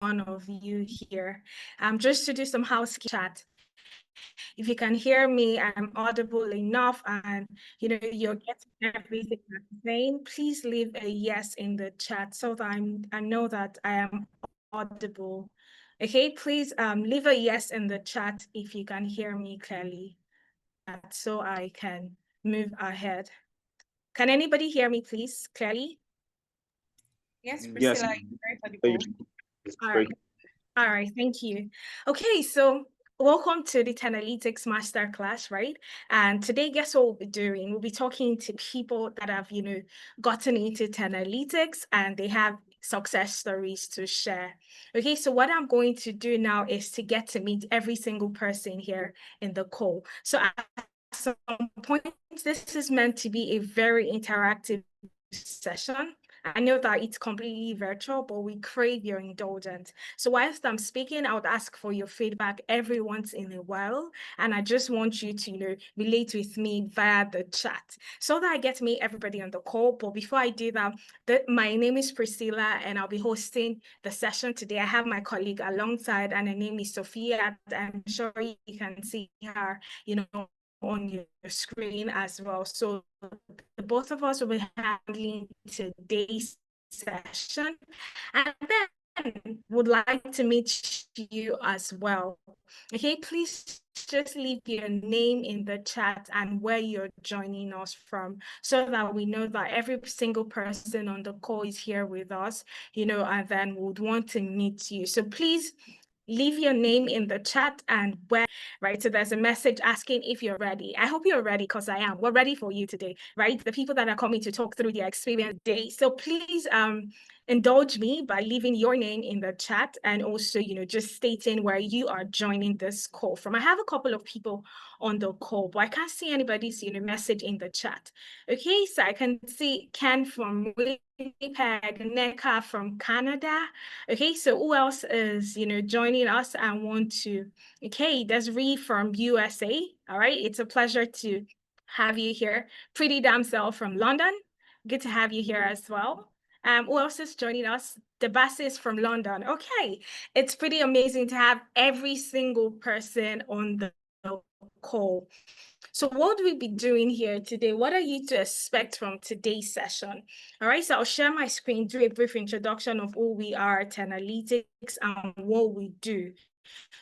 of you here. Just to do some housekeeping chat. If you can hear me, I'm audible enough and you're getting everything I'm saying, please leave a yes in the chat so that I know that I am audible. Okay, please leave a yes in the chat if you can hear me clearly, so I can move ahead. Can anybody hear me, please, clearly? Yes, Priscilla, yes. you're very audible. All right, thank you. Okay, so welcome to the 10Alytics Masterclass, right? And today, guess what we'll be doing? We'll be talking to people that have, gotten into 10Alytics and they have success stories to share. Okay, so what I'm going to do now is to get to meet every single person here in the call. So at some point, this is meant to be a very interactive session. I know that it's completely virtual, but we crave your indulgence. So whilst I'm speaking, I would ask for your feedback every once in a while. And I just want you to, relate with me via the chat so that I get to meet everybody on the call. But before I do that, my name is Priscilla and I'll be hosting the session today. I have my colleague alongside and her name is Sophia. I'm sure you can see her, on your screen as well. So the both of us will be handling today's session and then would like to meet you as well. Okay, please just leave your name in the chat and where you're joining us from so that we know that every single person on the call is here with us, and then would want to meet you. So please leave your name in the chat and where, right? So there's a message asking if you're ready. I hope you're ready because I am. We're ready for you today, right? The people that are coming to talk through their experience today. So please indulge me by leaving your name in the chat and also, just stating where you are joining this call from. I have a couple of people on the call, but I can't see anybody's, message in the chat. Okay, so I can see Ken from Winnipeg, Neka from Canada. Okay, so who else is, joining us and want to, okay, there's Ree from USA. All right, it's a pleasure to have you here. Pretty Damsel from London. Good to have you here as well. Who else is joining us? The Bassis from London. Okay, it's pretty amazing to have every single person on the call. So what will we be doing here today? What are you to expect from today's session? All right, so I'll share my screen, do a brief introduction of who we are at 10Alytics and what we do,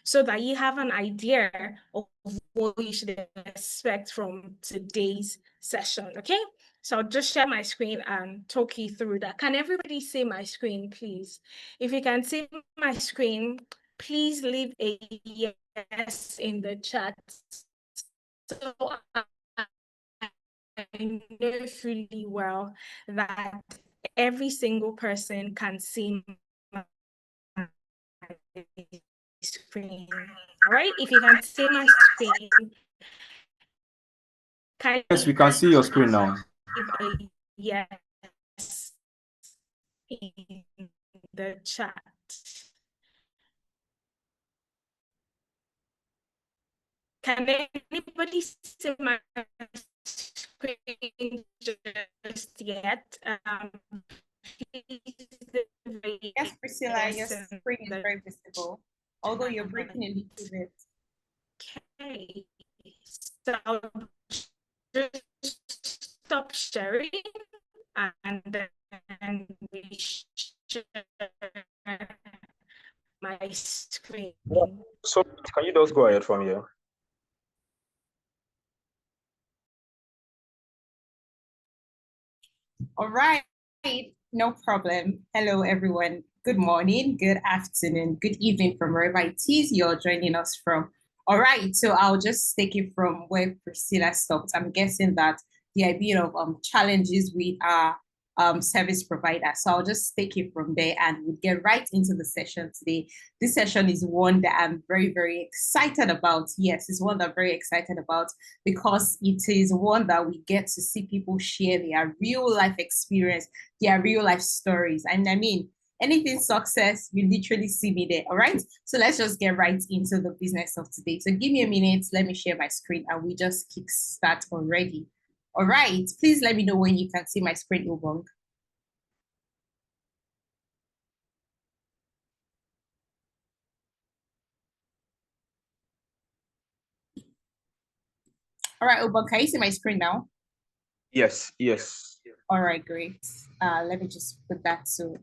so that you have an idea of what you should expect from today's session, okay? So I'll just share my screen and talk you through that. Can everybody see my screen, please? If you can see my screen, please leave a yes in the chat. So I know fully well that every single person can see my screen. All right, if you can see my screen, Yes, we can see your screen now. Give a yes in the chat. Can anybody see my screen just yet? Yes, Priscilla, your screen is very visible, although you're breaking a little bit. Okay, so I'll just stop sharing and then we share my screen. So can you just go ahead from here? All right, no problem. Hello, everyone. Good morning, good afternoon, good evening from wherever it is you're joining us from. All right, so I'll just take it from where Priscilla stopped. I'm guessing that the idea of challenges with our service provider. So I'll just take it from there and we'll get right into the session today. This session is one that I'm very, very excited about. Yes, it's one that I'm very excited about because it is one that we get to see people share their real life experience, their real life stories. And I mean, anything success, you literally see me there. All right. So let's just get right into the business of today. So give me a minute. Let me share my screen and we just kick start already. All right. Please let me know when you can see my screen, Ubong. All right, Oban, can you see my screen now? Yes, yes. All right, great. Let me just put that to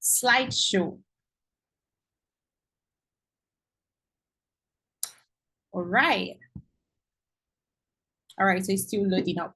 slideshow. All right. All right, so it's still loading up.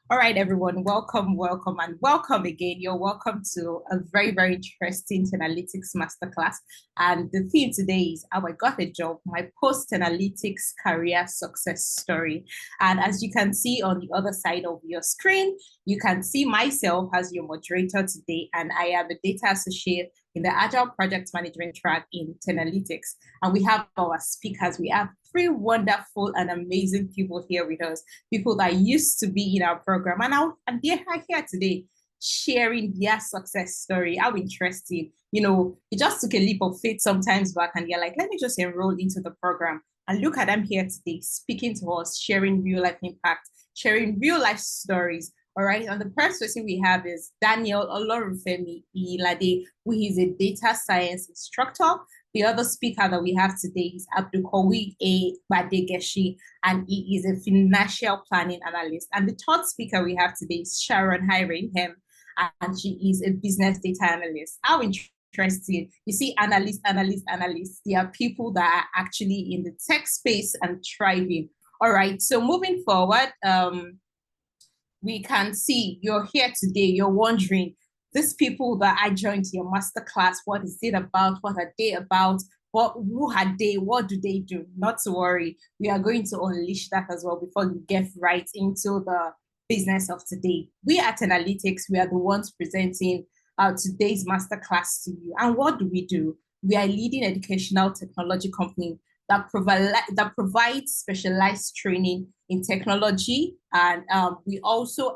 All right, everyone, welcome, welcome, and welcome again. You're welcome to a very, very interesting analytics masterclass. And the theme today is how I got a job, my post-analytics career success story. And as you can see on the other side of your screen, you can see myself as your moderator today, and I am a data associate in the Agile Project Management track in 10Alytics. And we have our speakers. We have three wonderful and amazing people here with us, people that used to be in our program, and they are here today sharing their success story. How interesting. You know, you just took a leap of faith sometimes back and you're like, let me just enroll into the program. And look at them here today, speaking to us, sharing real life impact, sharing real life stories. All right. And the first person we have is Daniel Olorunfemi Ilade, who is a data science instructor. The other speaker that we have today is Abdulkawi A. Badegeshi, and he is a financial planning analyst. And the third speaker we have today is Sharon Hirenham, and she is a business data analyst. How interesting. You see, analysts. They are people that are actually in the tech space and thriving. All right. So moving forward, we can see you're here today. You're wondering, these people that I joined your masterclass, what is it about? What are they about? Who are they? What do they do? Not to worry. We are going to unleash that as well before we get right into the business of today. We at Analytics, we are the ones presenting today's masterclass to you. And what do we do? We are a leading educational technology company that provides specialized training in technology, and we also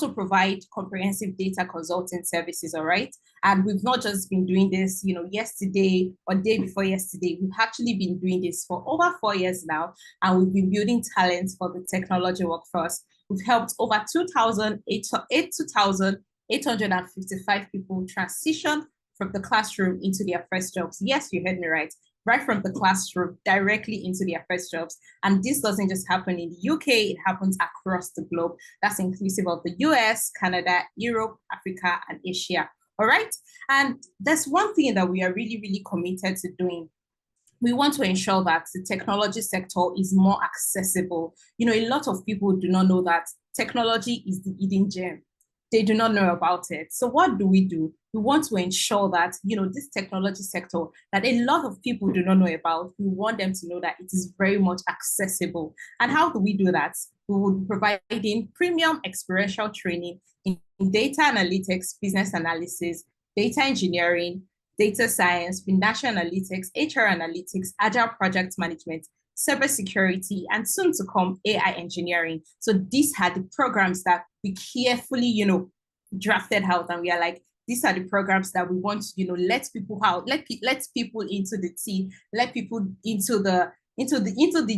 provide comprehensive data consulting services. All right, and we've not just been doing this, you know, yesterday or day before yesterday. We've actually been doing this for over 4 years now, and we've been building talents for the technology workforce. We've helped over 2,855 people transition from the classroom into their first jobs. Yes, you heard me right from the classroom directly into their first jobs. And this doesn't just happen in the UK, it happens across the globe. That's inclusive of the US, Canada, Europe, Africa, and Asia. All right. And there's one thing that we are really, really committed to doing. We want to ensure that the technology sector is more accessible. You know, a lot of people do not know that technology is the hidden gem. They do not know about it. So what do? We want to ensure that, you know, this technology sector that a lot of people do not know about, we want them to know that it is very much accessible. And how do we do that? We would be providing premium experiential training in data analytics, business analysis, data engineering, data science, financial analytics, HR analytics, agile project management, cybersecurity, and soon to come AI engineering. So these are the programs that we carefully, you know, drafted out, and we are like, these are the programs that we want to, you know, let people out, let people into the tea, let people into the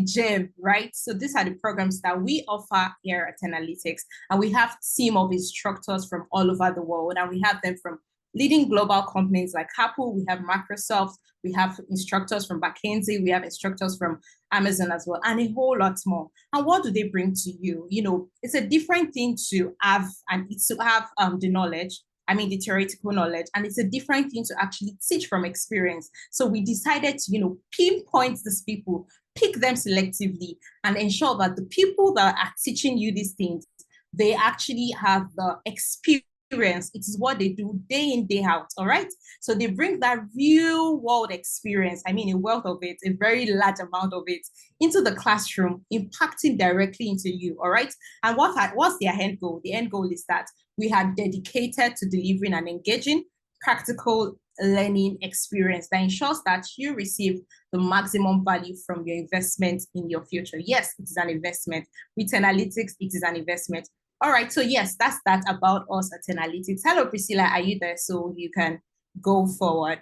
gym, right? So these are the programs that we offer here at Analytics, and we have a team of instructors from all over the world, and we have them from leading global companies like Apple, we have Microsoft, we have instructors from McKinsey, we have instructors from Amazon as well, and a whole lot more. And what do they bring to you? You know, it's a different thing to have, and it's to have the knowledge, I mean, the theoretical knowledge, and it's a different thing to actually teach from experience. So we decided to, you know, pinpoint these people, pick them selectively, and ensure that the people that are teaching you these things, they actually have the experience. It is what they do day in, day out. All right. So they bring that real world experience. I mean, a wealth of it, a very large amount of it into the classroom, impacting directly into you. All right. And what's their end goal? The end goal is that we are dedicated to delivering an engaging, practical learning experience that ensures that you receive the maximum value from your investment in your future. Yes, it is an investment. With Analytics, it is an investment. All right, so yes, that's that about us at Analytics. Hello, Priscilla, are you there? So you can go forward.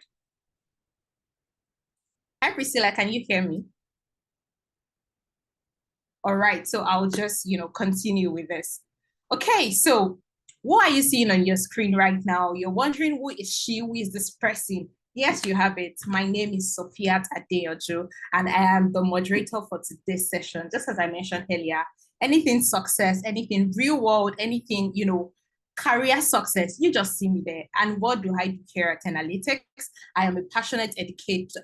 Hi, Priscilla, can you hear me? All right, so I'll just, you know, continue with this. Okay, so what are you seeing on your screen right now? You're wondering, who is she? Who is this person? Yes, you have it. My name is Sophia Adeojo, and I am the moderator for today's session. Just as I mentioned earlier, anything success, anything real world, anything, career success, you just see me there. And what do I do here at Analytics? I am a passionate educator,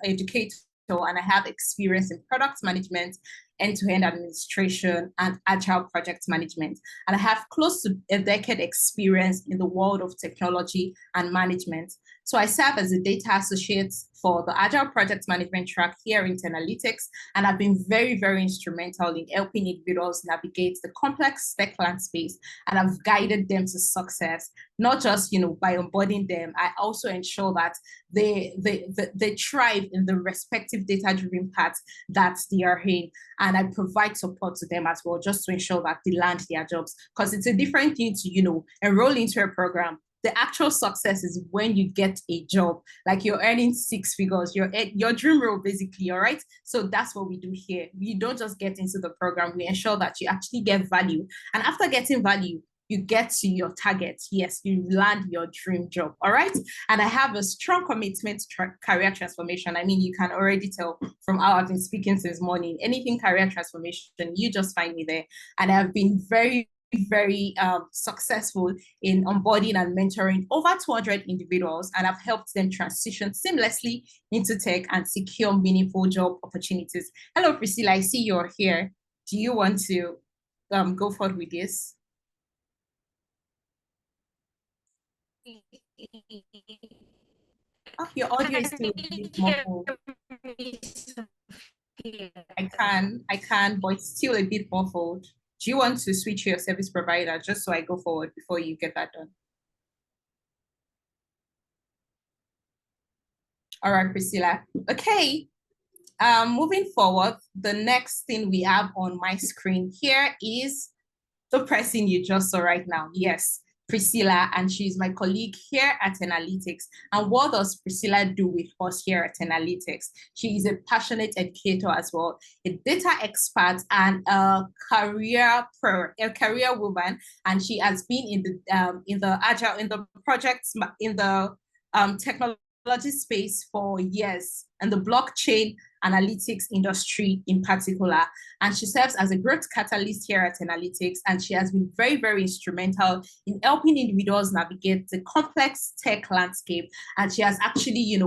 and I have experience in product management, end-to-end administration, and agile project management. And I have close to a decade experience in the world of technology and management. So I serve as a data associate for the Agile Project Management track here in Analytics, and I've been very, very instrumental in helping individuals navigate the complex tech landscape, and I've guided them to success, not just by onboarding them. I also ensure that they thrive in the respective data-driven paths that they are in, and I provide support to them as well, just to ensure that they land their jobs, because it's a different thing to enroll into a program. The actual success is when you get a job, like you're earning 6 figures, your dream role basically, all right? So that's what we do here. We don't just get into the program, we ensure that you actually get value. And after getting value, you get to your target. Yes, you land your dream job, all right? And I have a strong commitment to career transformation. I mean, you can already tell from how I've been speaking since morning. Anything career transformation, you just find me there. And I've been very successful in onboarding and mentoring over 200 individuals, and I've helped them transition seamlessly into tech and secure meaningful job opportunities. Hello, Priscilla, I see you're here. Do you want to go forward with this? Oh, your audio is still a bit muffled. I can, but it's still a bit muffled. Do you want to switch your service provider just so I go forward before you get that done? All right, Priscilla. Okay. Moving forward, the next thing we have on my screen here is the person you just saw right now. Yes, Priscilla, and she's my colleague here at Analytics. And what does Priscilla do with us here at Analytics? She is a passionate educator as well, a data expert, and a career woman. And she has been in the agile, in the projects, in the technology space for years, and the blockchain analytics industry in particular. And she serves as a growth catalyst here at Analytics, and she has been very, very instrumental in helping individuals navigate the complex tech landscape. And she has actually,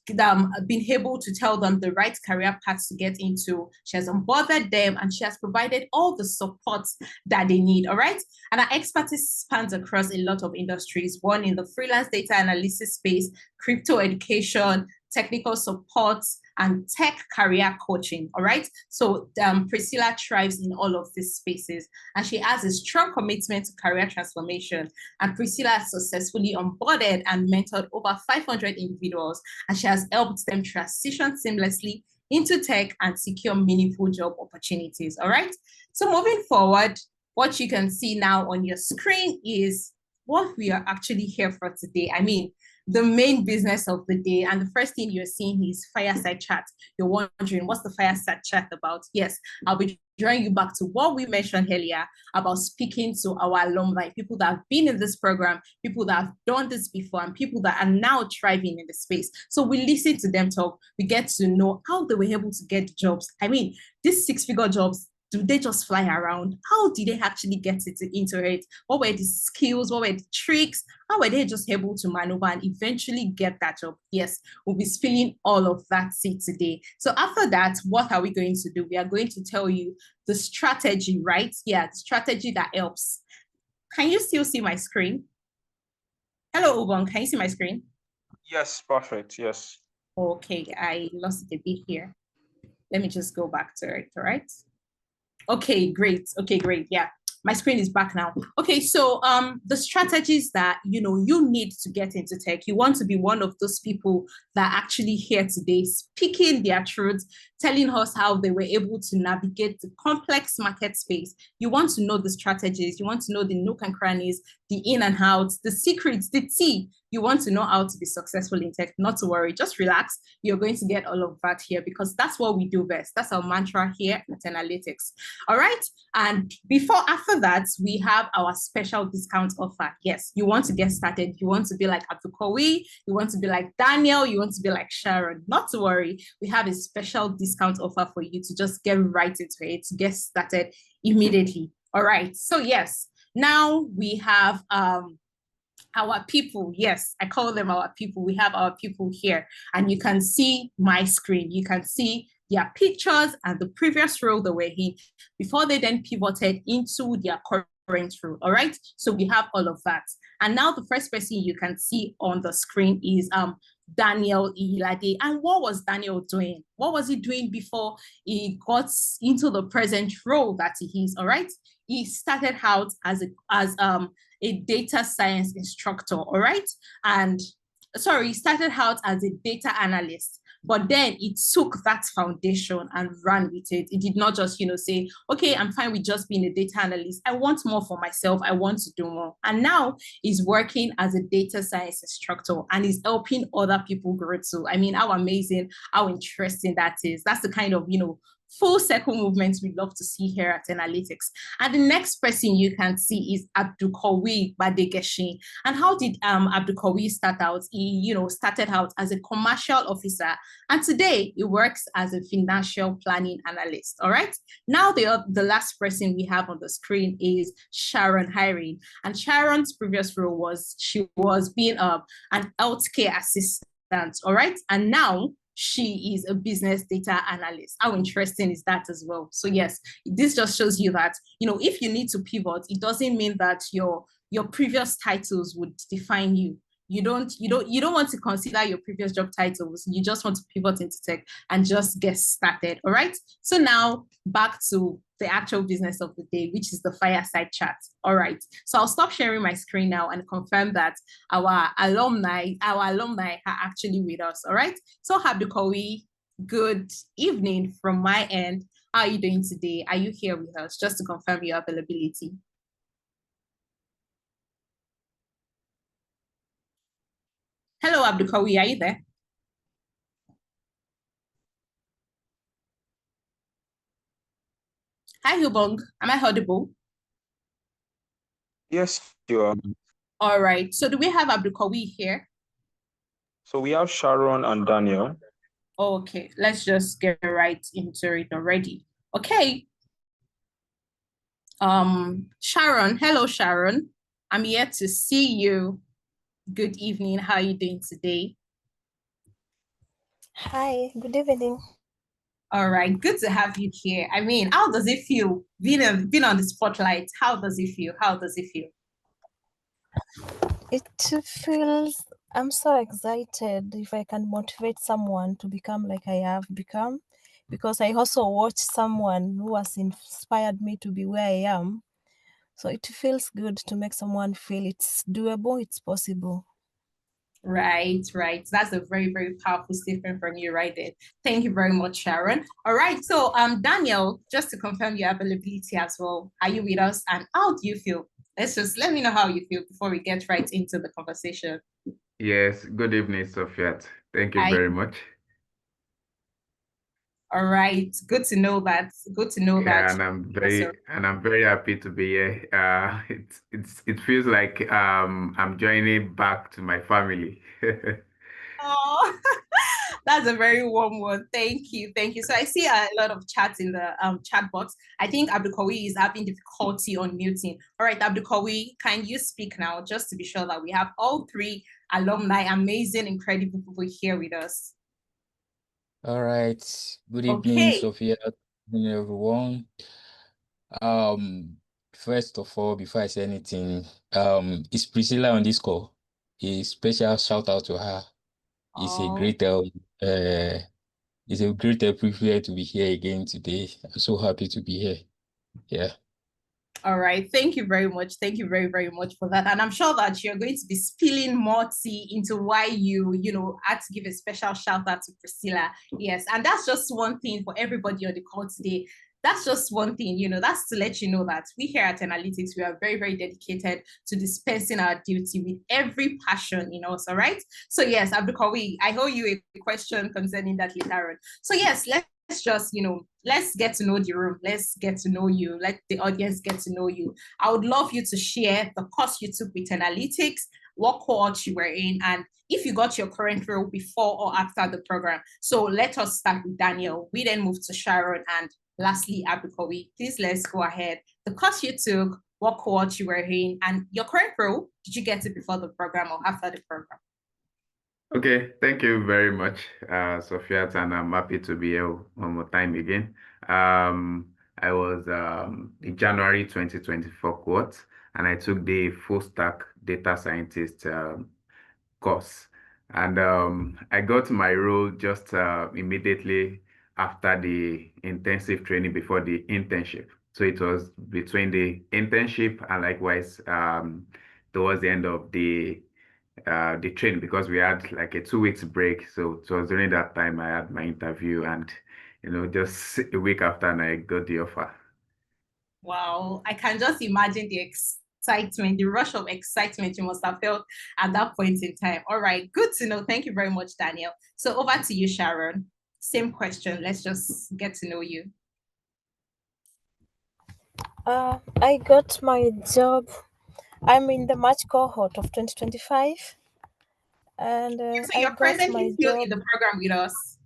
been able to tell them the right career paths to get into. She has onboarded them, and she has provided all the support that they need, all right? And her expertise spans across a lot of industries, one in the freelance data analysis space, crypto education, technical support, and tech career coaching, all right? So Priscilla thrives in all of these spaces, and she has a strong commitment to career transformation. And Priscilla has successfully onboarded and mentored over 500 individuals, and she has helped them transition seamlessly into tech and secure meaningful job opportunities, all right? So moving forward, what you can see now on your screen is what we are actually here for today. I mean, the main business of the day. And the first thing you're seeing is fireside chat. You're wondering, what's the fireside chat about? Yes, I'll be drawing you back to what we mentioned earlier about speaking to our alumni, people that have been in this program, people that have done this before, and people that are now thriving in the space. So we listen to them talk. We get to know how they were able to get jobs. I mean, these 6-figure jobs, do they just fly around? How did they actually get into it? What were the skills? What were the tricks? How were they just able to maneuver and eventually get that job? Yes, we'll be spilling all of that seed today. So after that, what are we going to do? We are going to tell you the strategy, right? Yeah, the strategy that helps. Can you still see my screen? Hello, Ubon, can you see my screen? Yes, perfect. Yes. Okay, I lost it a bit here. Let me just go back to it, all right? Okay, great. Okay, great. Yeah, my screen is back now. Okay, so the strategies that you need to get into tech. You want to be one of those people that are actually here today, speaking their truth, telling us how they were able to navigate the complex market space. You want to know the strategies. You want to know the nook and crannies, the in and outs, the secrets, the tea. you want to know how to be successful in tech, not to worry, just relax. You're going to get all of that here because that's what we do best. That's our mantra here at 10Alytics. All right. And after that, we have our special discount offer. Yes, you want to get started. You want to be like Abdulkawi, you want to be like Daniel, you want to be like Sharon. Not to worry, we have a special discount offer for you to just get right into it, to get started immediately. All right. So yes, now we have our people. Yes, I call them our people. We have our people here, and you can see my screen. You can see their pictures and the previous role they were in before they then pivoted into their current role. All right, so we have all of that. And now the first person you can see on the screen is Daniel Ihilade. And what was Daniel doing? What was he doing before he got into the present role that he is? All right, he started out as a data science instructor. All right, and sorry, he started out as a data analyst, but then it took that foundation and ran with it. It did not just, say, okay, I'm fine with just being a data analyst. I want more for myself. I want to do more. And now he's working as a data science instructor and he's helping other people grow too. I mean, how amazing, how interesting that is. That's the kind of, full circle movements we love to see here at 10Alytics. And the next person you can see is Abdulkawi Badegeshi. And how did Abdulkawi start out? He, started out as a commercial officer, and today he works as a financial planning analyst. All right. Now the last person we have on the screen is Sharon Hiring, and Sharon's previous role was being an healthcare assistant. All right, and now she is a business data analyst. How interesting is that as well? So yes, this just shows you that, if you need to pivot, it doesn't mean that your previous titles would define you. You don't want to consider your previous job titles. You just want to pivot into tech and just get started. All right. So now back to the actual business of the day, which is the fireside chat. All right. So I'll stop sharing my screen now and confirm that our alumni are actually with us. All right. So Abdulkawi, good evening from my end. How are you doing today? Are you here with us? Just to confirm your availability. Hello, Abdulkawi, are you there? Hi, Hubong. Am I audible? Yes, you are. All right. So do we have Abdulkawi here? So we have Sharon and Daniel. Okay, let's just get right into it already. Okay. Sharon. Hello, Sharon. I'm here to see you. Good evening. How are you doing today? Hi, good evening. All right, good to have you here. I mean, how does it feel being on the spotlight? How does it feel? How does it feel? It feels, I'm so excited if I can motivate someone to become like I have become, because I also watched someone who has inspired me to be where I am. So it feels good to make someone feel it's doable, it's possible. Right. That's a very, very powerful statement from you right there. Thank you very much, Sharon. All right. So Daniel, just to confirm your availability as well, are you with us and how do you feel? Let me know how you feel before we get right into the conversation. Yes, good evening, Sophia. Thank you Hi. very much. All right. Good to know that. Good to know Yeah, that. and I'm very happy to be here. It feels like I'm joining back to my family. Oh, that's a very warm one. Thank you. So I see a lot of chats in the chat box. I think Abdulkawi is having difficulty on muting. All right, Abdulkawi, can you speak now, just to be sure that we have all three alumni, amazing, incredible people here with us. All right. Good evening, Okay. Sophia. Good evening, everyone. First of all, before I say anything, is Priscilla on this call? A special shout out to her. It's a great privilege to be here again today. I'm so happy to be here. Yeah. All right. Thank you very much. Thank you very, very much for that. And I'm sure that you're going to be spilling more tea into why you had to give a special shout out to Priscilla. Yes. And that's just one thing for everybody on the call today. that's just one thing, that's to let you know that we here at Analytics, we are very, very dedicated to dispensing our duty with every passion in us, all right? So yes, Abdulkawi, I owe you a question concerning that later on. So yes, let's just, let's get to know the room. Let's get to know you. Let the audience get to know you. I would love you to share the course you took with Analytics, what cohort you were in, and if you got your current role before or after the program. So let us start with Daniel. We then move to Sharon, and lastly, Abdulkawi. Please let's go ahead. The course you took, what cohort you were in, and your current role, did you get it before the program or after the program? Okay, thank you very much, Sophia, and I'm happy to be here one more time again. I was the January 2024 cohort, and I took the full stack data scientist course. And I got my role just immediately after the intensive training before the internship. So it was between the internship and likewise towards the end of the training, because we had like a 2 weeks break. So it was during that time I had my interview, and just a week after, and I got the offer. Wow, I can just imagine the excitement, the rush of excitement you must have felt at that point in time. All right, good to know. Thank you very much, Daniel. So over to you, Sharon. Same question. Let's just get to know you. I got my job. I'm in the March cohort of 2025, and So I you're got my presently still job. in the program with us.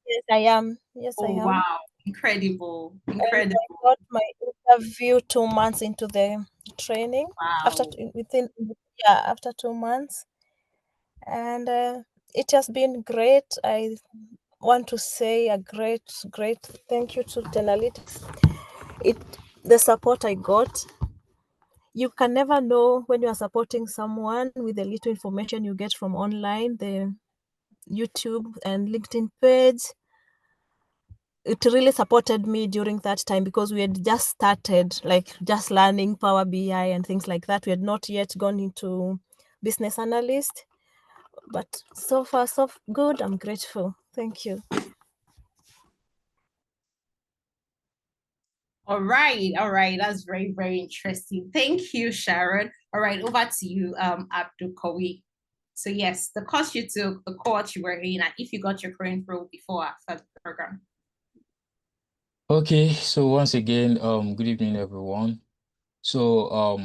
Yes, I am. Yes, I Oh, am. wow. Incredible. And Incredible. I got my interview 2 months into the training. Wow. After 2 months, and it has been great. I want to say a great thank you to Tenalytics. The support I got. You can never know when you are supporting someone with the little information you get from online, the YouTube and LinkedIn page. It really supported me during that time because we had just started, like just learning Power BI and things like that. We had not yet gone into business analyst, but so far so good. I'm grateful. Thank you. All right. All right. That's very, very interesting. Thank you, Sharon. All right. Over to you, Abdulkawi. So yes, the course you took, the cohort you were in, and if you got your current role before or after the program. Okay, so once again, good evening, everyone. So,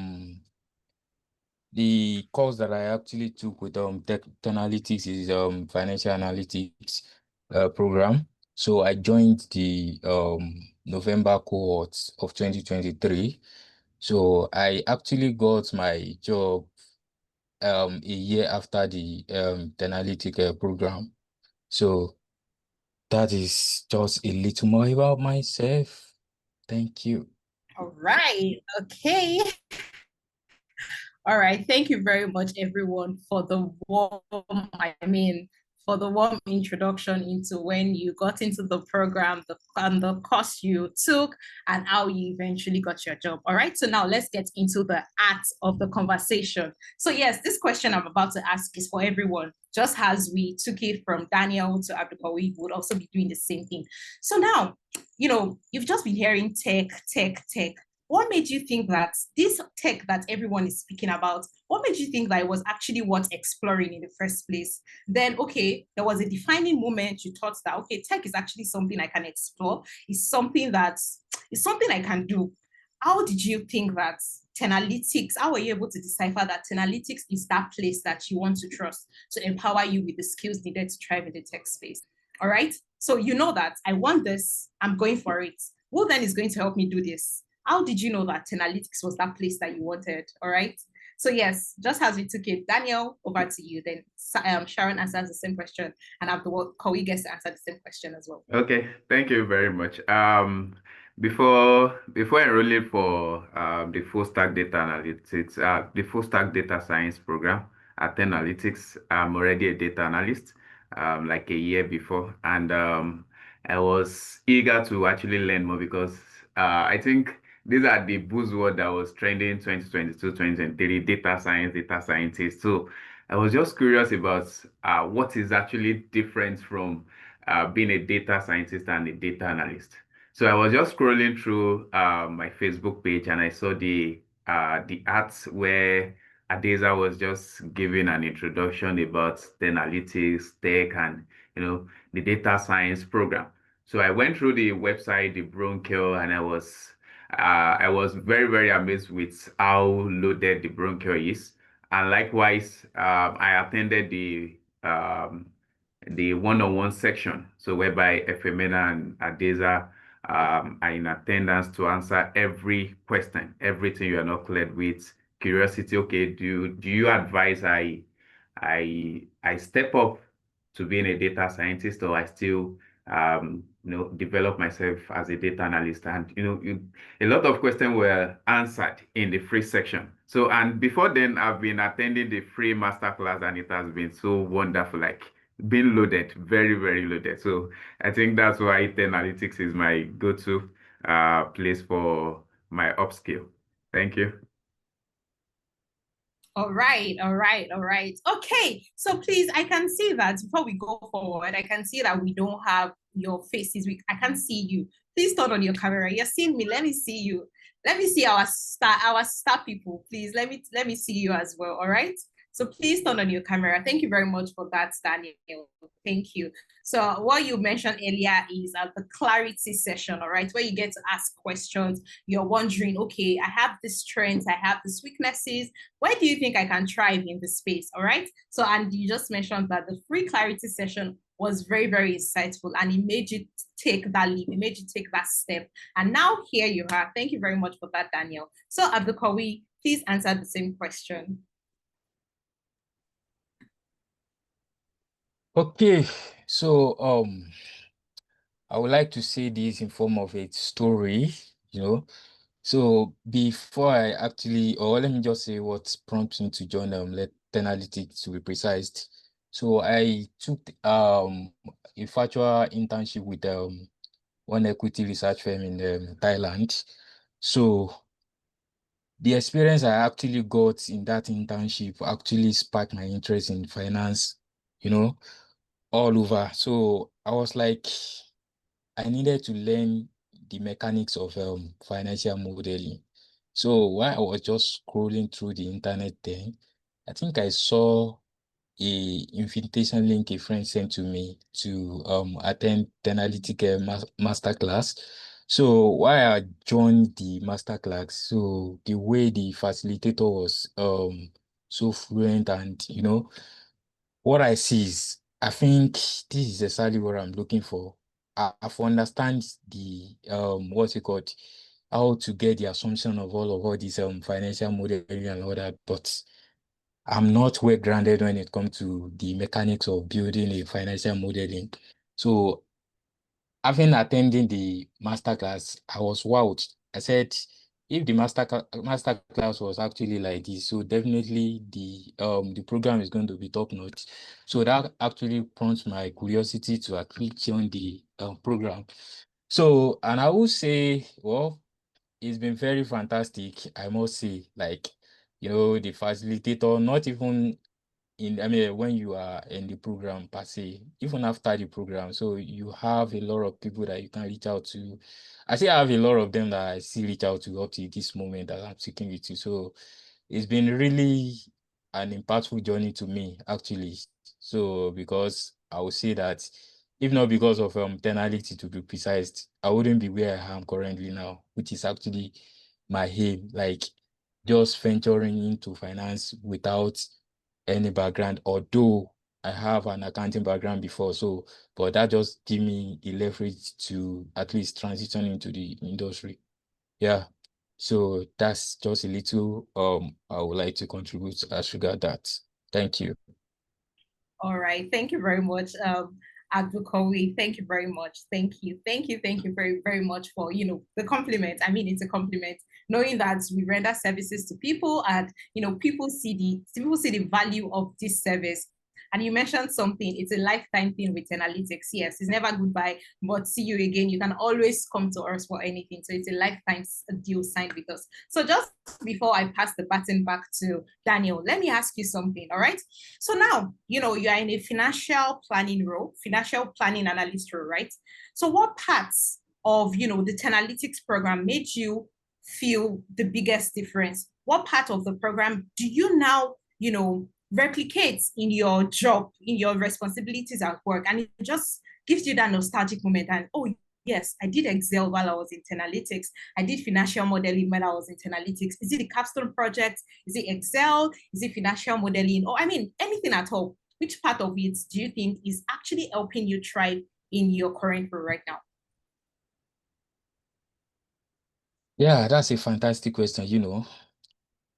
the course that I actually took with Tech Analytics is financial analytics program. So I joined the November cohort of 2023. So I actually got my job a year after the Analytics program. So that is just a little more about myself. Thank you. All right. Okay. All right. Thank you very much, everyone, for the warm introduction into when you got into the program, the course you took, and how you eventually got your job. All right. So now let's get into the art of the conversation. So yes, this question I'm about to ask is for everyone. Just as we took it from Daniel to Abdulkawi, we would also be doing the same thing. So now, you've just been hearing tech, tech, tech. What made you think that this tech that everyone is speaking about, what made you think that it was actually worth exploring in the first place? Then, okay, there was a defining moment you thought that, okay, tech is actually something I can explore. It's something I can do. How did you think that Tenalytics, how were you able to decipher that Tenalytics is that place that you want to trust to empower you with the skills needed to thrive in the tech space? All right. So you know that I want this, I'm going for it. Who then is going to help me do this? How did you know that Tenalytics was that place that you wanted? All right. So yes, just as we took it, Daniel, over to you. Then Sharon answers the same question, and Abdulkawi gets to answer the same question as well. Okay, thank you very much. Before enrolling for the full stack data analytics, the full stack data science program at Analytics, I'm already a data analyst, like a year before, and I was eager to actually learn more because I think these are the buzzword that was trending 2022, 2023, data science, data scientist. So I was just curious about what is actually different from being a data scientist and a data analyst. So I was just scrolling through my Facebook page and I saw the ads where Adeza was just giving an introduction about the analytics, tech, and the data science program. So I went through the website, the bronchial, and I was very, very amazed with how loaded the bronchial is. And likewise, I attended the one-on-one section, so whereby Efemena and Adeza are in attendance to answer every question, everything you are not cleared with. Curiosity, okay, do you advise I step up to being a data scientist, or I still develop myself as a data analyst? And a lot of questions were answered in the free section. So, and before then, I've been attending the free masterclass, and it has been so wonderful, like being loaded, very, very loaded. So I think that's why 10Alytics is my go-to place for my upskill. Thank you. All right, all right, all right. Okay, so please, I can see that before we go forward, I can see that we don't have your faces. I can see you. Please turn on your camera. You're seeing me. Let me see you. Let me see our star people. Please let me see you as well. All right. So please turn on your camera. Thank you very much for that, Daniel. Thank you. So what you mentioned earlier is the clarity session, all right, where you get to ask questions. You're wondering, okay, I have this strengths, I have these weaknesses. Where do you think I can thrive in this space? All right. So, and you just mentioned that the free clarity session was very, very insightful, and it made you take that leap, it made you take that step. And now here you are. Thank you very much for that, Daniel. So Abdulkawi, please answer the same question. Okay, so I would like to say this in form of a story, So before I actually, or let me just say what prompted me to join 10Alytics, to be precise. So I took a virtual internship with one equity research firm in Thailand. So the experience I actually got in that internship actually sparked my interest in finance, all over. So I was like, I needed to learn the mechanics of financial modeling. So while I was just scrolling through the internet then, I think I saw a invitation link a friend sent to me to attend 10Alytics masterclass. So while I joined the masterclass, so the way the facilitator was so fluent, and what I see is, I think this is exactly what I'm looking for. I've understand the what's it called, how to get the assumption of all these financial modeling and all that, but I'm not well grounded when it comes to the mechanics of building a financial modeling. So having attended the masterclass, I was wowed. I said, if the masterclass was actually like this, so definitely the program is going to be top notch. So that actually prompts my curiosity to actually join the program. So, and I would say, well, it's been very fantastic, I must say. Like, the facilitator, not even when you are in the program per se, even after the program, so you have a lot of people that you can reach out to. I still have a lot of them that I still reach out to up to this moment that I'm speaking with you. So it's been really an impactful journey to me, actually. So because I would say that if not because of 10Alytics, to be precise, I wouldn't be where I am currently now, which is actually my aim, like just venturing into finance without any background, although I have an accounting background before. So, but that just give me the leverage to at least transition into the industry. Yeah. So that's just a little I would like to contribute as regard that. Thank you. All right. Thank you very much, Abdulkawi. Thank you very much. Thank you. Thank you. Thank you very, very much for, the compliment. I mean, it's a compliment, knowing that we render services to people, and, people see the value of this service. And you mentioned something, it's a lifetime thing with 10Alytics. Yes, it's never goodbye, but see you again. You can always come to us for anything. So it's a lifetime deal signed with us. So just before I pass the baton back to Daniel, let me ask you something, all right? So now, you are in a financial planning role, financial planning analyst role, right? So what parts of, the 10Alytics program made you feel the biggest difference? What part of the program do you now, replicate in your job, in your responsibilities at work? And it just gives you that nostalgic moment and, oh, yes, I did Excel while I was in 10Alytics. I did financial modeling when I was in 10Alytics. Is it the capstone project? Is it Excel? Is it financial modeling? Or anything at all. Which part of it do you think is actually helping you thrive in your current role right now? Yeah, that's a fantastic question,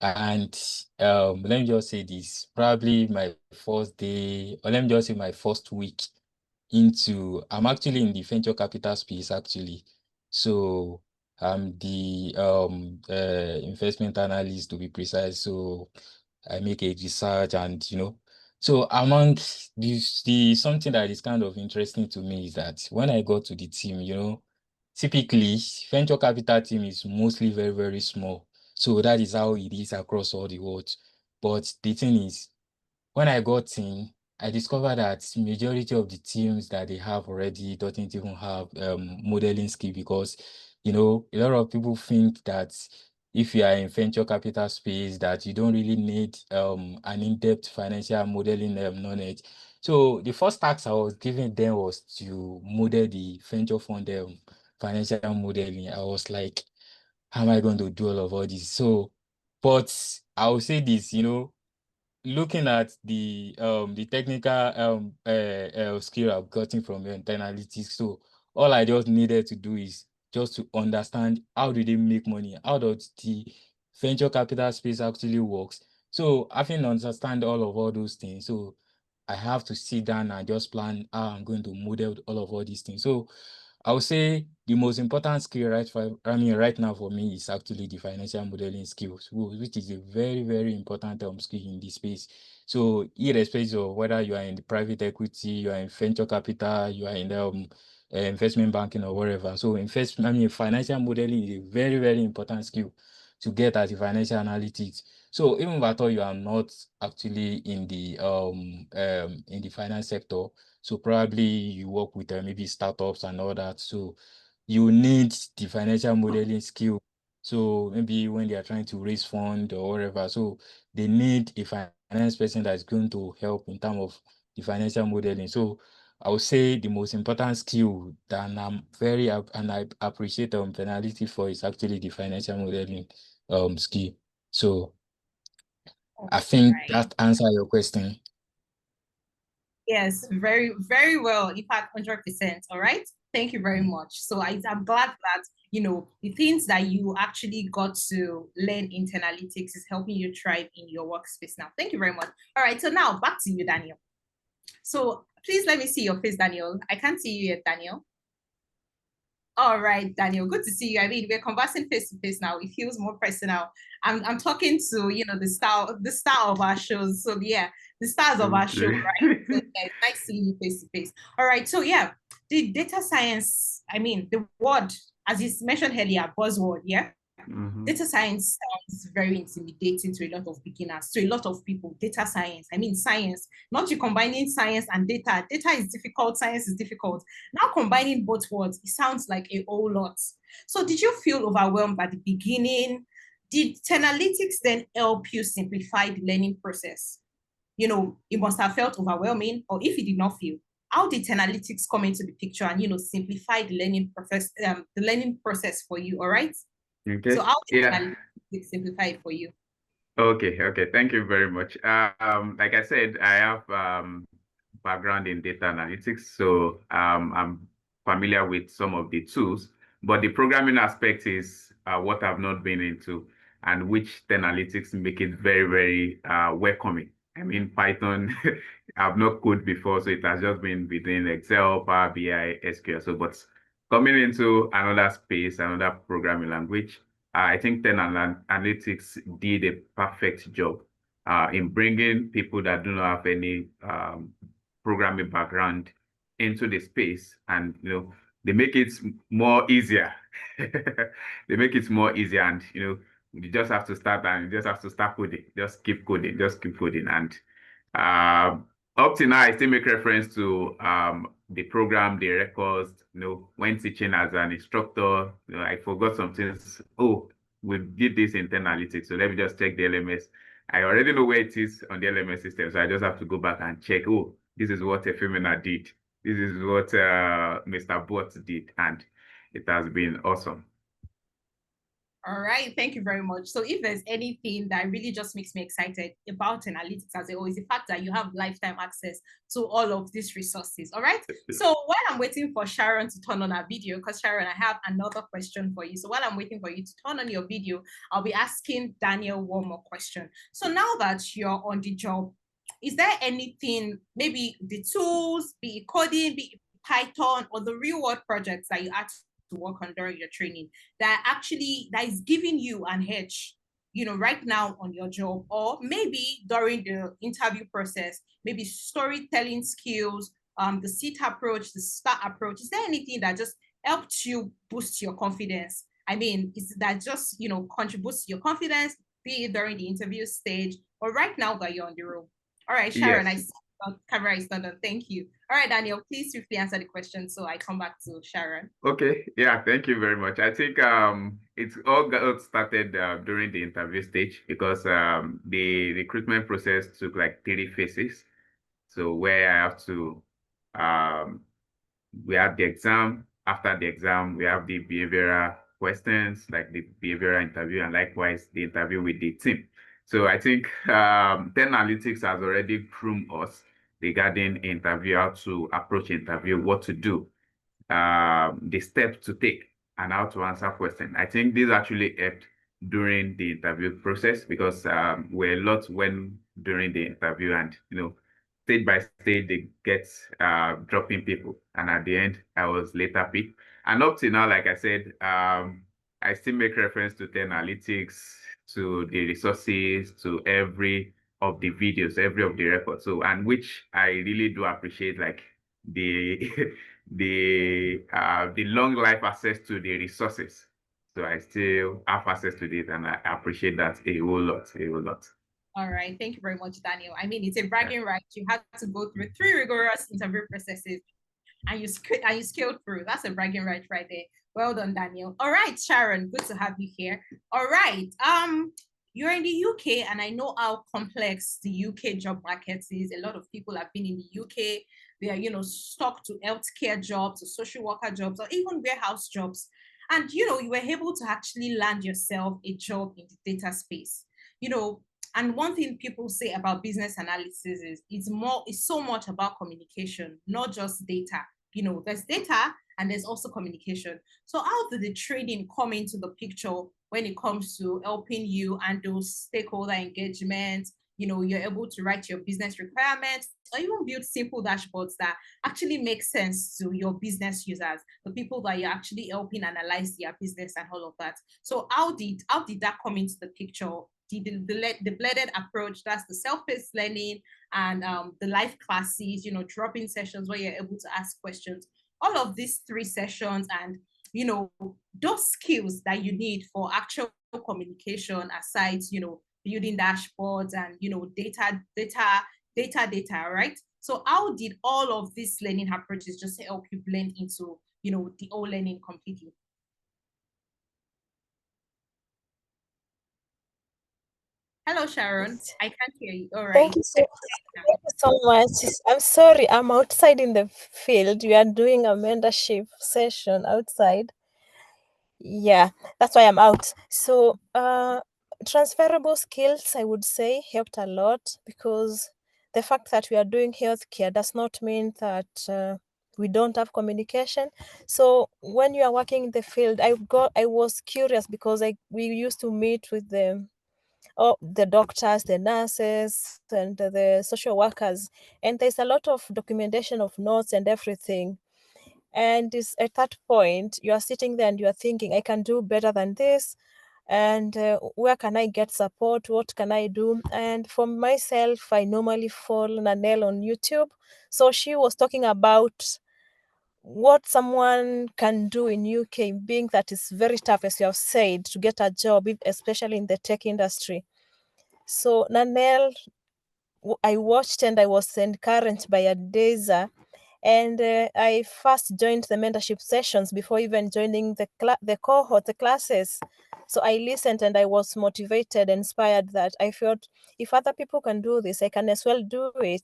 And let me just say this, probably my first day, or let me just say my first week I'm actually in the venture capital space actually. So I'm the investment analyst to be precise. So I make a research and so among the something that is kind of interesting to me is that when I got to the team, typically venture capital team is mostly very, very small. So that is how it is across all the world. But the thing is, when I got in, I discovered that majority of the teams that they have already doesn't even have modeling skill because, a lot of people think that if you are in venture capital space, that you don't really need an in-depth financial modeling knowledge. So the first task I was giving them was to model the venture fund financial modeling. I was like, how am I going to do all this? So, but I will say this, looking at the technical skill I've gotten from your 10Alytics, so all I just needed to do is just to understand how do they make money, how does the venture capital space actually works. So having understand all those things, so I have to sit down and just plan how I'm going to model all these things. So I would say the most important skill right now for me is actually the financial modeling skills, which is a very, very important skill in this space. So irrespective of whether you are in the private equity, you are in venture capital, you are in investment banking or whatever. So financial modeling is a very, very important skill to get as a financial analytics. So even if at all you are not actually in the finance sector, so probably you work with maybe startups and all that. So you need the financial modeling skill. So maybe when they are trying to raise fund or whatever, so they need a finance person that's going to help in terms of the financial modeling. So I would say the most important skill that and I appreciate penalty for is actually the financial modeling skill. So I think Right. that answer your question. Yes, very, very well. In fact, 100%. All right. Thank you very much. So I'm glad that, the things that you actually got to learn in 10Alytics is helping you thrive in your workspace now. Thank you very much. All right. So now back to you, Daniel. So please let me see your face, Daniel. I can't see you yet, Daniel. All right, Daniel, good to see you. We're conversing face to face now. It feels more personal. I'm talking to, the star of our shows. So yeah, the stars of our show, right? So yeah, it's nice seeing you face to face. All right, so yeah, the data science, the word, as you mentioned earlier, buzzword, yeah? Data science sounds very intimidating to a lot of beginners, to a lot of people. Data science, science, not you combining science and data. Data is difficult, science is difficult. Now combining both words, it sounds like a whole lot. So did you feel overwhelmed at the beginning? Did 10Alytics then help you simplify the learning process? It must have felt overwhelming, or if you did not feel, how did 10Alytics come into the picture and simplify the learning process for you? All right. Okay. So how did Yeah. 10Alytics simplify it for you? Okay. Thank you very much. Like I said, I have background in data analytics, so I'm familiar with some of the tools, but the programming aspect is what I've not been into, and which 10Alytics make it very, very welcoming. Python, I've not coded before, so it has just been between Excel, Power BI, SQL. So, but coming into another space, another programming language, I think 10Alytics did a perfect job in bringing people that do not have any programming background into the space, and they make it more easier. They make it more easier, and you just have to start and you just have to start coding. Just keep coding, and up to now, I still make reference to the program, the records, when teaching as an instructor, I forgot some things. Oh, we did this in 10 Analytics, so let me just check the LMS. I already know where it is on the LMS system, so I just have to go back and check. Oh, this is what Efemina did. This is what Mr. Bot did, and it has been awesome. All right, thank you very much. So if there's anything that really just makes me excited about analytics as a whole, is the fact that you have lifetime access to all of these resources. All right. So while I'm waiting for Sharon to turn on her video, because Sharon, I have another question for you. So while I'm waiting for you to turn on your video, I'll be asking Daniel one more question. So now that you're on the job, is there anything, maybe the tools, be it coding, be it Python, or the real world projects that you actually to work on during your training that is giving you an edge, right now on your job, or maybe during the interview process, maybe storytelling skills, the sit approach, the start approach? Is there anything that just helped you boost your confidence? I mean, is that just contributes to your confidence, be it during the interview stage or right now that you're on the road? All right, Sharon, Yes. I see camera is not done. Thank you. All right, Daniel, please swiftly answer the question so I come back to Sharon. Okay, yeah, thank you very much. I think it's all got started during the interview stage, because the recruitment process took like 3 phases. So where I have to we have the exam. After the exam, we have the behavioral questions, like the behavioral interview, and likewise the interview with the team. So I think 10 Analytics has already groomed us regarding interview, how to approach interview, what to do, the steps to take, and how to answer questions. I think this actually helped during the interview process, because we're a lot when during the interview, and stage by stage they get dropping people, and at the end I was later picked. And up to now, like I said, I still make reference to 10 Analytics, to the resources, to every of the videos, every of the records. So, and which I really do appreciate, like the the long life access to the resources. So I still have access to it, and I appreciate that a whole lot, a whole lot. All right, thank you very much, Daniel. I mean, it's a bragging right. You had to go through 3 rigorous interview processes, and you scaled through. That's a bragging right there. Well done, Daniel. All right, Sharon, good to have you here. All right, you're in the UK, and I know how complex the UK job market is. A lot of people have been in the UK. They are, stuck to healthcare jobs, or social worker jobs, or even warehouse jobs. And, you were able to actually land yourself a job in the data space. And one thing people say about business analysis is it's so much about communication, not just data. There's data and there's also communication. So how did the training come into the picture when it comes to helping you and those stakeholder engagement? You're able to write your business requirements, or even build simple dashboards that actually make sense to your business users, the people that you're actually helping analyze their business and all of that. So how did that come into the picture? The blended approach, that's the self-paced learning, and the live classes, drop-in sessions where you're able to ask questions, all of these 3 sessions, and those skills that you need for actual communication, aside building dashboards and data, right? So how did all of these learning approaches just help you blend into the whole learning completely? Hello, Sharon. I can't hear you. All right. Thank you so much. I'm sorry, I'm outside in the field. We are doing a mentorship session outside. Yeah, that's why I'm out. So, transferable skills, I would say, helped a lot, because the fact that we are doing healthcare does not mean that we don't have communication. So when you are working in the field, I was curious, because we used to meet with the doctors, the nurses, and the social workers, and there's a lot of documentation of notes and everything. And at that point, you are sitting there and you are thinking, I can do better than this. And where can I get support? What can I do? And for myself, I normally follow Nanelle on YouTube. So she was talking about what someone can do in UK, being that it's very tough, as you have said, to get a job, especially in the tech industry. So Nanelle, I watched and I was encouraged by Adeza, And I first joined the mentorship sessions before even joining the cohort, the classes. So I listened and I was motivated, inspired, that I felt if other people can do this, I can as well do it.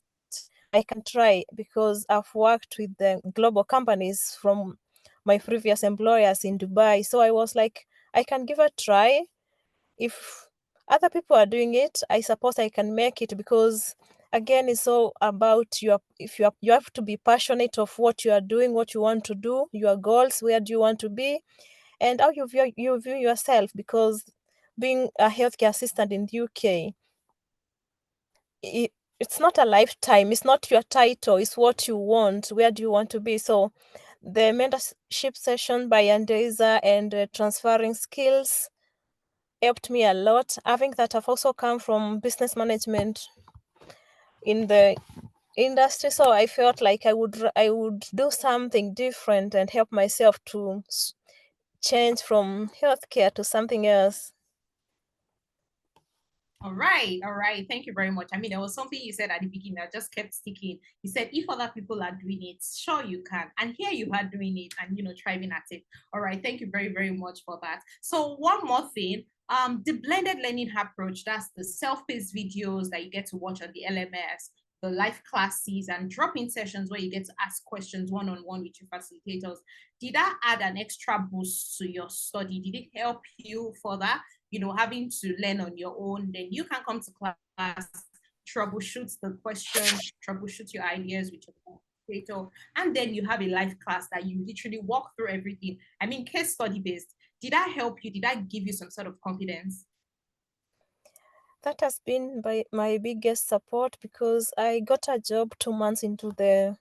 I can try, because I've worked with the global companies from my previous employers in Dubai. So I was like, I can give a try. If other people are doing it, I suppose I can make it, because again, it's all about you have to be passionate of what you are doing, what you want to do, your goals, where do you want to be, and how you view yourself. Because being a healthcare assistant in the UK, it's not a lifetime, it's not your title, it's what you want, where do you want to be. So the mentorship session by Andeza and transferring skills helped me a lot, having that I've also come from business management in the industry. So I felt like I would do something different and help myself to change from healthcare to something else. All right, all right. Thank you very much. I mean, there was something you said at the beginning that just kept sticking. You said, if other people are doing it, sure you can. And here you are doing it and, thriving at it. All right, thank you very, very much for that. So one more thing, the blended learning approach, that's the self-paced videos that you get to watch on the LMS, the live classes and drop-in sessions where you get to ask questions one-on-one with your facilitators. Did that add an extra boost to your study? Did it help you for that? Having to learn on your own, then you can come to class, troubleshoot the questions, troubleshoot your ideas with your facilitator, and then you have a live class that you literally walk through everything. I mean, case study based. Did that help you? Did that give you some sort of confidence? That has been my biggest support, because I got a job 2 months into the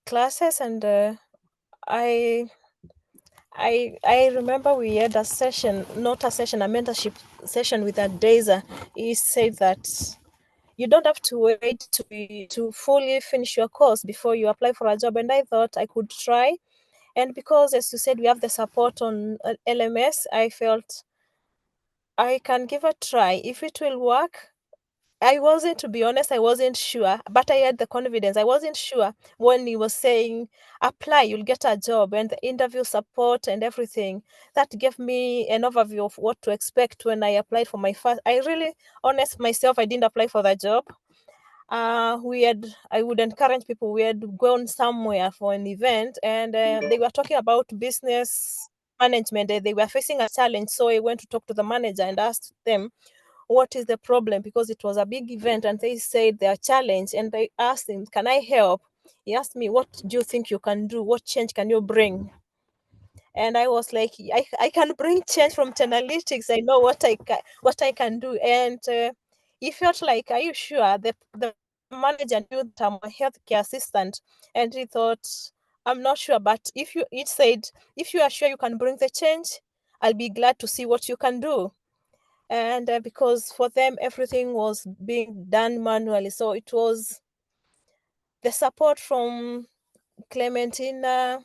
classes, and I remember we had a session, not a session, a mentorship session with Andeza. He said that you don't have to wait to fully finish your course before you apply for a job. And I thought I could try. And because, as you said, we have the support on LMS, I felt I can give a try. If it will work, to be honest, I wasn't sure, but I had the confidence. I wasn't sure when he was saying, apply, you'll get a job, and the interview support and everything. That gave me an overview of what to expect when I applied for my first. I really, honest myself, I didn't apply for that job. I would encourage people, we had gone somewhere for an event, and they were talking about business management. They were facing a challenge. So I went to talk to the manager and asked them, what is the problem? Because it was a big event and they said their challenge, and I asked him, can I help? He asked me, what do you think you can do? What change can you bring? And I was like, I can bring change from 10Alytics. I know what I can do. And he felt like, are you sure? The manager knew that I'm a healthcare assistant, and he thought, I'm not sure, but it said, if you are sure you can bring the change, I'll be glad to see what you can do. And because for them everything was being done manually, so it was the support from Clementina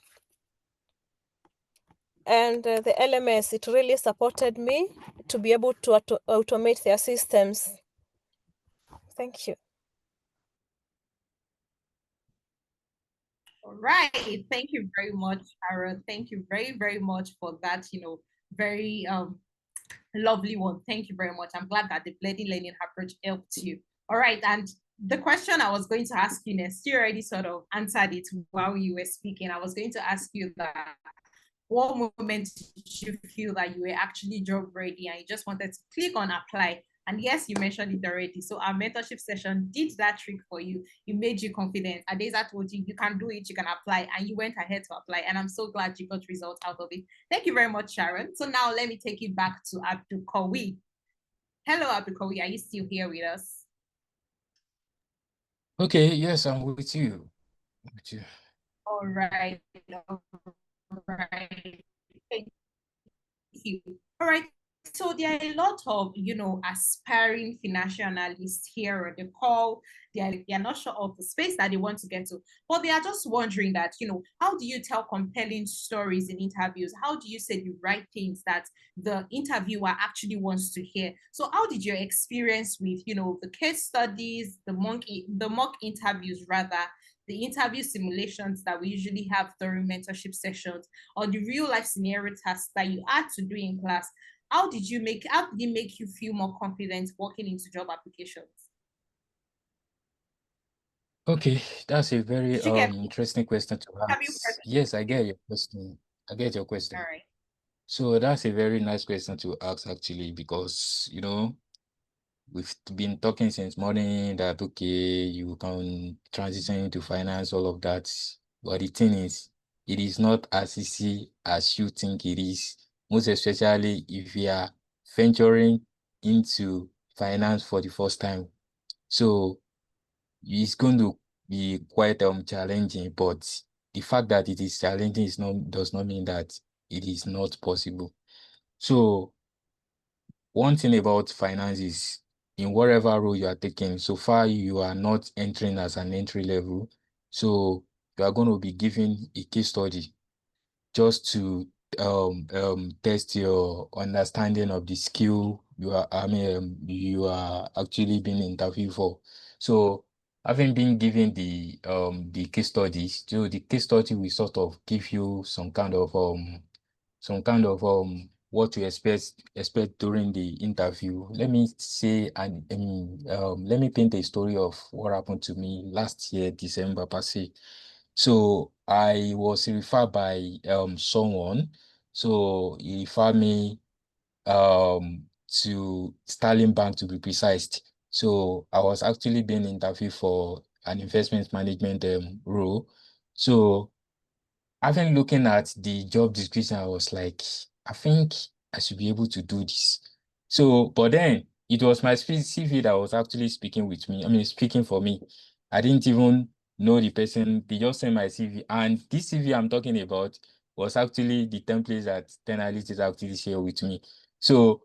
and the LMS. It really supported me to be able to automate their systems. Thank you. All right, thank you very much, Aaron. Thank you very, very much for that, very lovely one. Thank you very much. I'm glad that the blended learning approach helped you. All right, and the question I was going to ask you next, you already sort of answered it while you were speaking. I was going to ask you that, what moment did you feel that you were actually job ready and you just wanted to click on apply? And yes, you mentioned it already. So our mentorship session did that trick for you. It made you confident. Adeza told you, you can do it, you can apply, and you went ahead to apply. And I'm so glad you got results out of it. Thank you very much, Sharon. So now let me take it back to Abdul Kawi. Hello, Abdul Kawi. Are you still here with us? Okay, yes, I'm with you. With you. All right. All right. Thank you. All right. So there are a lot of, aspiring financial analysts here on the call. They are not sure of the space that they want to get to, but they are just wondering that, how do you tell compelling stories in interviews? How do you say the right things that the interviewer actually wants to hear? So how did your experience with, the case studies, the mock interviews rather, the interview simulations that we usually have during mentorship sessions, or the real life scenario tasks that you had to do in class, how did it make you feel more confident walking into job applications? Okay, that's a very Did you get interesting question to interview ask. person? Yes, I get your question. I get your All question. right. So that's a very nice question to ask actually, because we've been talking since morning that okay, you can transition into finance, all of that. But the thing is, it is not as easy as you think it is, most especially if you are venturing into finance for the first time. So it's going to be quite challenging, but the fact that it is challenging does not mean that it is not possible. So one thing about finance is in whatever role you are taking, so far you are not entering as an entry level. So you are going to be given a case study just to test your understanding of the skill you are actually being interviewed for. So having been given the case studies, so the case study will sort of give you some kind of what to expect during the interview. Let me say, and let me paint a story of what happened to me last year, December per se. So I was referred by someone. So he referred me to Sterling Bank to be precise. So I was actually being interviewed for an investment management role. So having looking at the job description, I was like, I think I should be able to do this. So, but then it was my CV that was actually speaking with me. I mean, speaking for me. I didn't even know the person. They just sent my CV. And this CV I'm talking about was actually the templates that 10Alytics actually share with me. So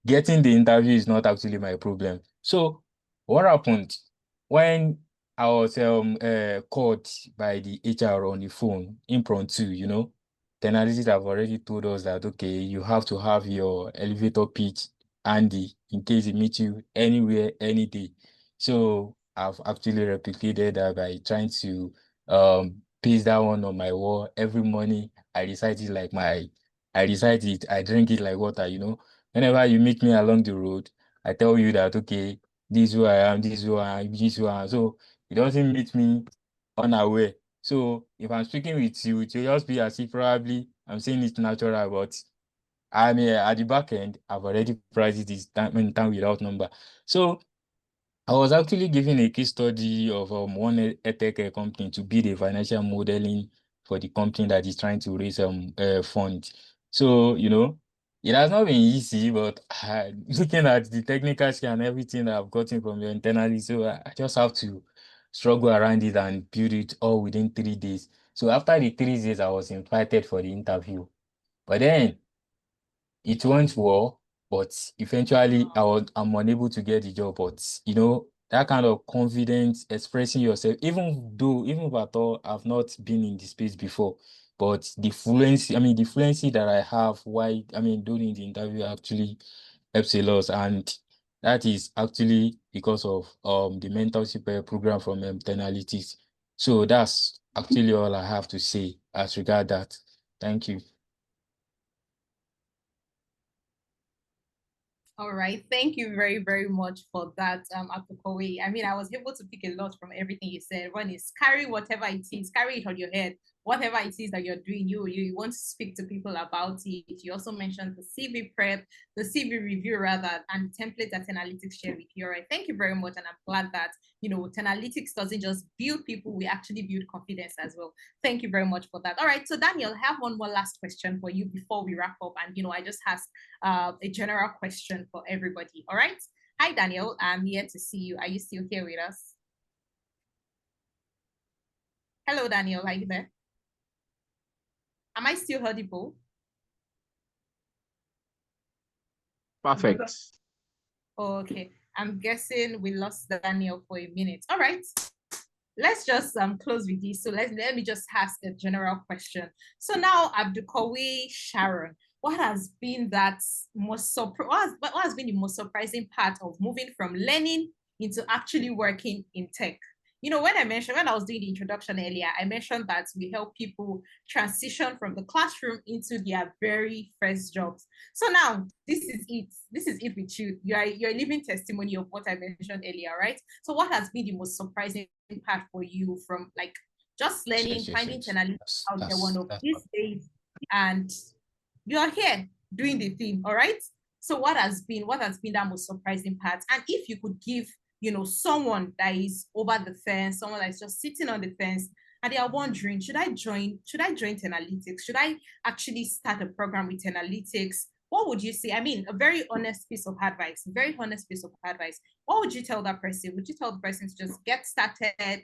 getting the interview is not actually my problem. So what happened when I was called by the HR on the phone, impromptu, 10Alytics have already told us that okay, you have to have your elevator pitch handy in case it meets you anywhere, any day. So I've actually replicated that by trying to paste that one on my wall every morning. I recite it, I drink it like water. Whenever you meet me along the road, I tell you that, okay, this is who I am, this is who I am, this is who I am. So it doesn't meet me unaware. So if I'm speaking with you, it will just be as if probably I'm saying it natural, but I mean, at the back end, I've already priced this time without number. So I was actually given a case study of one edtech company to build a financial modeling for the company that is trying to raise funds. So, it has not been easy, but looking at the technical skill and everything that I've gotten from you internally, so I just have to struggle around it and build it all within 3 days. So after the 3 days, I was invited for the interview. But then it went well, but eventually I'm unable to get the job. But that kind of confidence, expressing yourself, even if at all I've not been in the space before, but the fluency that I have while during the interview actually helps a lot. And that is actually because of the mentorship program from 10Alytics. So that's actually all I have to say as regard that. Thank you. All right. Thank you very, very much for that, Akokowe. I mean, I was able to pick a lot from everything you said. One is carry whatever it is, carry it on your head. Whatever it is that you're doing, you want to speak to people about it. You also mentioned the CV prep, the CV review rather, and the template that 10Alytics share with you. All right. Thank you very much. And I'm glad that, 10Alytics doesn't just build people, we actually build confidence as well. Thank you very much for that. All right. So Daniel, I have one more last question for you before we wrap up. And, I just asked a general question for everybody. All right. Hi, Daniel. I'm here to see you. Are you still here with us? Hello, Daniel. Are you there? Am I still audible? Perfect. Okay. I'm guessing we lost Daniel for a minute. All right. Let's just close with this. So let me just ask a general question. So now, Abdukowi Sharon, what has been what has been the most surprising part of moving from learning into actually working in tech? when I was doing the introduction earlier, I mentioned that we help people transition from the classroom into their very first jobs. So now this is it. This is it with you. You're a living testimony of what I mentioned earlier, right? So what has been the most surprising part for you from like just learning, finding 10Alytics out there one of these days, and you're here doing the thing, all right? So what has been that most surprising part? And if you could give, someone that is over the fence, someone that's just sitting on the fence, and they are wondering, should I join 10Alytics? Should I actually start a program with 10Alytics? What would you say? I mean, a very honest piece of advice, very honest piece of advice. What would you tell that person? Would you tell the person to just get started?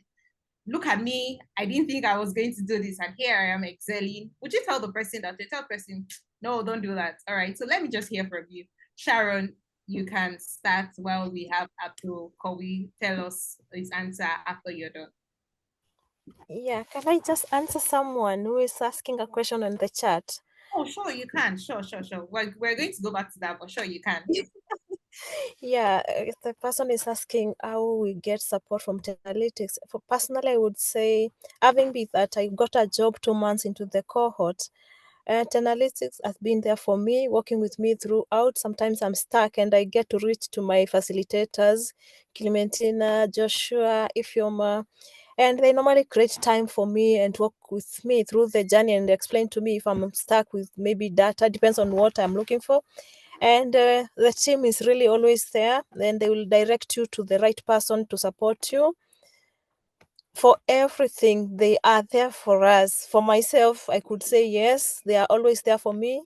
Look at me, I didn't think I was going to do this, and here I am excelling. Would you tell the person that? Tell the person, no, don't do that. All right, so let me just hear from you. Sharon, you can start while we have Abdul Kowi tell us his answer after you're done. Yeah, can I just answer someone who is asking a question on the chat? Oh, sure, you can. Sure. We're going to go back to that, but sure, you can. Yeah, the person is asking how we get support from 10Alytics. For personally, I would say, having been that I got a job 2 months into the cohort, 10Alytics has been there for me, working with me throughout. Sometimes I'm stuck and I get to reach to my facilitators, Clementina, Joshua, Ifyoma, and they normally create time for me and work with me through the journey and explain to me if I'm stuck with maybe data, depends on what I'm looking for. And the team is really always there. Then they will direct you to the right person to support you. For everything, they are there for us. For myself, I could say yes, they are always there for me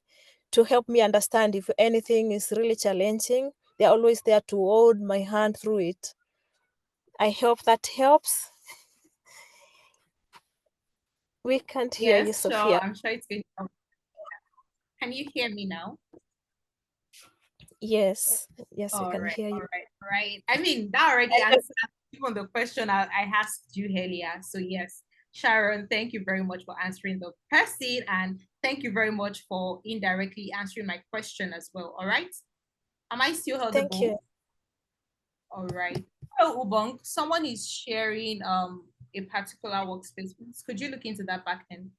to help me understand if anything is really challenging. They are always there to hold my hand through it. I hope that helps. We can't hear you, Yes, sure. Sophia. I'm sure it's going to help. Can you hear me now? Yes, I can right, hear you. all right. I mean, that already answered even the question I asked you earlier. So yes, Sharon, thank you very much for answering the question, and thank you very much for indirectly answering my question as well. All right. Am I still audible? Thank you. All right. So Ubong, someone is sharing a particular workspace. Could you look into that back end?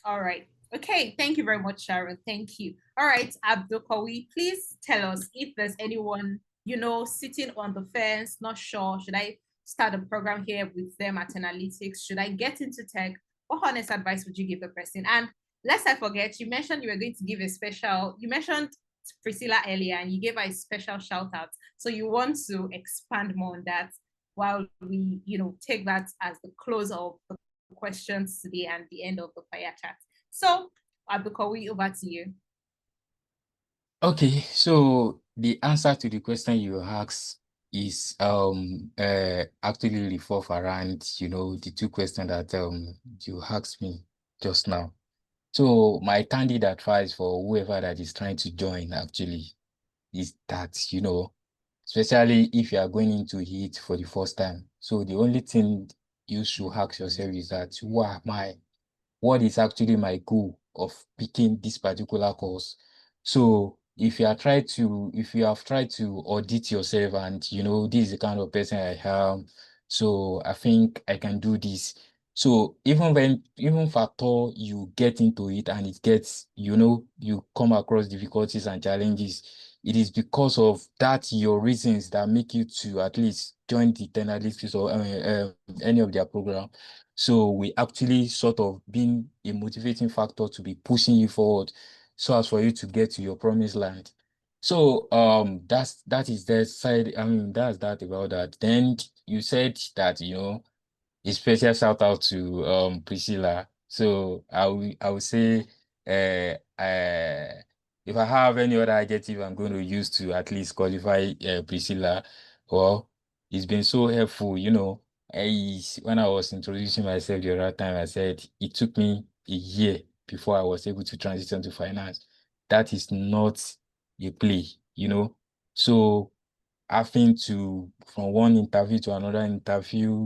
All right. Okay, thank you very much, Sharon. Thank you. All right, Abdul Kawi, please tell us if there's anyone, sitting on the fence, not sure, should I start a program here with them at 10Alytics? Should I get into tech? What honest advice would you give the person? And lest I forget, you mentioned you were going to give you mentioned Priscilla earlier and you gave her a special shout out. So you want to expand more on that while we, take that as the close of the questions today and the end of the fire chat. So, Abdukawi, over to you. Okay, so the answer to the question you asked is actually revolve around the two questions that you asked me just now. So my candid advice for whoever that is trying to join actually is that especially if you are going into it for the first time. So the only thing you should ask yourself is that who am I? What is actually my goal of picking this particular course? So if you have tried to audit yourself and this is the kind of person I am, so I think I can do this. So even after you get into it and it gets, you come across difficulties and challenges, it is because of that your reasons that make you to at least join the 10Alytics or any of their program. So we actually sort of been a motivating factor to be pushing you forward so as for you to get to your promised land. So that is the side. I mean, that's that about that. Then you said that, a special shout out to Priscilla. So I will say if I have any other adjective I'm going to use to at least qualify Priscilla, well, it's been so helpful, when I was introducing myself the other time, I said it took me a year before I was able to transition to finance. That is not a play, So having to from one interview to another interview,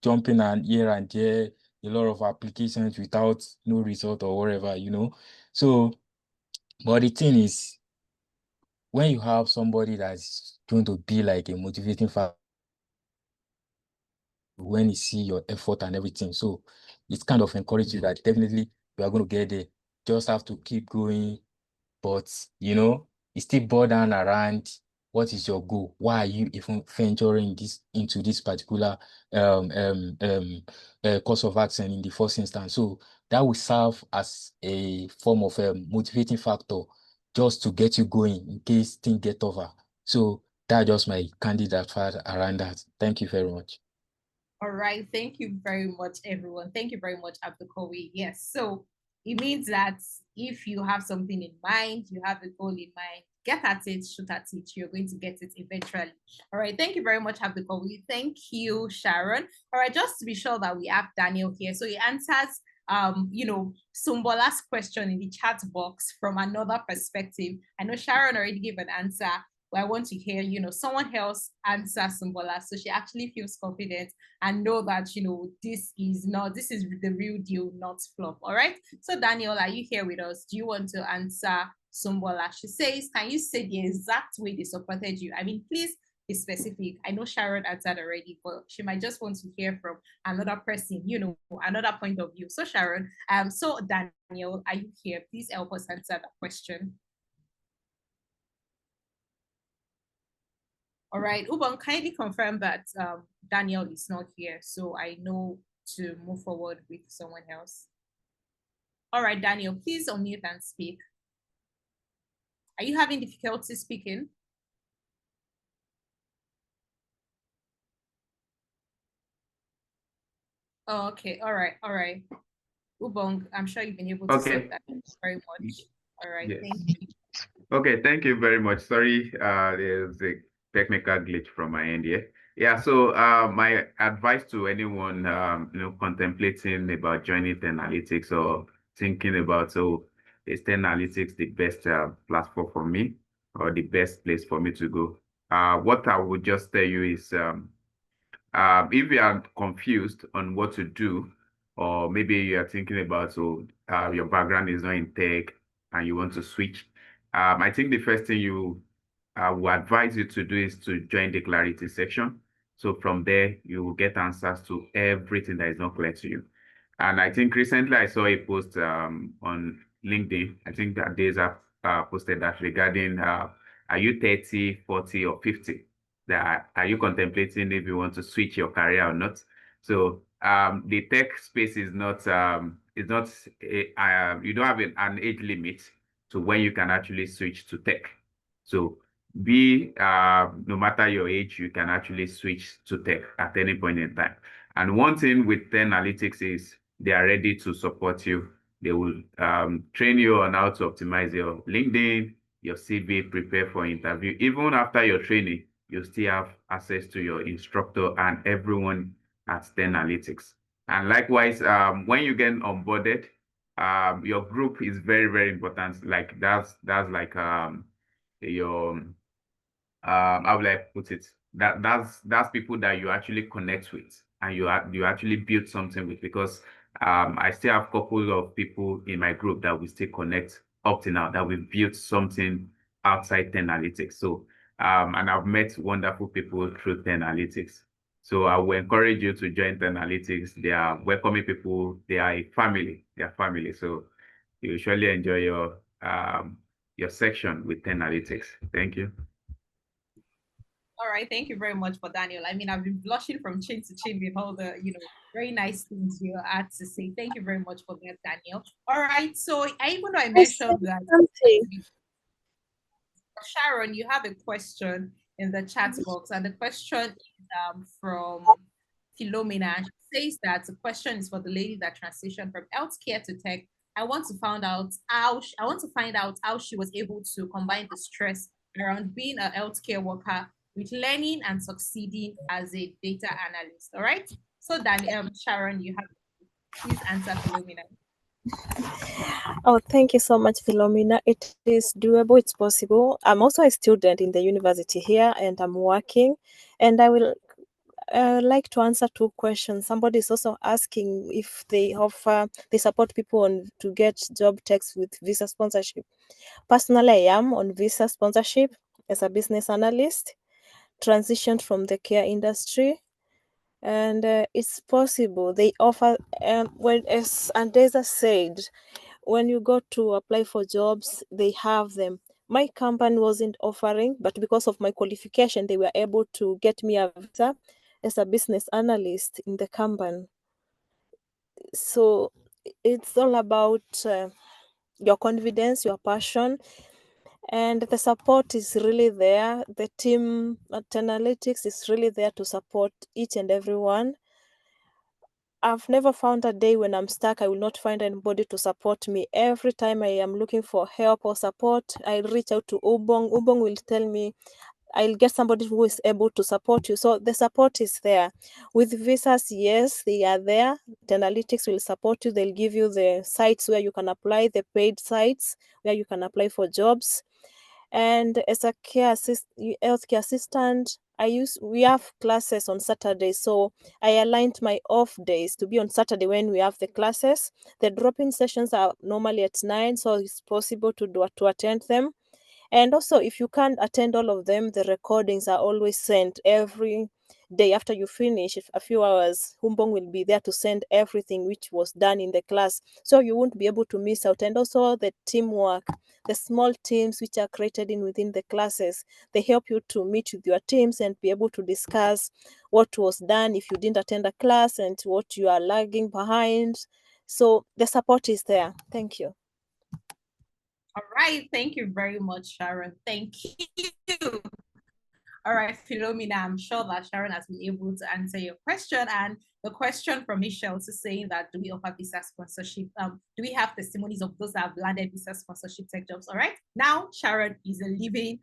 jumping and here and there, a lot of applications without no result or whatever, So, but the thing is, when you have somebody that's going to be like a motivating factor when he see your effort and everything. So it's kind of encourage you that definitely you are going to get there. Just have to keep going. But it still boil down around what is your goal? Why are you even venturing into this particular course of action in the first instance? So that will serve as a form of a motivating factor just to get you going in case things get over. So that's just my candid advice around that. Thank you very much. All right. Thank you very much, everyone. Thank you very much, Abdulkawi. Yes. So it means that if you have something in mind, you have a goal in mind, get at it, shoot at it. You're going to get it eventually. All right. Thank you very much, Abdulkawi. Thank you, Sharon. All right. Just to be sure that we have Daniel here. So he answers Sumbola's question in the chat box from another perspective. I know Sharon already gave an answer, but I want to hear, someone else answer Sumbola. So she actually feels confident and know that, this is the real deal, not flop. All right. So Daniel, are you here with us? Do you want to answer Sumbola? She says, can you say the exact way they supported you? I mean, please be specific. I know Sharon answered already, but she might just want to hear from another person, another point of view. So Sharon, so Daniel, are you here? Please help us answer that question. All right, Ubon, kindly confirm that Daniel is not here, so I know to move forward with someone else. All right, Daniel, please unmute and speak. Are you having difficulty speaking? Oh, okay, all right. Ubong, I'm sure you've been able to sort that. Thank you very much. All right, yes. Thank you. Okay, thank you very much. Sorry, there's a technical glitch from my end here. Yeah, so my advice to anyone contemplating about joining 10Alytics or thinking about, is 10Alytics the best platform for me or the best place for me to go? What I would just tell you is if you are confused on what to do, or maybe you are thinking about, your background is not in tech and you want to switch, I think the first thing I would advise you to do is to join the clarity section. So from there, you will get answers to everything that is not clear to you. And I think recently I saw a post on LinkedIn. I think that days have posted that regarding are you 30, 40, or 50? That are you contemplating if you want to switch your career or not? So the tech space is not you don't have an age limit to when you can actually switch to tech. So no matter your age, you can actually switch to tech at any point in time. And one thing with 10Alytics is they are ready to support you. They will train you on how to optimize your LinkedIn, your CV, prepare for interview. Even after your training, you still have access to your instructor and everyone at 10Alytics. And likewise, when you get onboarded, your group is very, very important. Like that's like your how will I put it? That's people that you actually connect with and you actually build something with, because I still have a couple of people in my group that we still connect up to now, that we've built something outside 10Alytics. So and I've met wonderful people through 10Alytics. So I will encourage you to join 10Alytics. They are welcoming people. They are a family. They are family. So you will surely enjoy your section with 10Alytics. Thank you. All right, thank you very much for Daniel. I mean, I've been blushing from chin to chin with all the, very nice things you had to say. Thank you very much for that, Daniel. All right, so even though I mentioned that, Sharon, you have a question in the chat box, and the question is from Philomena. She says that the question is for the lady that transitioned from healthcare to tech. I want to find out how she was able to combine the stress around being a healthcare worker with learning and succeeding as a data analyst. All right. So Daniel, Sharon, you have please answer Philomena. Oh, thank you so much, Philomena. It is doable, it's possible. I'm also a student in the university here and I'm working, and I will like to answer two questions. Somebody is also asking if they support people to get job techs with visa sponsorship. Personally, I am on visa sponsorship as a business analyst, transitioned from the care industry. And it's possible they offer, when, as Andeza said, when you go to apply for jobs, they have them. My company wasn't offering, but because of my qualification, they were able to get me a visa as a business analyst in the company. So it's all about your confidence, your passion, and the support is really there. The team at 10Alytics is really there to support each and everyone. I've never found a day when I'm stuck, I will not find anybody to support me. Every time I am looking for help or support, I reach out to Ubong. Ubong will tell me, I'll get somebody who is able to support you. So the support is there. With visas, yes, they are there. 10Alytics will support you. They'll give you the sites where you can apply, the paid sites where you can apply for jobs. And as a healthcare assistant, we have classes on Saturdays, so I aligned my off days to be on Saturday when we have the classes. The drop-in sessions are normally at 9, so it's possible to attend them. And also, if you can't attend all of them, the recordings are always sent every day after you finish. If a few hours, Humbong will be there to send everything which was done in the class, so you won't be able to miss out. And also the teamwork, the small teams which are created within the classes, they help you to meet with your teams and be able to discuss what was done if you didn't attend a class and what you are lagging behind. So the support is there. Thank you. All right, thank you very much, Sharon. Thank you. All right, Philomena, I'm sure that Sharon has been able to answer your question. And the question from Michelle is saying that, do we offer visa sponsorship? Do we have testimonies of those that have landed visa sponsorship tech jobs? All right, now Sharon is a living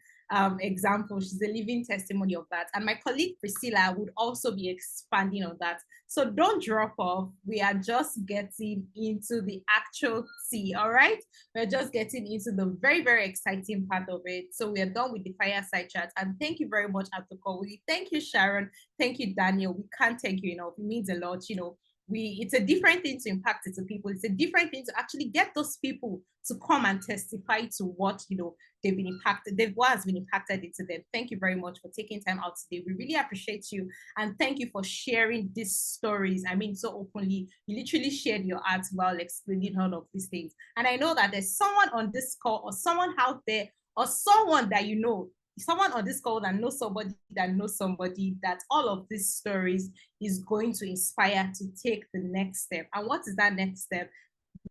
example. She's a living testimony of that. And my colleague Priscilla would also be expanding on that. So don't drop off. We are just getting into the actual tea, all right? We're just getting into the very, very exciting part of it. So we are done with the fireside chat. And thank you very much, Atukowi. Thank you, Sharon. Thank you, Daniel. We can't thank you enough. It means a lot. You know, it's a different thing to impact it to people. It's a different thing to actually get those people to come and testify to what, you know, they've been impacted, what has been impacted into them. Thank you very much for taking time out today. We really appreciate you. And thank you for sharing these stories. I mean, so openly, you literally shared your art while explaining all of these things. And I know that there's someone on this call or someone out there or someone that you know, someone on this call that knows somebody that all of these stories is going to inspire to take the next step. And what is that next step?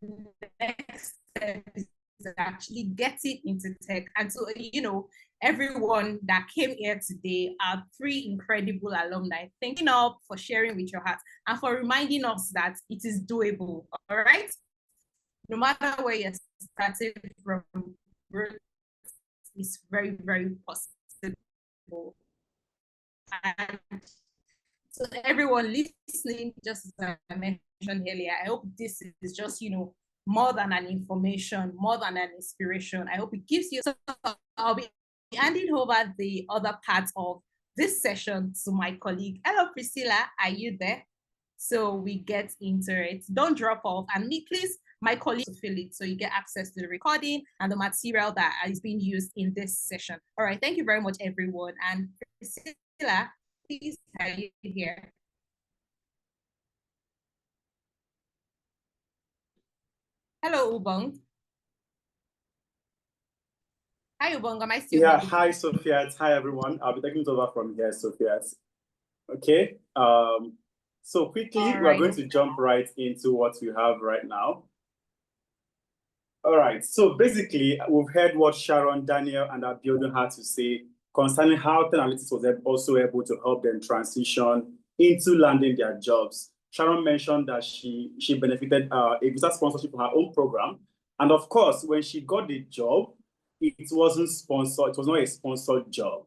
The next step is actually getting into tech. And so, you know, everyone that came here today are 3 incredible alumni. Thank you all for sharing with your heart and for reminding us that it is doable. All right. No matter where you're starting from, it's very, very possible. And so everyone listening, just as I mentioned earlier, I hope this is just, you know, more than an information, more than an inspiration. I hope it gives you. So I'll be handing over the other part of this session to my colleague. Hello, Priscilla, are you there? So we get into it. Don't drop off, and me, please, my colleague, to fill it so you get access to the recording and the material that is being used in this session. All right, thank you very much, everyone. And Priscilla, please, are you here? Hello, Ubong. Hi, Ubong. Am I still here? Hi, Sophia. Hi, everyone. I'll be taking it over from here, Sophia. Okay. So quickly, we're going to jump right into what we have right now. All right. So basically, we've heard what Sharon, Daniel, and Abiodun had to say concerning how 10Alytics was also able to help them transition into landing their jobs. Sharon mentioned that she benefited a visa sponsorship for her own program. And of course, when she got the job, it wasn't sponsored. It was not a sponsored job.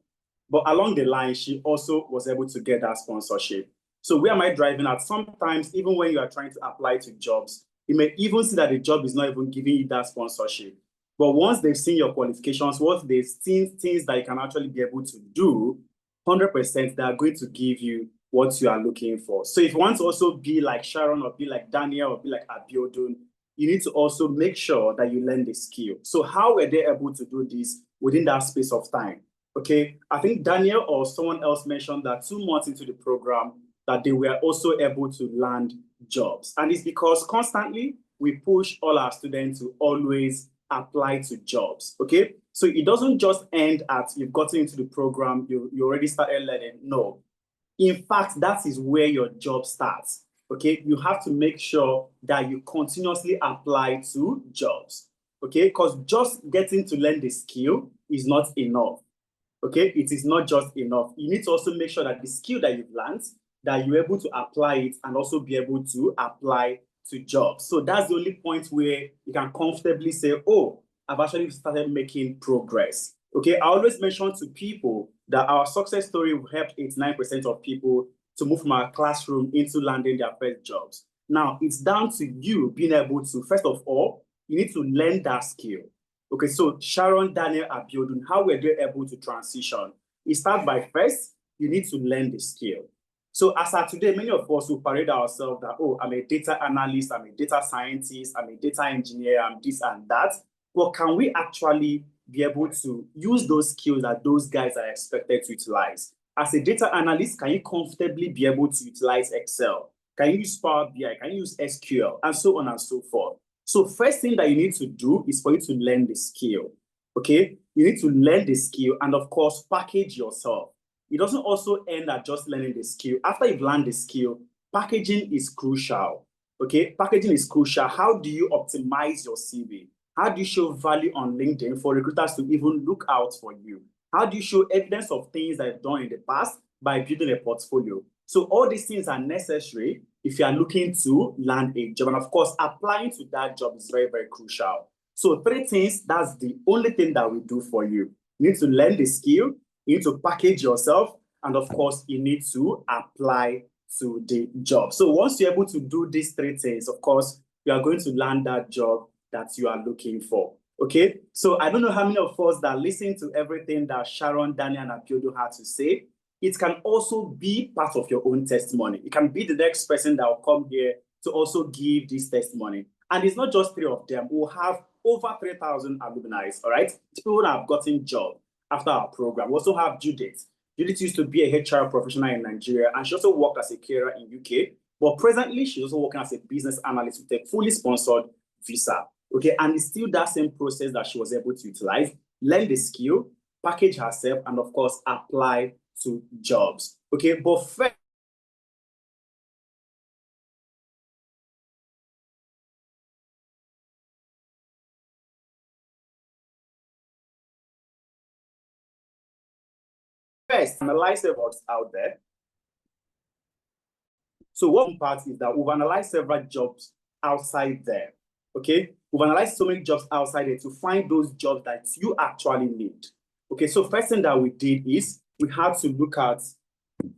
But along the line, she also was able to get that sponsorship. So where am I driving at? Sometimes, even when you are trying to apply to jobs, you may even see that the job is not even giving you that sponsorship. But once they've seen your qualifications, once they've seen things that you can actually be able to do, 100% they are going to give you what you are looking for. So if you want to also be like Sharon or be like Daniel or be like Abiodun, you need to also make sure that you learn the skill. So how were they able to do this within that space of time? Okay, I think Daniel or someone else mentioned that 2 months into the program, that they were also able to land jobs. And it's because constantly we push all our students to always apply to jobs, okay? So it doesn't just end at you've gotten into the program, you already started learning. No. In fact, that is where your job starts, okay? You have to make sure that you continuously apply to jobs, okay? Because just getting to learn the skill is not enough, okay? It is not just enough. You need to also make sure that the skill that you've learned, that you're able to apply it and also be able to apply to jobs. So that's the only point where you can comfortably say, oh, I've actually started making progress. Okay, I always mention to people that our success story will help 89% of people to move from our classroom into landing their first jobs. Now, it's down to you being able to, first of all, you need to learn that skill. Okay, so Sharon, Daniel, Abiodun, how were they able to transition? It starts by first, you need to learn the skill. So as of today, many of us will parade ourselves that, oh, I'm a data analyst, I'm a data scientist, I'm a data engineer, I'm this and that. But can we actually be able to use those skills that those guys are expected to utilize? As a data analyst, can you comfortably be able to utilize Excel? Can you use Power BI? Can you use SQL? And so on and so forth. So first thing that you need to do is for you to learn the skill, okay? You need to learn the skill and of course, package yourself. It doesn't also end at just learning the skill. After you've learned the skill, packaging is crucial, okay? Packaging is crucial. How do you optimize your CV? How do you show value on LinkedIn for recruiters to even look out for you? How do you show evidence of things that you've done in the past by building a portfolio? So all these things are necessary if you are looking to land a job. And of course, applying to that job is very, very crucial. So 3 things, that's the only thing that we do for you. You need to learn the skill, you need to package yourself, and of course, you need to apply to the job. So once you're able to do these 3 things, of course, you are going to land that job that you are looking for. Okay, so I don't know how many of us that listen to everything that Sharon, Daniel, and Apiodo had to say. It can also be part of your own testimony. It can be the next person that will come here to also give this testimony. And it's not just 3 of them. We'll have over 3,000 alumni, all right? People that have gotten job after our program. We also have Judith. Judith used to be a HR professional in Nigeria, and she also worked as a carer in UK. But presently, she's also working as a business analyst with a fully sponsored visa. Okay, and it's still that same process that she was able to utilize, learn the skill, package herself, and of course, apply to jobs. Okay, but first, analyze what's out there. So one part is that we've analyzed several jobs outside there. Okay, we've analyzed so many jobs outside there to find those jobs that you actually need. Okay, so first thing that we did is we had to look at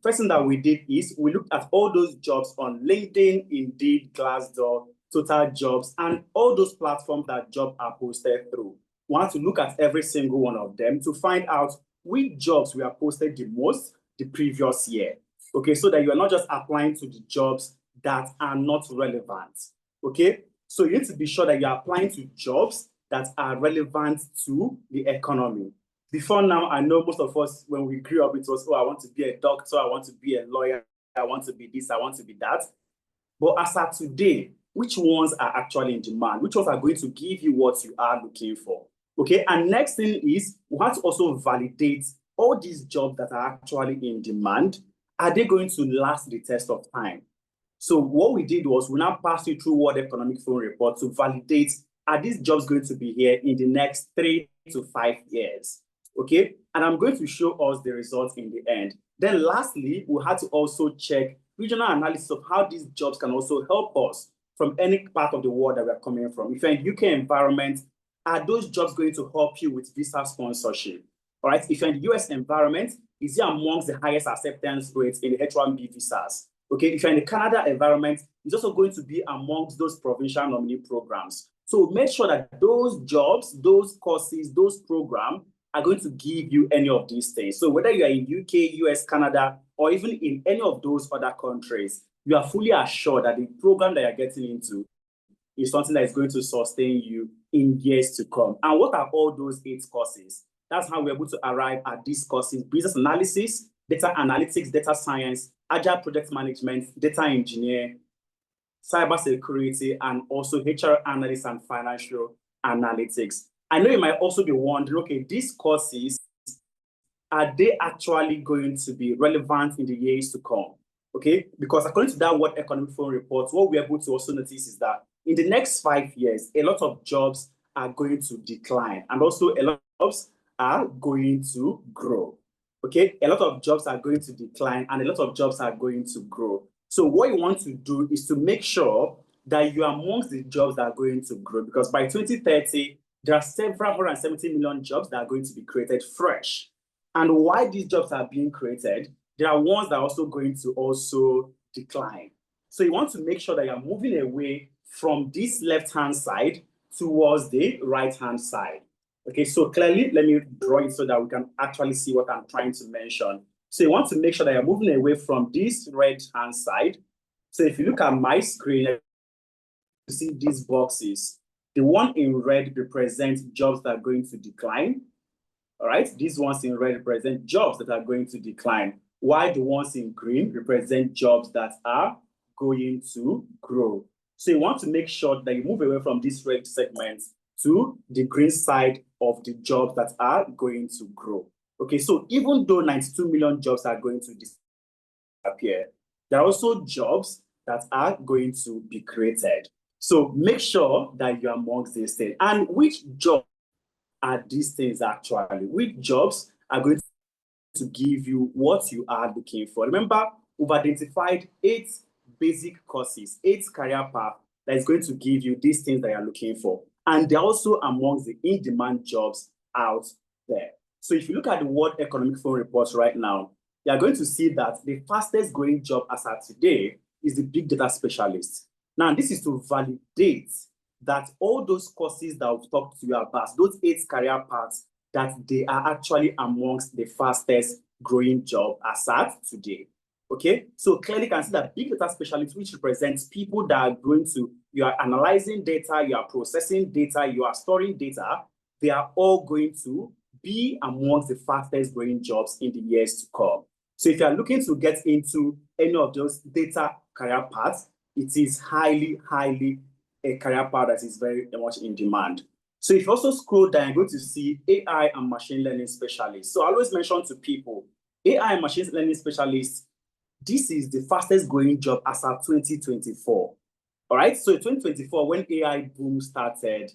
we looked at all those jobs on LinkedIn, Indeed, Glassdoor, Total Jobs, and all those platforms that jobs are posted through. We want to look at every single one of them to find out which jobs were posted the most the previous year. Okay, so that you are not just applying to the jobs that are not relevant. Okay, so you need to be sure that you are applying to jobs that are relevant to the economy. Before now, I know most of us, when we grew up, it was, oh, I want to be a doctor, I want to be a lawyer, I want to be this, I want to be that. But as of today, which ones are actually in demand? Which ones are going to give you what you are looking for? Okay, and next thing is, we have to also validate all these jobs that are actually in demand. Are they going to last the test of time? So what we did was we now passed you through World Economic Forum report to validate, are these jobs going to be here in the next 3 to 5 years? Okay, and I'm going to show us the results in the end. Then lastly, we had to also check regional analysis of how these jobs can also help us from any part of the world that we're coming from. If you're in UK environment, are those jobs going to help you with visa sponsorship? All right, if you're in the US environment, is it amongst the highest acceptance rates in the H-1B visas? Okay, if you're in the Canada environment, it's also going to be amongst those provincial nominee programs. So make sure that those jobs, those courses, those programs are going to give you any of these things. So whether you are in UK, US, Canada, or even in any of those other countries, you are fully assured that the program that you're getting into is something that is going to sustain you in years to come. And what are all those 8 courses? That's how we're able to arrive at these courses: business analysis, data analytics, data science, agile project management, data engineer, cybersecurity, and also HR analyst and financial analytics. I know you might also be wondering, okay, these courses, are they actually going to be relevant in the years to come? Okay, because according to that World Economic Forum report, what we're able to also notice is that in the next 5 years, a lot of jobs are going to decline, and also a lot of jobs are going to grow. Okay, a lot of jobs are going to decline, and a lot of jobs are going to grow. So what you want to do is to make sure that you are amongst the jobs that are going to grow, because by 2030, there are several 170 million jobs that are going to be created fresh. And why these jobs are being created, there are ones that are also going to also decline. So you want to make sure that you're moving away from this left-hand side towards the right-hand side. Okay, so clearly, let me draw it so that we can actually see what I'm trying to mention. So you want to make sure that you're moving away from this right-hand side. So if you look at my screen, you see these boxes. The one in red represents jobs that are going to decline. All right, these ones in red represent jobs that are going to decline, while the ones in green represent jobs that are going to grow. So you want to make sure that you move away from this red segment to the green side of the jobs that are going to grow. Okay, so even though 92 million jobs are going to disappear, there are also jobs that are going to be created. So make sure that you are amongst these things. And which job are these things actually? Which jobs are going to give you what you are looking for? Remember, we've identified 8 basic courses, 8 career paths that is going to give you these things that you're looking for. And they're also amongst the in-demand jobs out there. So if you look at the World Economic Forum reports right now, you're going to see that the fastest growing job as of today is the big data specialist. Now, this is to validate that all those courses that we've talked to you about, those 8 career paths, that they are actually amongst the fastest growing job as at today. Okay, so clearly you can see that big data specialists, which represents people that are going to, you are analyzing data, you are processing data, you are storing data, they are all going to be amongst the fastest growing jobs in the years to come. So if you are looking to get into any of those data career paths, it is highly a career path that is very much in demand. So if you also scroll down, you're going to see AI and machine learning specialists. So I always mention to people, AI and machine learning specialists, this is the fastest growing job as of 2024. All right, so 2024, when AI boom started,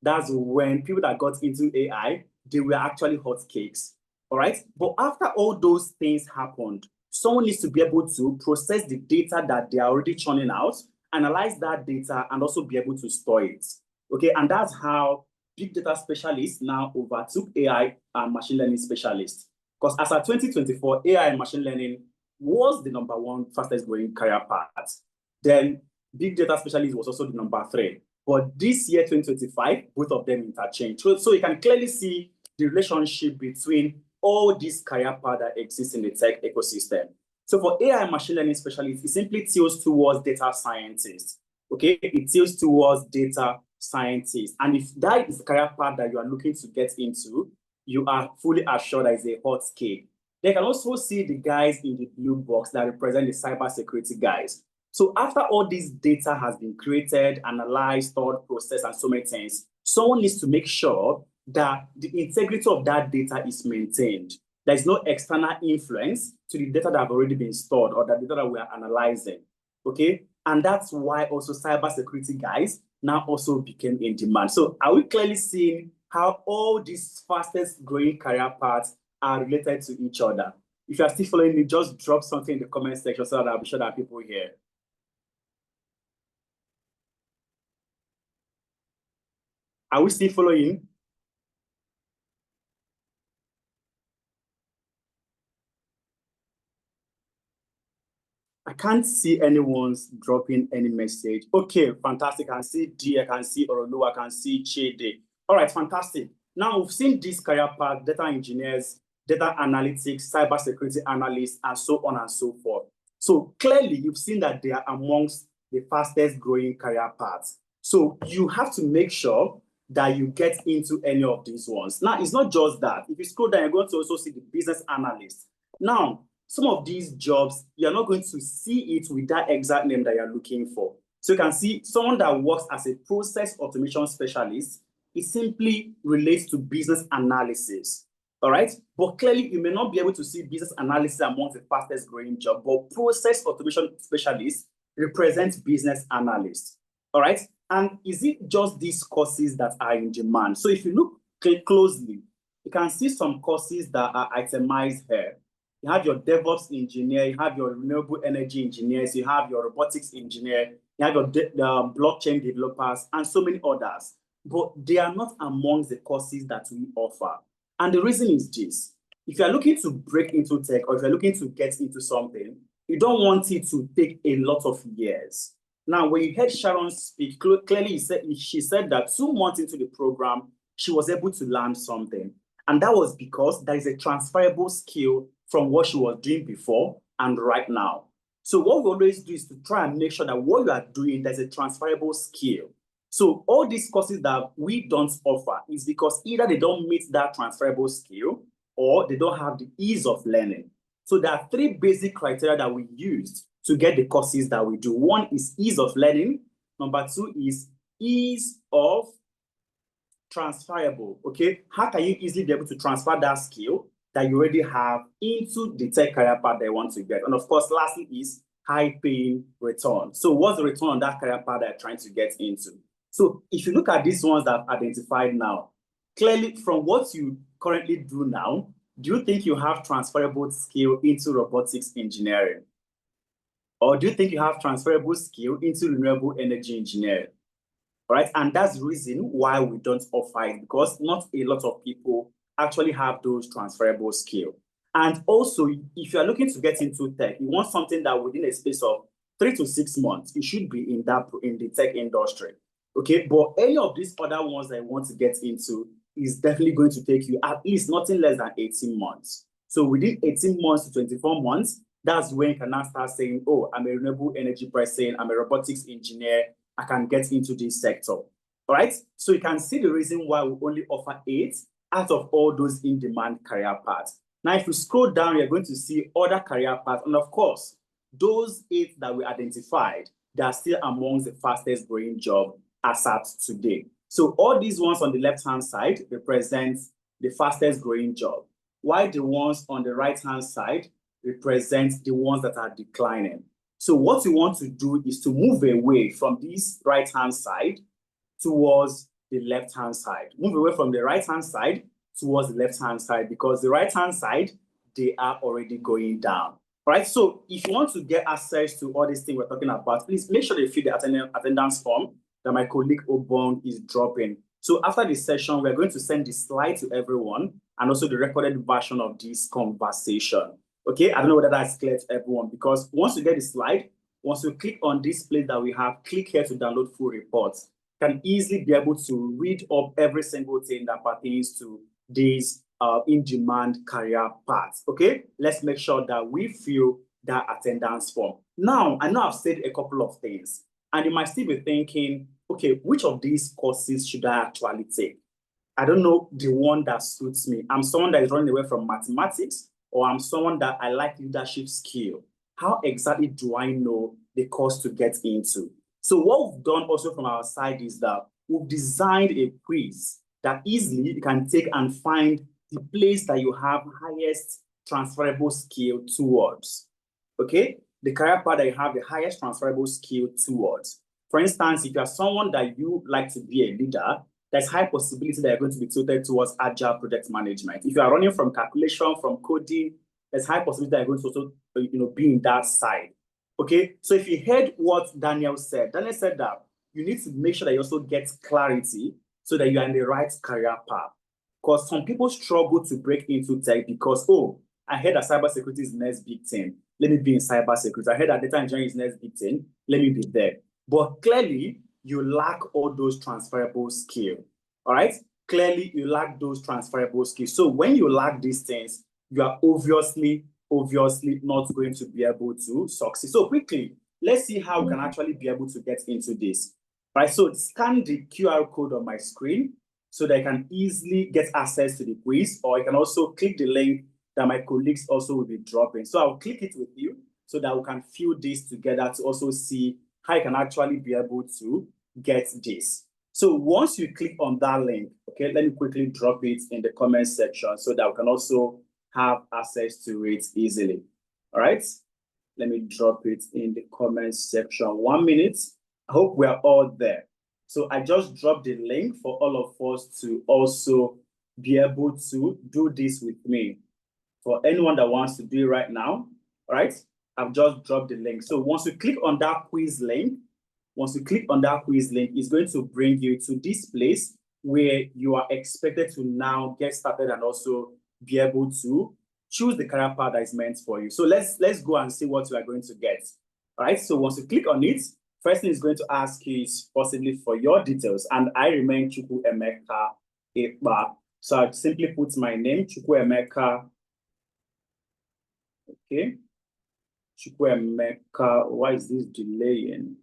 that's when people that got into AI, they were actually hotcakes. All right, but after all those things happened, someone needs to be able to process the data that they are already churning out, analyze that data, and also be able to store it. Okay, and that's how big data specialists now overtook AI and machine learning specialists. Because as of 2024, AI and machine learning was the #1 fastest growing career path. Then big data specialist was also the #3. But this year, 2025, both of them interchange. So you can clearly see the relationship between all these career paths that exist in the tech ecosystem. So for AI and machine learning specialists, it simply tilts towards data scientists. Okay, it tilts towards data scientists. And if that is the career path that you are looking to get into, you are fully assured that it's a hot cake. They can also see the guys in the blue box that represent the cybersecurity guys. So after all this data has been created, analyzed, stored, processed, and so many things, someone needs to make sure that the integrity of that data is maintained. There is no external influence to the data that have already been stored or the data that we are analyzing. Okay, and that's why also cybersecurity guys now also became in demand. So are we clearly seeing how all these fastest growing career paths are related to each other? If you are still following me, just drop something in the comment section so that I'll be sure that people hear. Are we still following? I can't see anyone's dropping any message. Okay, fantastic. I can see D, I can see Orolu, I can see Chede. All right, fantastic. Now we've seen this career path, data engineers, data analytics, cybersecurity analysts, and so on and so forth. So clearly you've seen that they are amongst the fastest growing career paths. So you have to make sure that you get into any of these ones. Now, it's not just that. If you scroll down, you're going to also see the business analyst. Now, some of these jobs, you're not going to see it with that exact name that you're looking for. So you can see someone that works as a process automation specialist, it simply relates to business analysis. All right. But clearly, you may not be able to see business analysis amongst the fastest growing job, but process automation specialist represents business analyst. All right. And is it just these courses that are in demand? So if you look closely, you can see some courses that are itemized here. You have your DevOps engineer, you have your renewable energy engineers, you have your robotics engineer, you have your blockchain developers, and so many others. But they are not amongst the courses that we offer. And the reason is this. If you're looking to break into tech or if you're looking to get into something, you don't want it to take a lot of years. Now, when you heard Sharon speak, clearly she said that 2 months into the program, she was able to learn something. And that was because there is a transferable skill from what she was doing before and right now. So what we always do is to try and make sure that what you are doing, there's a transferable skill. So all these courses that we don't offer is because either they don't meet that transferable skill or they don't have the ease of learning. So there are 3 basic criteria that we use to get the courses that we do. 1 is ease of learning. Number 2 is ease of transferable. Okay, how can you easily be able to transfer that skill that you already have into the tech career path they want to get? And of course, lastly is high paying return. So what's the return on that career path they're trying to get into? So if you look at these ones that I've identified now, clearly from what you currently do now, do you think you have transferable skill into robotics engineering? Or do you think you have transferable skill into renewable energy engineering? All right, and that's the reason why we don't offer it, because not a lot of people actually have those transferable skills. And also, if you're looking to get into tech, you want something that within a space of 3 to 6 months, you should be in the tech industry. Okay, but any of these other ones that you want to get into is definitely going to take you at least nothing less than 18 months. So within 18 months to 24 months, that's when you can now start saying, oh, I'm a renewable energy person, I'm a robotics engineer, I can get into this sector. All right, so you can see the reason why we only offer 8 out of all those in-demand career paths. Now, if you scroll down, you're going to see other career paths. And of course, those 8 that we identified, they are still amongst the fastest growing job as at today. So all these ones on the left-hand side represent the fastest growing job, while the ones on the right-hand side represent the ones that are declining. So what we want to do is to move away from this right-hand side towards the left-hand side. Move away from the right-hand side towards the left-hand side, because the right-hand side, they are already going down. All right, so if you want to get access to all these things we're talking about, please make sure you fill the attendance form that my colleague Obong is dropping. So after this session, we're going to send the slide to everyone and also the recorded version of this conversation. Okay, I don't know whether that's clear to everyone, because once you get the slide, once you click on this place that we have, click here to download full reports. You can easily be able to read up every single thing that pertains to these in-demand career paths. Okay, let's make sure that we fill that attendance form. Now, I know I've said a couple of things, and you might still be thinking, okay, which of these courses should I actually take? I don't know the one that suits me. I'm someone that is running away from mathematics, or I'm someone that I like leadership skill. How exactly do I know the course to get into? So what we've done also from our side is that we've designed a quiz that easily you can take and find the place that you have highest transferable skill towards. Okay, the career path that you have the highest transferable skill towards. For instance, if you are someone that you like to be a leader, there's high possibility that you're going to be tilted towards agile project management. If you are running from calculation, from coding, there's high possibility that you're going to also be in that side. Okay, so if you heard what Daniel said that you need to make sure that you also get clarity so that you are in the right career path. Because some people struggle to break into tech because, oh, I heard that cybersecurity is the next big thing. Let me be in cybersecurity. I heard that data engineering is the next big thing. Let me be there. But clearly, you lack all those transferable skills. All right? Clearly, you lack those transferable skills. So when you lack these things, you are obviously not going to be able to succeed. So quickly, let's see how we can actually be able to get into this. right? So scan the QR code on my screen so that I can easily get access to the quiz, or I can also click the link that my colleagues also will be dropping. So I'll click it with you so that we can fill this together to also see how you can actually be able to get this. So once you click on that link, okay, let me quickly drop it in the comment section so that we can also have access to it easily. All right, let me drop it in the comment section. 1 minute. I hope we are all there. So I just dropped the link for all of us to also be able to do this with me. For anyone that wants to do it right now, all right, I've just dropped the link. So once you click on that quiz link, it's going to bring you to this place where you are expected to now get started and also be able to choose the career path that is meant for you. So let's go and see what you are going to get. All right, so once you click on it, first thing it's going to ask you is possibly for your details. And I remain Chukwuemeka Ekpa. So I'd simply put my name, Chukwuemeka. Okay. Chukwuemeka, why is this delaying?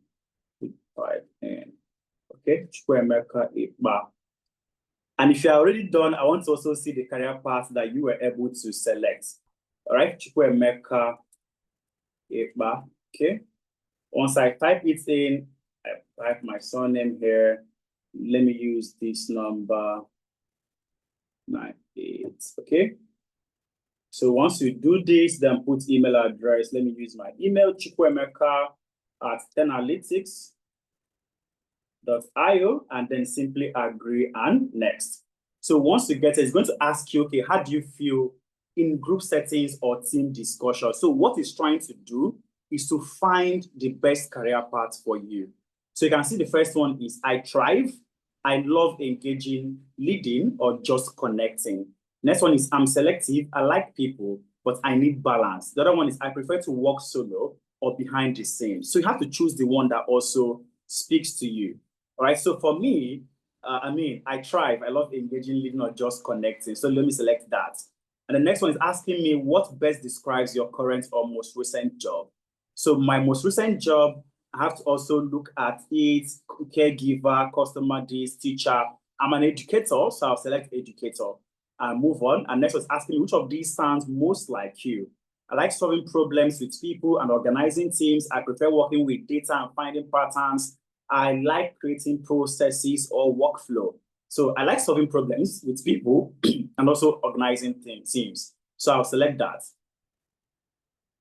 Okay, Chukwuemeka Ekpa. And if you're already done, I want to also see the career path that you were able to select. All right, Chukwuemeka Ekpa. Okay. Once I type it in, I type my surname here. Let me use this number 98. Okay. So once you do this, then put email address. Let me use my email, chukwuemeka@10alytics.io, and then simply agree and next. So once you get it, it's going to ask you, okay, how do you feel in group settings or team discussion? So what it's trying to do is to find the best career path for you. So you can see the first one is I thrive, I love engaging, leading, or just connecting. Next one is I'm selective, I like people, but I need balance. The other one is I prefer to work solo or behind the scenes. So you have to choose the one that also speaks to you. All right, so for me, I thrive, I love engaging, leading, or just connecting. So let me select that. And the next one is asking me what best describes your current or most recent job. So my most recent job, I have to also look at it, caregiver, customer this, teacher. I'm an educator, so I'll select educator and move on. And next was asking which of these sounds most like you. I like solving problems with people and organizing teams. I prefer working with data and finding patterns. I like creating processes or workflow. So I like solving problems with people and also organizing teams. So I'll select that.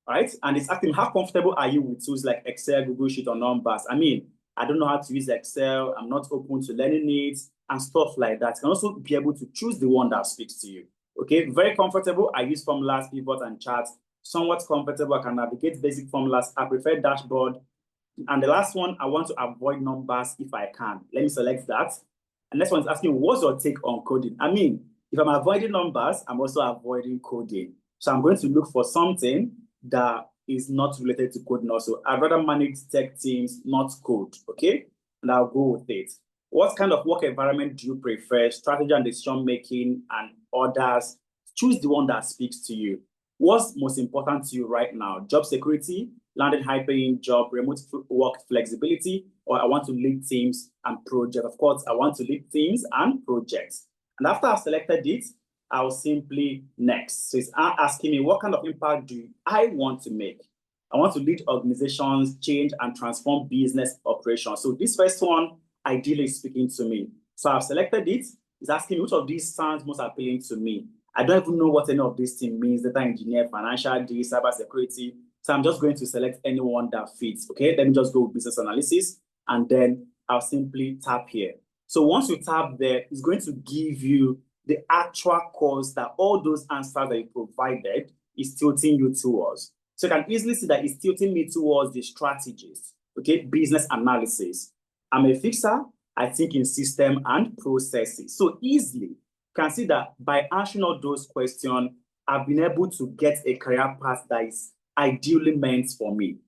All right, and it's asking how comfortable are you with tools like Excel, Google Sheet, or Numbers? I don't know how to use Excel. I'm not open to learning it and stuff like that. You can also be able to choose the one that speaks to you. Okay, very comfortable. I use formulas, pivot, and charts. Somewhat comfortable. I can navigate basic formulas. I prefer dashboard. And the last one, I want to avoid numbers if I can. Let me select that. And next one is asking, what's your take on coding? If I'm avoiding numbers, I'm also avoiding coding. So I'm going to look for something that is not related to coding also. I'd rather manage tech teams, not code, okay? And I'll go with it. What kind of work environment do you prefer? Strategy and decision making and others. Choose the one that speaks to you. What's most important to you right now? Job security, landed high-paying job, remote work flexibility, or I want to lead teams and projects. Of course, I want to lead teams and projects. And after I've selected it, I'll simply next. So it's asking me what kind of impact do I want to make? I want to lead organizations, change and transform business operations. So this first one, ideally is speaking to me. So I've selected it. It's asking me which of these sounds most appealing to me. I don't even know what any of these things means, data engineer, financial, cyber security. So I'm just going to select anyone that fits, okay? Let me just go with business analysis, and then I'll simply tap here. So once you tap there, it's going to give you the actual course that all those answers that you provided is tilting you towards. So you can easily see that it's tilting me towards the strategies, okay? Business analysis. I'm a fixer, I think in system and processes. So easily, you can see that by answering all those questions, I've been able to get a career path that is ideally meant for me.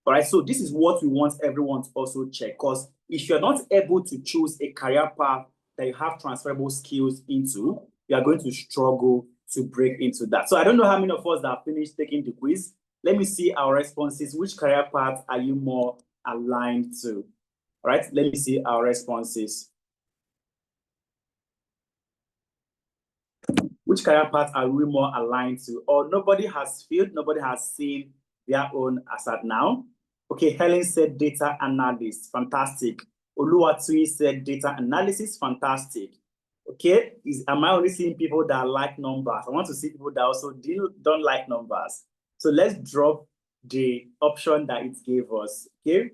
All right, so this is what we want everyone to also check, because if you're not able to choose a career path that you have transferable skills into, you are going to struggle to break into that. So I don't know how many of us that have finished taking the quiz. Let me see our responses. Which career path are you more aligned to? All right, let me see our responses. Which career path are we more aligned to? Or nobody has filled, nobody has seen their own as at now. Okay, Helen said data analyst, fantastic. Oluwatui said data analysis, fantastic. Okay, am I only seeing people that like numbers? I want to see people that also don't like numbers. So let's drop the option that it gave us, okay?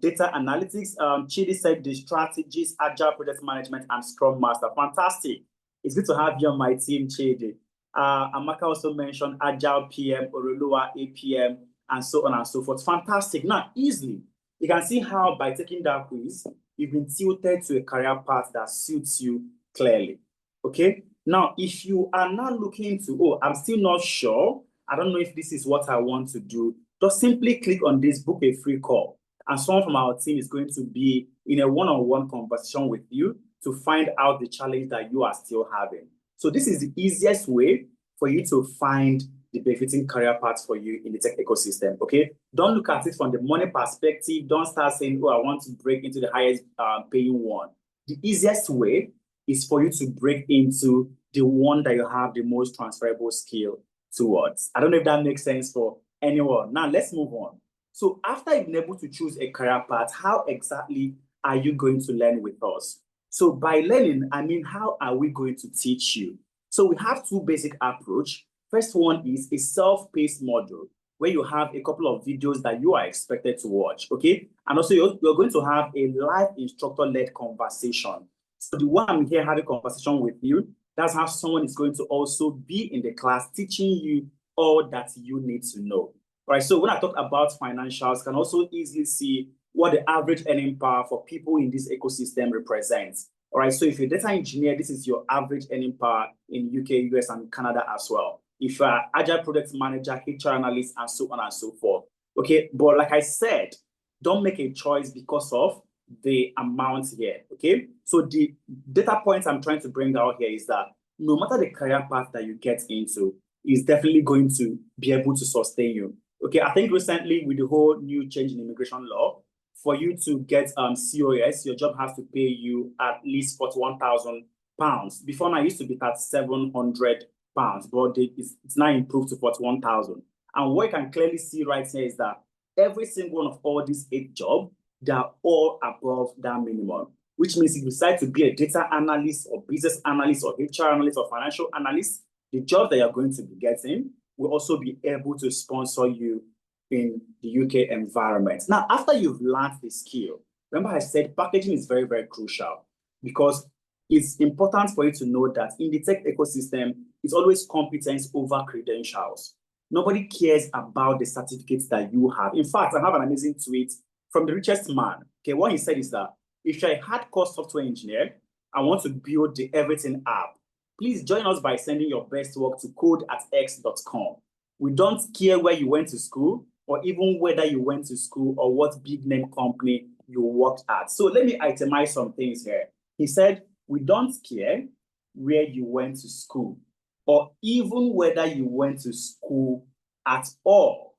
Data analytics, Chidi said the strategies, agile project management, and Scrum Master. Fantastic. It's good to have you on my team, Chidi. Amaka also mentioned agile PM, Orolua APM, and so on and so forth. Fantastic. Now, easily, you can see how by taking that quiz, you've been tilted to a career path that suits you clearly. Okay. Now, if you are now looking to, oh, I'm still not sure, I don't know if this is what I want to do, just simply click on this, book a free call. And someone from our team is going to be in a one-on-one conversation with you to find out the challenge that you are still having. So this is the easiest way for you to find the befitting career path for you in the tech ecosystem, okay? Don't look at it from the money perspective. Don't start saying, oh, I want to break into the highest paying one. The easiest way is for you to break into the one that you have the most transferable skill towards. I don't know if that makes sense for anyone. Now, let's move on. So after you've been able to choose a career path, how exactly are you going to learn with us? So by learning, I mean, how are we going to teach you? So we have two basic approach. First one is a self-paced model where you have a couple of videos that you are expected to watch, okay? And also you're going to have a live instructor-led conversation. So the one I'm here having a conversation with you, that's how someone is going to also be in the class teaching you all that you need to know. Right, so when I talk about financials, you can also easily see what the average earning power for people in this ecosystem represents. All right, so if you're a data engineer, this is your average earning power in UK, US, and Canada as well. If you're an agile product manager, HR analyst, and so on and so forth. Okay, but like I said, don't make a choice because of the amount here. Okay, so the data points I'm trying to bring out here is that no matter the career path that you get into, is definitely going to be able to sustain you. Okay, I think recently with the whole new change in immigration law, for you to get COS, your job has to pay you at least £41,000. Before now, it used to be at £700, but it's now improved to 41,000. And what you can clearly see right here is that every single one of all these 8 jobs, they are all above that minimum, which means if you decide to be a data analyst or business analyst or HR analyst or financial analyst, the job that you're going to be getting will also be able to sponsor you in the UK environment. Now, after you've learned the skill, remember I said packaging is very, very crucial because it's important for you to know that in the tech ecosystem, it's always competence over credentials. Nobody cares about the certificates that you have. In fact, I have an amazing tweet from the richest man. Okay, what he said is that if you're a hardcore software engineer, I want to build the everything app, please join us by sending your best work to code@x.com. We don't care where you went to school or even whether you went to school or what big name company you worked at. So let me itemize some things here. He said, we don't care where you went to school or even whether you went to school at all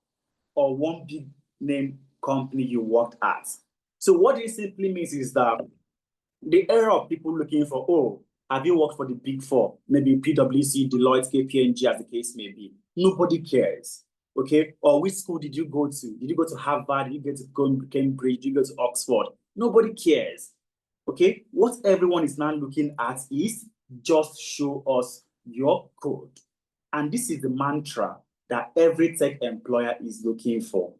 or one big name company you worked at. So what this simply means is that the era of people looking for, oh, have you worked for the big 4? Maybe PwC, Deloitte, KPMG, as the case may be. Nobody cares, okay? Or which school did you go to? Did you go to Harvard? Did you go to Cambridge? Did you go to Oxford? Nobody cares, okay? What everyone is now looking at is just show us your code. And this is the mantra that every tech employer is looking for.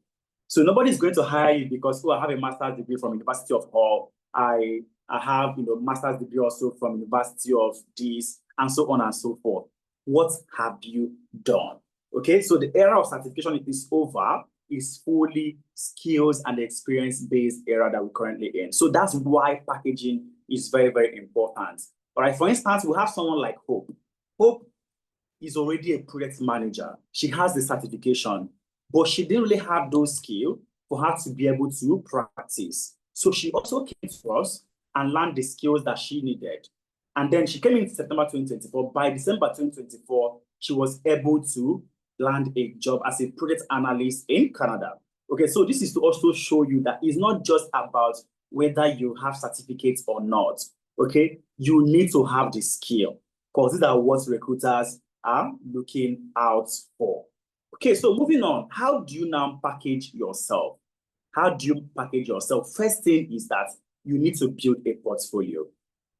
So nobody's going to hire you because, oh, I have a master's degree from University of Hull. I have, master's degree also from University of this, and so on and so forth. What have you done? Okay, so the era of certification is over. It's fully skills and experience-based era that we're currently in. So that's why packaging is very, very important. All right, for instance, we have someone like Hope. Hope is already a project manager. She has the certification, but she didn't really have those skills for her to be able to practice. So she also came to us and learned the skills that she needed. And then she came in September 2024. By December 2024, she was able to land a job as a project analyst in Canada. Okay, so this is to also show you that it's not just about whether you have certificates or not. Okay, you need to have the skill, because these are what recruiters are looking out for. Okay, so moving on, how do you now package yourself? How do you package yourself? First thing is that you need to build a portfolio.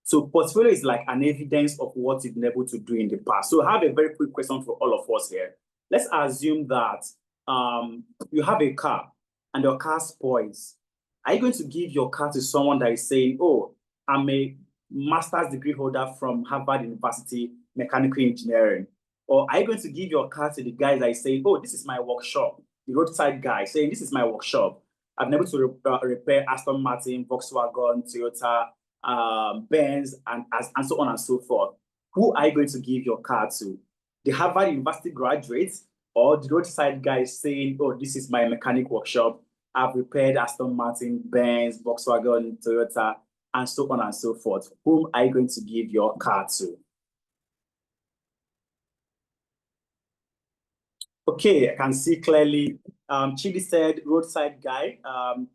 So portfolio is like an evidence of what you've been able to do in the past. So I have a very quick question for all of us here. Let's assume that you have a car and your car spoils. Are you going to give your car to someone that is saying, oh, I'm a master's degree holder from Harvard University, mechanical engineering? Or are you going to give your car to the guy that is saying, oh, this is my workshop? The roadside guy saying, this is my workshop. I've been able to repair Aston Martin, Volkswagen, Toyota, Benz, and so on and so forth. Who are you going to give your car to? The Harvard University graduates or the roadside guy saying, oh, this is my mechanic workshop. I've repaired Aston Martin, Benz, Volkswagen, Toyota, and so on and so forth. Whom are you going to give your car to? Okay, I can see clearly. Chidi said roadside guy.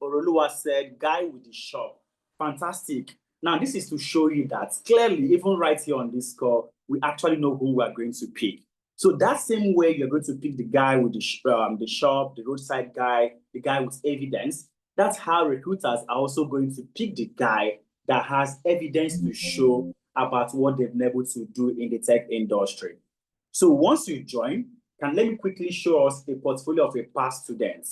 Orolua said guy with the shop. Fantastic. Now, this is to show you that clearly, even right here on this call, we actually know who we are going to pick. So that same way you're going to pick the guy with the shop, the roadside guy, the guy with evidence, that's how recruiters are also going to pick the guy that has evidence to show about what they've been able to do in the tech industry. So once you join, let me quickly show us a portfolio of a past student.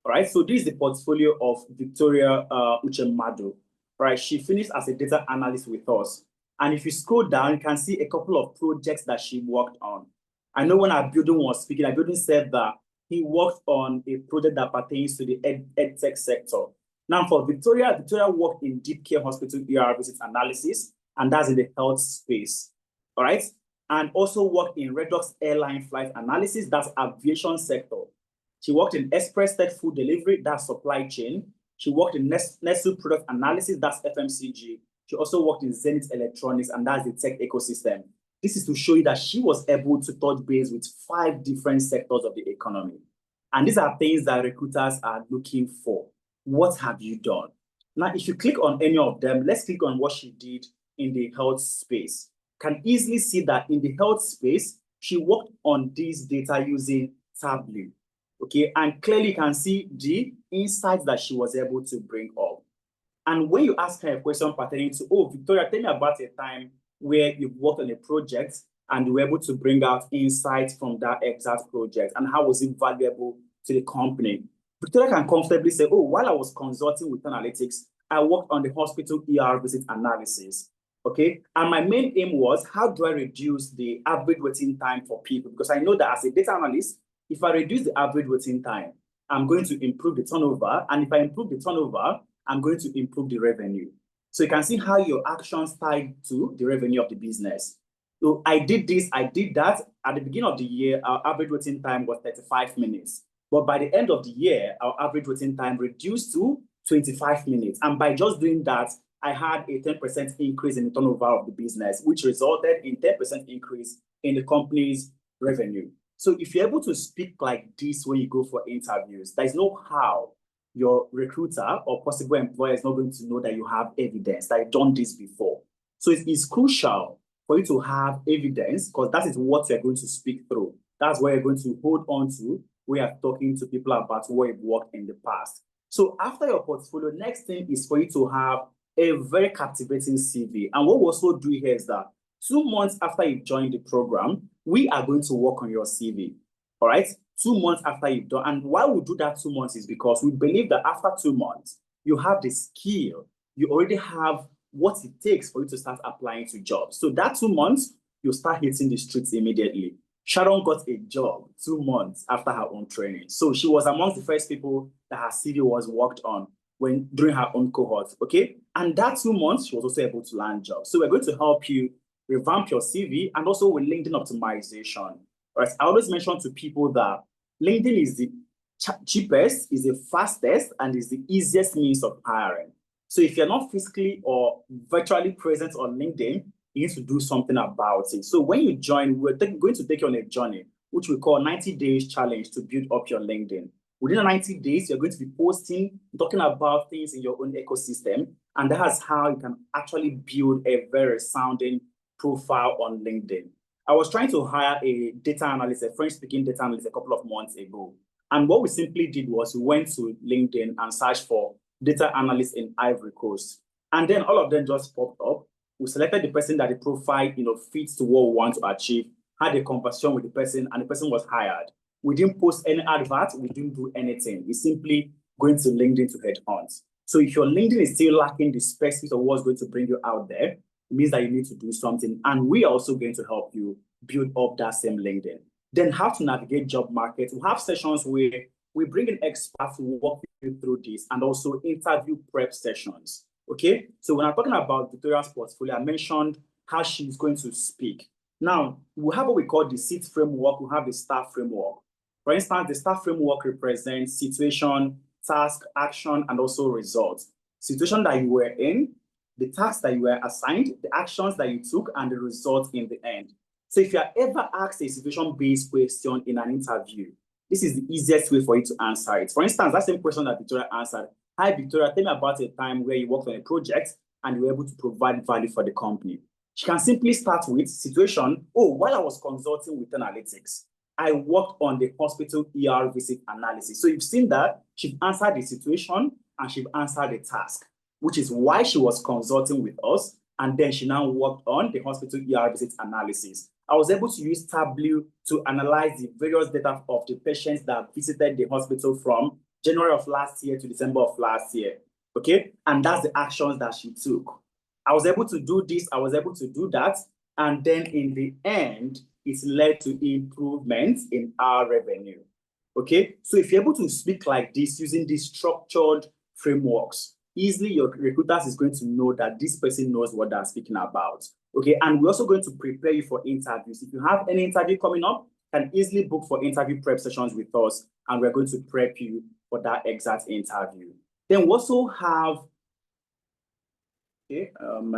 All right, so this is the portfolio of Victoria Uchemadu. All right, she finished as a data analyst with us. And if you scroll down, you can see a couple of projects that she worked on. I know when our building was speaking, our building said that he worked on a project that pertains to the EdTech sector. Now for Victoria, Victoria worked in Deep Care Hospital ER visit analysis, and that's in the health space. All right, and also worked in Redox airline flight analysis, that's aviation sector. She worked in Express Tech food delivery, that's supply chain. She worked in Nestle product analysis, that's FMCG. She also worked in Zenith Electronics, and that's the tech ecosystem. This is to show you that she was able to touch base with 5 different sectors of the economy. And these are things that recruiters are looking for. What have you done? Now, if you click on any of them, let's click on what she did in the health space. Can easily see that in the health space, she worked on this data using Tableau. Okay, and clearly you can see the insights that she was able to bring up. And when you ask her a question pertaining to, oh, Victoria, tell me about a time where you worked on a project and you were able to bring out insights from that exact project, and how was it valuable to the company? Victoria can comfortably say, oh, while I was consulting with Post-10Alytics, I worked on the hospital ER visit analysis. Okay, and my main aim was, how do I reduce the average waiting time for people? Because I know that as a data analyst, if I reduce the average waiting time, I'm going to improve the turnover. And if I improve the turnover, I'm going to improve the revenue. So you can see how your actions tied to the revenue of the business. So I did this, I did that. At the beginning of the year, our average waiting time was 35 minutes. But by the end of the year, our average waiting time reduced to 25 minutes. And by just doing that, I had a 10% increase in the turnover of the business, which resulted in 10% increase in the company's revenue. So if you're able to speak like this when you go for interviews, there's no how your recruiter or possible employer is not going to know that you have evidence, that you've done this before. So it's crucial for you to have evidence, because that is what you're going to speak through. That's what you're going to hold on to when you're talking to people about what you've worked in the past. So after your portfolio, next thing is for you to have a very captivating CV. And what we also do here is that 2 months after you join the program, we are going to work on your CV. All right, 2 months after you've done. And why we do that 2 months is because we believe that after 2 months, you have the skill, you already have what it takes for you to start applying to jobs. So that 2 months, you start hitting the streets immediately. Sharon got a job 2 months after her own training. So she was amongst the first people that her CV was worked on during her own cohort, okay? And that 2 months, she was also able to land jobs. So we're going to help you revamp your CV, and also with LinkedIn optimization. Right? I always mention to people that LinkedIn is the cheapest, is the fastest, and is the easiest means of hiring. So if you're not physically or virtually present on LinkedIn, you need to do something about it. So when you join, we're going to take you on a journey, which we call 90 days challenge to build up your LinkedIn. Within 90 days, you're going to be posting, talking about things in your own ecosystem. And that's how you can actually build a very sounding profile on LinkedIn. I was trying to hire a data analyst, a French-speaking data analyst a couple of months ago. And what we simply did was we went to LinkedIn and searched for data analysts in Ivory Coast. And then all of them just popped up. We selected the person that the profile, fits to what we want to achieve, had a conversation with the person, and the person was hired. We didn't post any advert, we didn't do anything. It's simply going to LinkedIn to headhunt. So if your LinkedIn is still lacking the specifics of what's going to bring you out there, it means that you need to do something. And we are also going to help you build up that same LinkedIn. Then how to navigate job market. We have sessions where we bring in experts to walk you through this, and also interview prep sessions. Okay, so when I'm talking about Victoria's portfolio, I mentioned how she's going to speak. Now, we have what we call the SIT framework, we have the STAR framework. For instance, the STAR framework represents situation, task, action, and also results. Situation that you were in, the task that you were assigned, the actions that you took, and the results in the end. So if you are ever asked a situation-based question in an interview, this is the easiest way for you to answer it. For instance, that same question that Victoria answered. Hi, Victoria, tell me about a time where you worked on a project and you were able to provide value for the company. She can simply start with situation. Oh, while I was consulting with Analytics, I worked on the hospital ER visit analysis. So you've seen that she's answered the situation and she's answered the task, which is why she was consulting with us. And then she now worked on the hospital ER visit analysis. I was able to use Tableau to analyze the various data of the patients that visited the hospital from January of last year to December of last year. Okay, and that's the actions that she took. I was able to do this, I was able to do that, and then in the end, it's led to improvements in our revenue. Okay, so if you're able to speak like this using these structured frameworks, easily your recruiters is going to know that this person knows what they're speaking about. Okay, and we're also going to prepare you for interviews. If you have any interview coming up, you can easily book for interview prep sessions with us, and we're going to prep you for that exact interview. Then we also have, okay,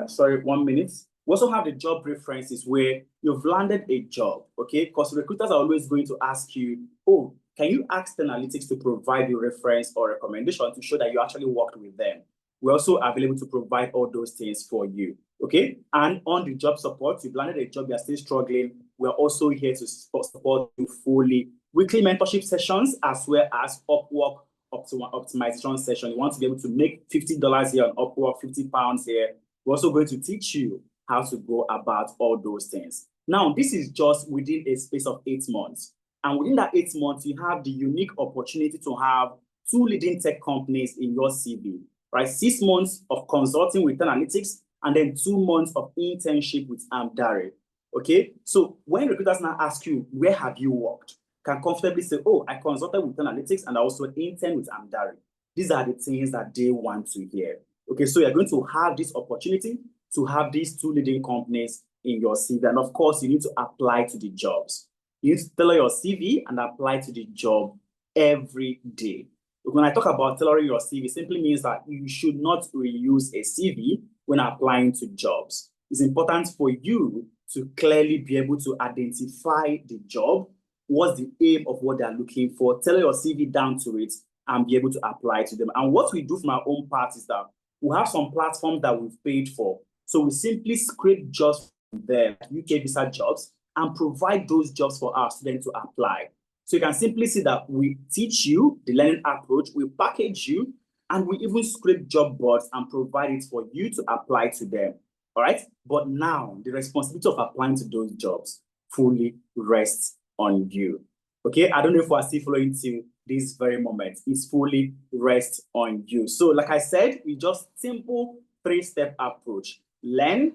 sorry, 1 minute. We also have the job references where you've landed a job, okay? Because recruiters are always going to ask you, oh, can you ask Analytics to provide you reference or recommendation to show that you actually worked with them? We're also available to provide all those things for you, okay? And on the job support, you've landed a job, you're still struggling, we're also here to support you fully. Weekly mentorship sessions, as well as Upwork optimization session. You want to be able to make $50 here on Upwork, 50 pounds here. We're also going to teach you how to go about all those things. Now, this is just within a space of 8 months. And within that 8 months, you have the unique opportunity to have 2 leading tech companies in your CV, right? 6 months of consulting with Analytics, and then 2 months of internship with Amdare. Okay, so when recruiters now ask you, where have you worked? Can comfortably say, oh, I consulted with Analytics and I also interned with Amdare. These are the things that they want to hear. Okay, so you're going to have this opportunity to have these 2 leading companies in your CV. And of course, you need to apply to the jobs. You need to tailor your CV and apply to the job every day. When I talk about tailoring your CV, it simply means that you should not reuse a CV when applying to jobs. It's important for you to clearly be able to identify the job, what's the aim of what they're looking for, tailor your CV down to it, and be able to apply to them. And what we do from our own part is that we have some platforms that we've paid for. So we simply scrape jobs from there, UK visa jobs, and provide those jobs for our students to apply. So you can simply see that we teach you the learning approach, we package you, and we even scrape job boards and provide it for you to apply to them. All right. But now the responsibility of applying to those jobs fully rests on you. Okay. I don't know if we're still following to this very moment. It's fully rests on you. So like I said, we just simple 3-step approach. Learn,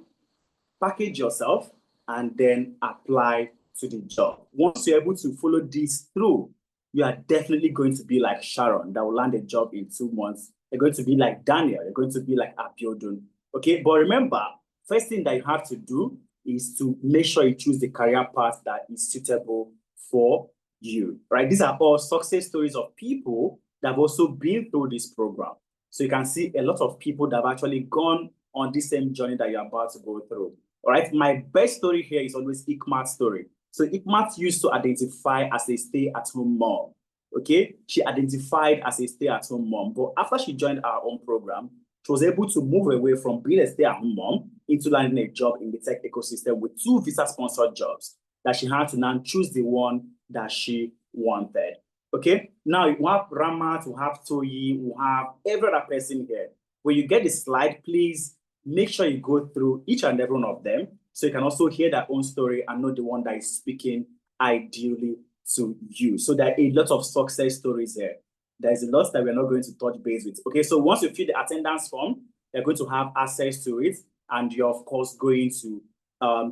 package yourself, and then apply to the job. Once you're able to follow this through, you are definitely going to be like Sharon that will land a job in 2 months. You're going to be like Daniel. You're going to be like Abiodun. Okay, but remember, first thing that you have to do is to make sure you choose the career path that is suitable for you, right? These are all success stories of people that have also been through this program. So you can see a lot of people that have actually gone on this same journey that you're about to go through. All right, my best story here is always Ikmat's story. So Ikmat used to identify as a stay-at-home mom. Okay, she identified as a stay-at-home mom, but after she joined our own program, she was able to move away from being a stay-at-home mom into landing a job in the tech ecosystem with 2 visa-sponsored jobs that she had to now choose the one that she wanted. Okay, now we have Ramat, we have Toyi, we have every other person here. When you get the slide, please make sure you go through each and every one of them so you can also hear their own story and know the one that is speaking ideally to you. So there are a lot of success stories here. There's a lot that we're not going to touch base with. Okay, so once you fill the attendance form, you're going to have access to it, and you're of course going to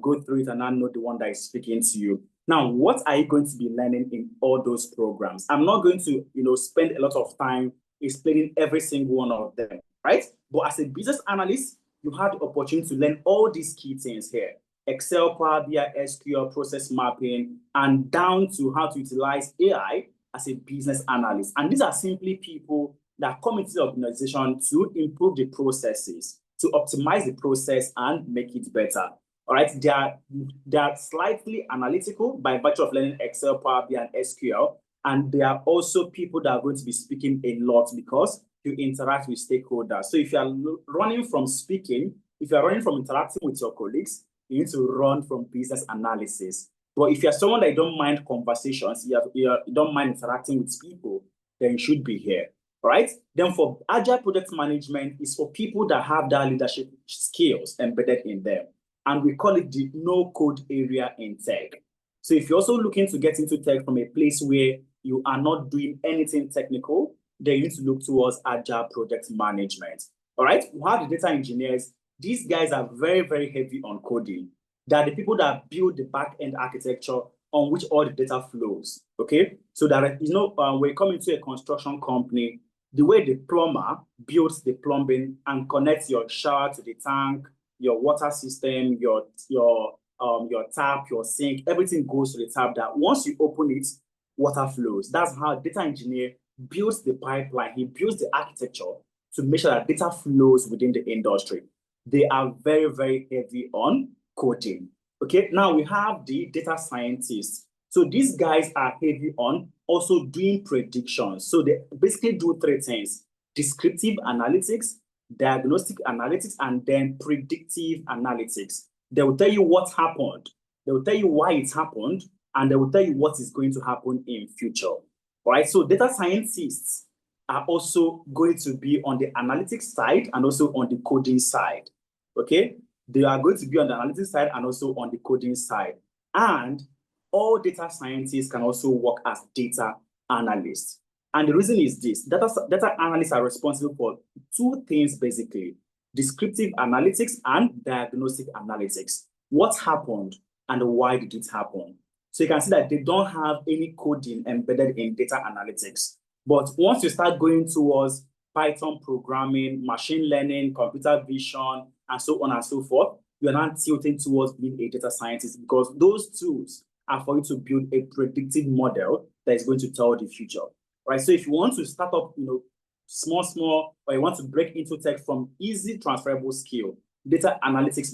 go through it and now know the one that is speaking to you. Now, what are you going to be learning in all those programs? I'm not going to, spend a lot of time explaining every single one of them, right? But as a business analyst, you have the opportunity to learn all these key things here. Excel, Power BI, SQL, process mapping, and down to how to utilize AI as a business analyst. And these are simply people that come into the organization to improve the processes, to optimize the process and make it better. All right, they are slightly analytical by virtue of learning Excel, Power BI, and SQL. And they are also people that are going to be speaking a lot because you interact with stakeholders. So if you are running from speaking, if you are running from interacting with your colleagues, you need to run from business analysis. But if you're someone that don't mind conversations, you don't mind interacting with people, then you should be here. All right. Then for agile project management, is for people that have that leadership skills embedded in them. And we call it the no-code area in tech. So if you're also looking to get into tech from a place where you are not doing anything technical, then you need to look towards agile project management. All right. We have the data engineers. These guys are very, very heavy on coding. They are the people that build the back-end architecture on which all the data flows. Okay. So that, when you come into a construction company, the way the plumber builds the plumbing and connects your shower to the tank, your water system, your tap, your sink, everything goes to the tap that once you open it, water flows. That's how a data engineer builds the pipeline. He builds the architecture to make sure that data flows within the industry. They are very, very heavy on coding. Okay, now we have the data scientists. So these guys are heavy on also doing predictions. So they basically do 3 things: descriptive analytics, diagnostic analytics, and then predictive analytics. They will tell you what happened, they will tell you why it happened, and they will tell you what is going to happen in future. All right, so data scientists are also going to be on the analytics side and also on the coding side. Okay, they are going to be on the analytics side and also on the coding side. And all data scientists can also work as data analysts. And the reason is this: data analysts are responsible for 2 things basically: descriptive analytics and diagnostic analytics. What happened and why did it happen? So you can see that they don't have any coding embedded in data analytics. But once you start going towards Python programming, machine learning, computer vision, and so on and so forth, you are now tilting towards being a data scientist, because those tools are for you to build a predictive model that is going to tell the future. Right? So if you want to start up, small, or you want to break into tech from easy transferable skill, data analytics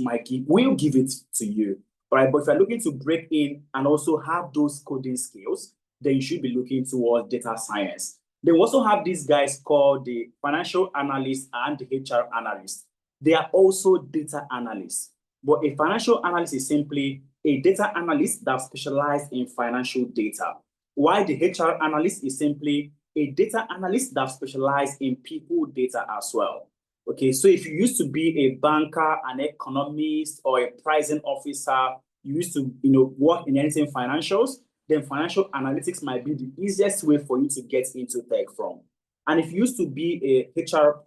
will give it to you. Right? But if you're looking to break in and also have those coding skills, then you should be looking towards data science. They also have these guys called the financial analysts and the HR analysts. They are also data analysts. But a financial analyst is simply a data analyst that specializes in financial data, while the HR analyst is simply a data analyst that specializes in people data as well. Okay, so if you used to be a banker, an economist, or a pricing officer, you used to work in anything financials, then financial analytics might be the easiest way for you to get into tech from. And if you used to be a HR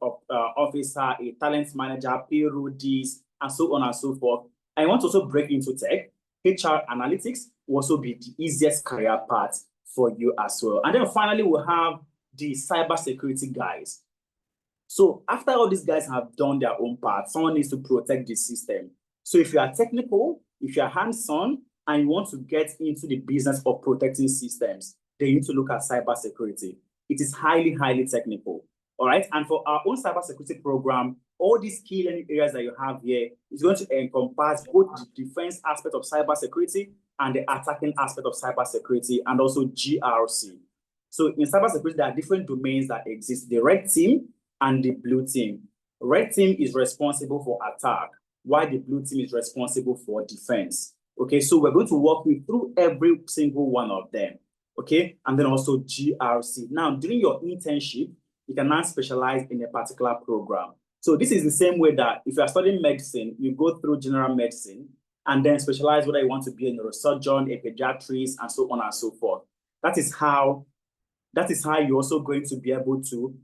officer, a talent manager, payroll Ds, and so on and so forth, and you want to also break into tech, HR analytics will also be the easiest career path for you as well. And then finally, we'll have the cybersecurity guys. So after all these guys have done their own part, someone needs to protect the system. So if you are technical, if you are hands-on, and you want to get into the business of protecting systems, then you need to look at cybersecurity. It is highly, highly technical. All right. And for our own cybersecurity program, all these key learning areas that you have here is going to encompass both the defense aspect of cybersecurity and the attacking aspect of cybersecurity, and also GRC. So in cybersecurity, there are different domains that exist, the red team and the blue team. Red team is responsible for attack, while the blue team is responsible for defense. Okay, so we're going to walk you through every single one of them. Okay, and then also GRC. Now, during your internship, you can now specialize in a particular program. So this is the same way that if you are studying medicine, you go through general medicine and then specialize whether you want to be a neurosurgeon, a pediatrist, and so on and so forth. That is how you're also going to be able to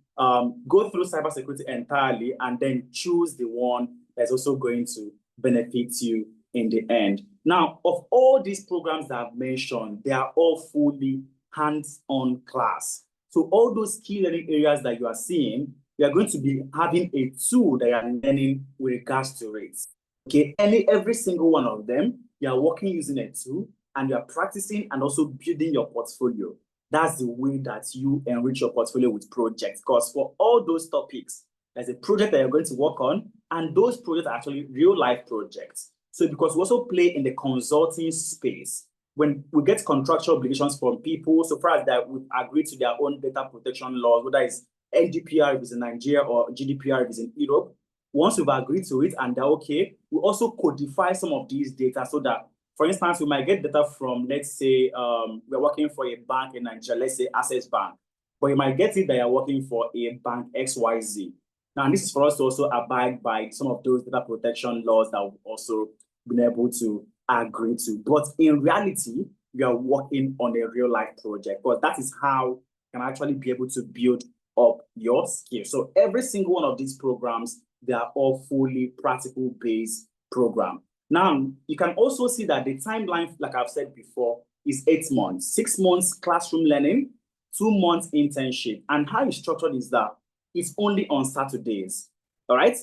go through cybersecurity entirely and then choose the one that's also going to benefit you in the end. Now, of all these programs that I've mentioned, they are all fully hands-on class. So all those key learning areas that you are seeing, you are going to be having a tool that you are learning with regards to it. Okay, every single one of them, you are working using a tool and you are practicing and also building your portfolio. That's the way that you enrich your portfolio with projects. Because for all those topics, there's a project that you're going to work on, and those projects are actually real-life projects. So because we also play in the consulting space, when we get contractual obligations from people, so far as that we've agreed to their own data protection laws, whether it's NDPR if it's in Nigeria or GDPR if it's in Europe, once we've agreed to it and they're okay, we also codify some of these data so that, for instance, we might get data from, let's say, we're working for a bank in Nigeria, let's say Access Bank, but you might get it that you're working for a bank XYZ. Now, this is for us to also abide by some of those data protection laws that we've also been able to agree to. But in reality, we are working on a real life project, because that is how you can actually be able to build up your skills. So every single one of these programs, they are all fully practical based program. Now, you can also see that the timeline, like I've said before, is 8 months, 6 months classroom learning, 2 months internship. And how it's structured is that it's only on Saturdays. All right,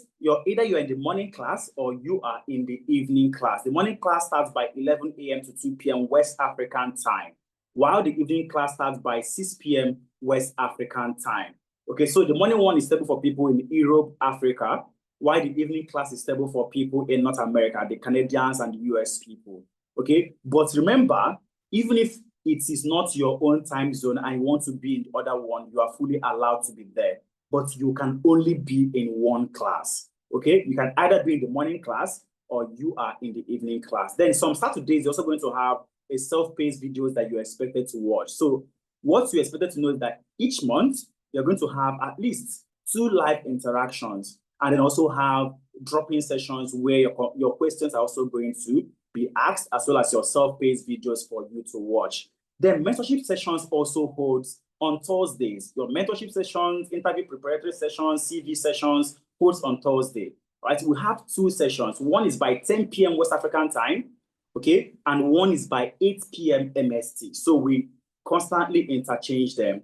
either you're in the morning class or you are in the evening class. The morning class starts by 11 a.m. to 2 p.m. West African time, while the evening class starts by 6 p.m. West African time. Okay, so the morning one is stable for people in Europe, Africa, while the evening class is stable for people in North America, the Canadians and the US people. Okay, but remember, even if it is not your own time zone and you want to be in the other one, you are fully allowed to be there. But you can only be in one class. Okay, you can either be in the morning class or you are in the evening class. Then some Saturdays, you're also going to have a self-paced videos that you're expected to watch. So what you're expected to know is that each month, you're going to have at least 2 live interactions, and then also have drop-in sessions where your questions are also going to be asked, as well as your self-paced videos for you to watch. Then mentorship sessions also holds on Thursdays. Your mentorship sessions, interview preparatory sessions, CV sessions holds on Thursday. Right? We have 2 sessions. One is by 10 p.m. West African time, okay, and one is by 8 p.m. MST. So we constantly interchange them.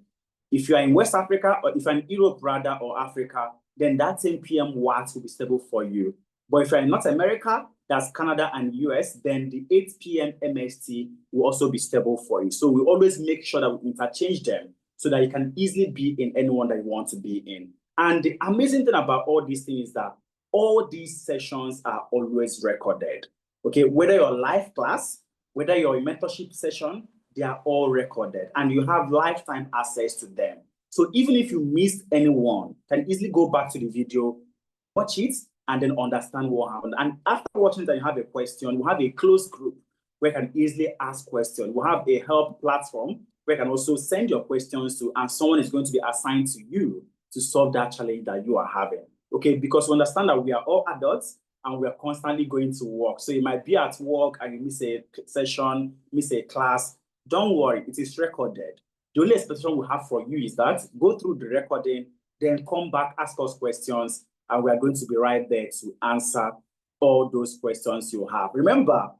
If you are in West Africa, or if you're in Europe rather, or Africa, then that 10 p.m. watts will be stable for you. But if you're in North America, that's Canada and US, then the 8 p.m. MST will also be stable for you. So we always make sure that we interchange them so that you can easily be in anyone that you want to be in. And the amazing thing about all these things is that all these sessions are always recorded. Okay, whether you're live class, whether you're in mentorship session, they are all recorded and you have lifetime access to them. So even if you missed anyone, you can easily go back to the video, watch it, and then understand what happened. And after watching it and you have a question, we have a closed group where you can easily ask questions. We have a help platform where you can also send your questions to, and someone is going to be assigned to you to solve that challenge that you are having. Okay, because we understand that we are all adults and we are constantly going to work. So you might be at work and you miss a session, miss a class. Don't worry, it is recorded. The only expectation we have for you is that go through the recording, then come back, ask us questions, and we are going to be right there to answer all those questions you have. Remember,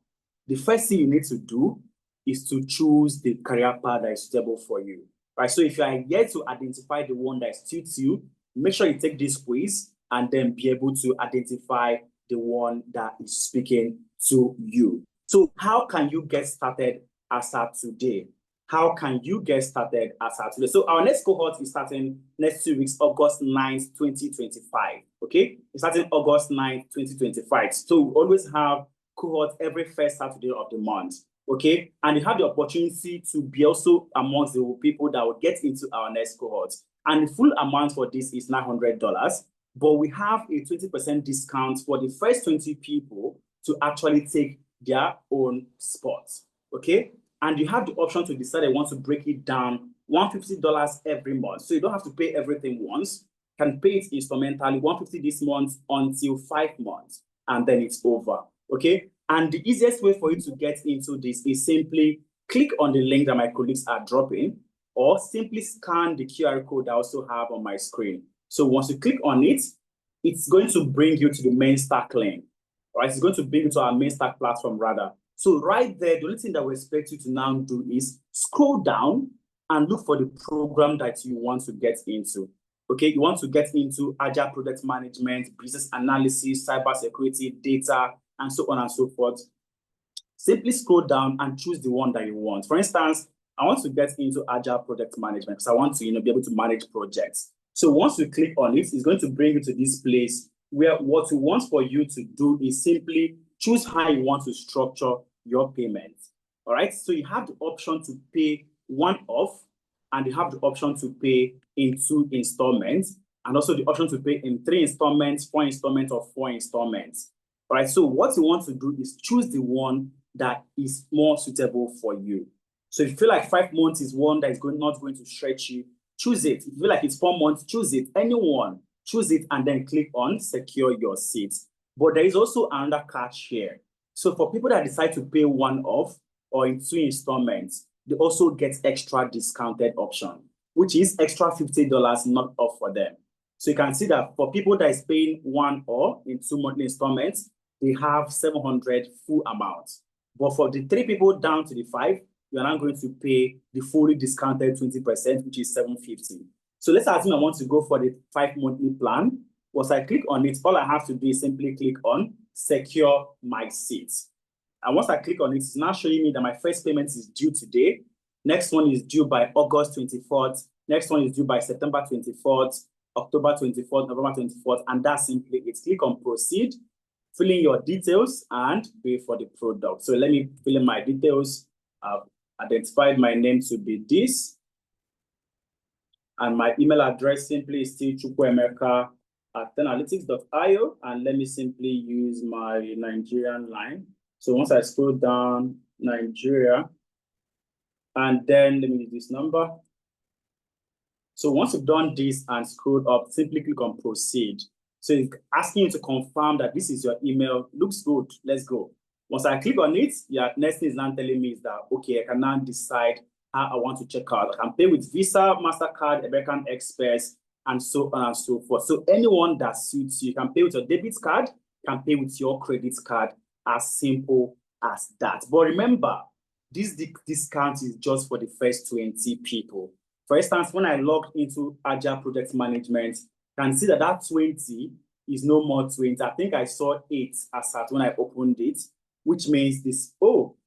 the first thing you need to do is to choose the career path that is suitable for you. Right? So if you are yet to identify the one that suits you, make sure you take this quiz and then be able to identify the one that is speaking to you. So how can you get started as of today? How can you get started as of today? So our next cohort is starting next 2 weeks, August 9th, 2025. Okay, it's starting August 9th, 2025. So we always have cohorts every first Saturday of the month. Okay, and you have the opportunity to be also amongst the people that will get into our next cohort. And the full amount for this is $900, but we have a 20% discount for the first 20 people to actually take their own spots. Okay, and you have the option to decide you want to break it down $150 every month. So you don't have to pay everything once. You can pay it instrumentally, $150 this month until 5 months, and then it's over. Okay. And the easiest way for you to get into this is simply click on the link that my colleagues are dropping, or simply scan the QR code I also have on my screen. So once you click on it, it's going to bring you to the main stack link. Right? It's going to bring you to our main stack platform rather. So right there, the only thing that we expect you to now do is scroll down and look for the program that you want to get into. Okay, you want to get into agile product management, business analysis, cybersecurity, data, and so on and so forth. Simply scroll down and choose the one that you want. For instance, I want to get into agile product management because I want to be able to manage projects. So once you click on it, it's going to bring you to this place where what we want for you to do is simply choose how you want to structure your payment. All right, so you have the option to pay one-off, and you have the option to pay in 2 installments, and also the option to pay in 3 installments, 4 installments, or 4 installments. All right, so what you want to do is choose the one that is more suitable for you. So if you feel like 5 months is one that is not going to stretch you, choose it. If you feel like it's 4 months, choose it. Anyone, choose it, and then click on secure your seat. But there is also another catch here. So for people that decide to pay one-off or in 2 installments, they also get extra discounted option, which is extra $50 not off for them. So you can see that for people that is paying one or in 2 monthly installments, they have 700 full amount. But for the 3 people down to the 5, you're now going to pay the fully discounted 20%, which is 750. So let's assume I want to go for the 5 monthly plan. Once I click on it, all I have to do is simply click on secure my seat. And once I click on it, it's now showing me that my first payment is due today. Next one is due by August 24th. Next one is due by September 24th, October 24th, November 24th, and that's simply it. Click on proceed, fill in your details, and pay for the product. So let me fill in my details. I've identified my name to be this. And my email address simply is still chukwuemeka@10alytics.io. And let me simply use my Nigerian line. So once I scroll down, Nigeria, and then let me use this number. So once you've done this and scrolled up, simply click on proceed. So it's asking you to confirm that this is your email. Looks good. Let's go. Once I click on it, next thing is now telling me is that, okay, I can now decide how I want to check out. I can pay with Visa, MasterCard, American Express, and so on and so forth. So anyone that suits you, can pay with your debit card, can pay with your credit card, as simple as that. But remember, this discount is just for the first 20 people. For instance, when I logged into Agile Project Management, you can see that that 20 is no more 20. I think I saw 8 as at when I opened it, which means this,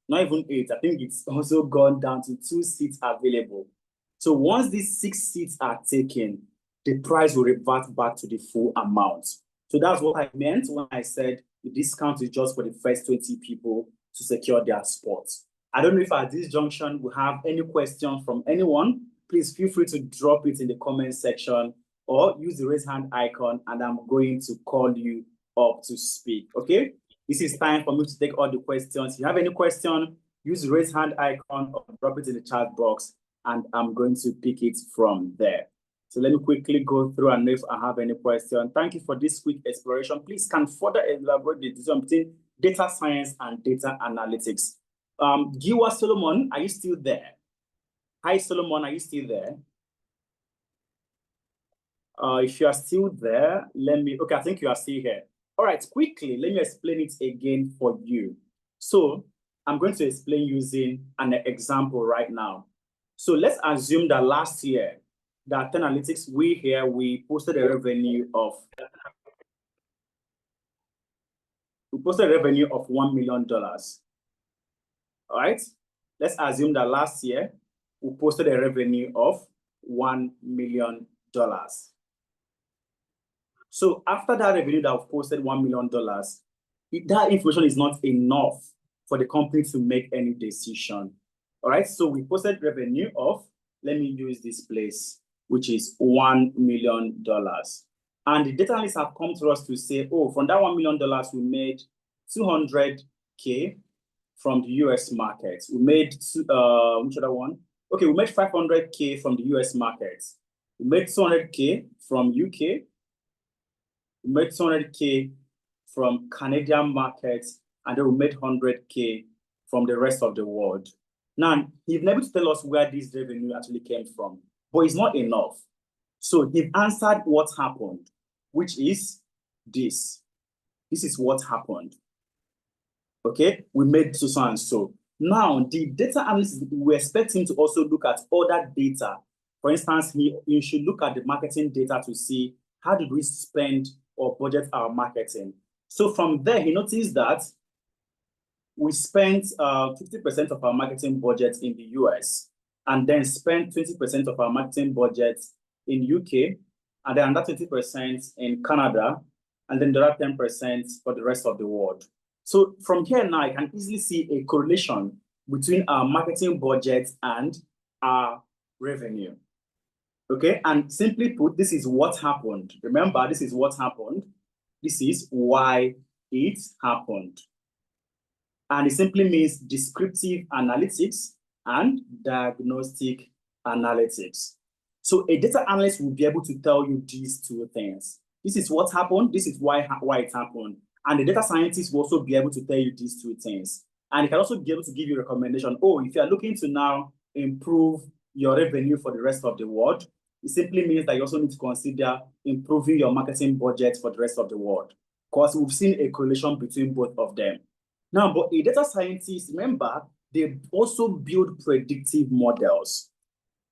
not even 8. I think it's also gone down to 2 seats available. So once these 6 seats are taken, the price will revert back to the full amount. So that's what I meant when I said the discount is just for the first 20 people to secure their spots. I don't know if at this junction we have any questions from anyone. Please feel free to drop it in the comment section or use the raise hand icon, and I'm going to call you up to speak, okay? This is time for me to take all the questions. If you have any question, use the raise hand icon or drop it in the chat box, and I'm going to pick it from there. So let me quickly go through and if I have any question. Thank you for this quick exploration. Please can further elaborate the difference between data science and data analytics. Giwa Solomon, are you still there? Hi, Solomon, are you still there? If you are still there, okay, I think you are still here. All right, quickly, let me explain it again for you. So I'm going to explain using an example right now. So let's assume that last year, that 10Alytics, we posted a revenue of $1 million. All right, let's assume that last year we posted a revenue of $1 million. So after that revenue that we've posted $1 million, that information is not enough for the company to make any decision. All right, so we posted revenue of, let me use this place, which is $1 million. And the data analysts have come to us to say, oh, from that $1 million, we made 200K from the US market. We made, which other one? Okay, we made 500K from the US market. We made 200K from UK. We made 200K from Canadian markets, and then we made 100K from the rest of the world. Now, he's able to tell us where this revenue actually came from, but it's not enough. So he answered what happened, which is this. This is what happened. Okay, we made so and so. Now, the data analyst, we expect him to also look at other data. For instance, he should look at the marketing data to see how did we spend or budget our marketing. So from there, he noticed that we spent 50% of our marketing budget in the US, and then spent 20% of our marketing budget in UK, and then another 20% in Canada, and then the other 10% for the rest of the world. So from here now, I can easily see a correlation between our marketing budget and our revenue. Okay, and simply put, this is what happened. Remember, this is what happened. This is why it happened. And it simply means descriptive analytics and diagnostic analytics. So a data analyst will be able to tell you these two things. This is what happened. This is why it happened. And the data scientist will also be able to tell you these two things. And it can also be able to give you a recommendation. Oh, if you are looking to now improve your revenue for the rest of the world, it simply means that you also need to consider improving your marketing budget for the rest of the world, because we've seen a correlation between both of them. Now, but a data scientist, remember, they also build predictive models.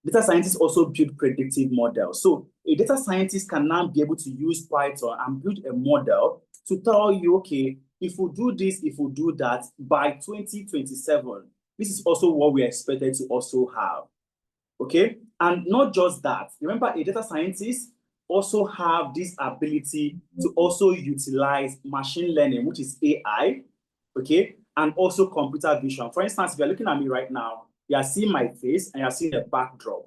Data scientists also build predictive models. So a data scientist can now be able to use Python and build a model to tell you, okay, if we do this, if we do that, by 2027, this is also what we are expected to also have. Okay, and not just that. Remember, a data scientist also have this ability to also utilize machine learning, which is AI, okay, and also computer vision. For instance, if you're looking at me right now, you are seeing my face and you're seeing a backdrop.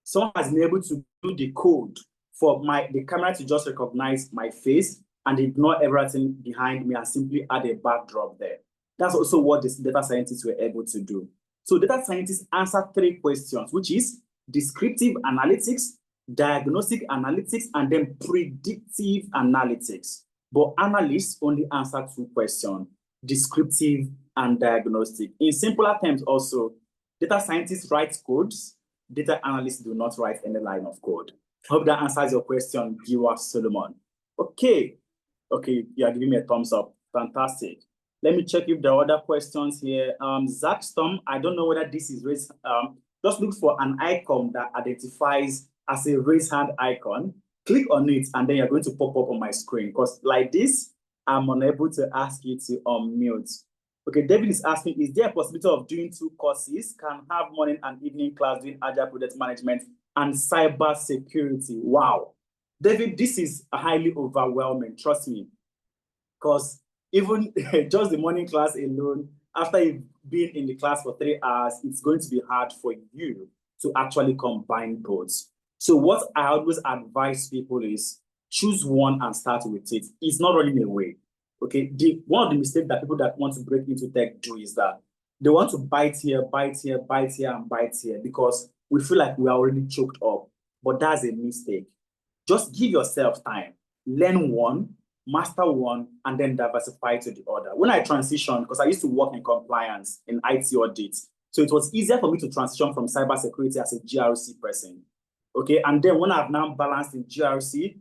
Someone has been able to do the code for the camera to just recognize my face and ignore everything behind me and simply add a backdrop there. That's also what the data scientists were able to do. So data scientists answer 3 questions, which is descriptive analytics, diagnostic analytics, and then predictive analytics. But analysts only answer 2 questions, descriptive and diagnostic. In simpler terms also, data scientists write codes, data analysts do not write any line of code. Hope that answers your question, viewer Solomon. Okay, you are giving me a thumbs up. Fantastic. Let me check if there are other questions here. Zach Storm, I don't know whether this is raised. Just look for an icon that identifies as a raise hand icon. Click on it, and then you're going to pop up on my screen. Because like this, I'm unable to ask you to unmute. Okay, David is asking, is there a possibility of doing 2 courses? Can have morning and evening class doing agile project management and cyber security? Wow. David, this is highly overwhelming, trust me. Because even just the morning class alone, after you've been in the class for 3 hours, it's going to be hard for you to actually combine both. So what I always advise people is choose one and start with it. It's not running away. Okay, one of the mistakes that people that want to break into tech do is that they want to bite here, bite here, bite here, and bite here because we feel like we are already choked up. But that's a mistake. Just give yourself time. Learn one, master one, and then diversify to the other. When I transitioned, because I used to work in compliance in IT audits, so it was easier for me to transition from cybersecurity as a GRC person. Okay, and then when I've now balanced in GRC,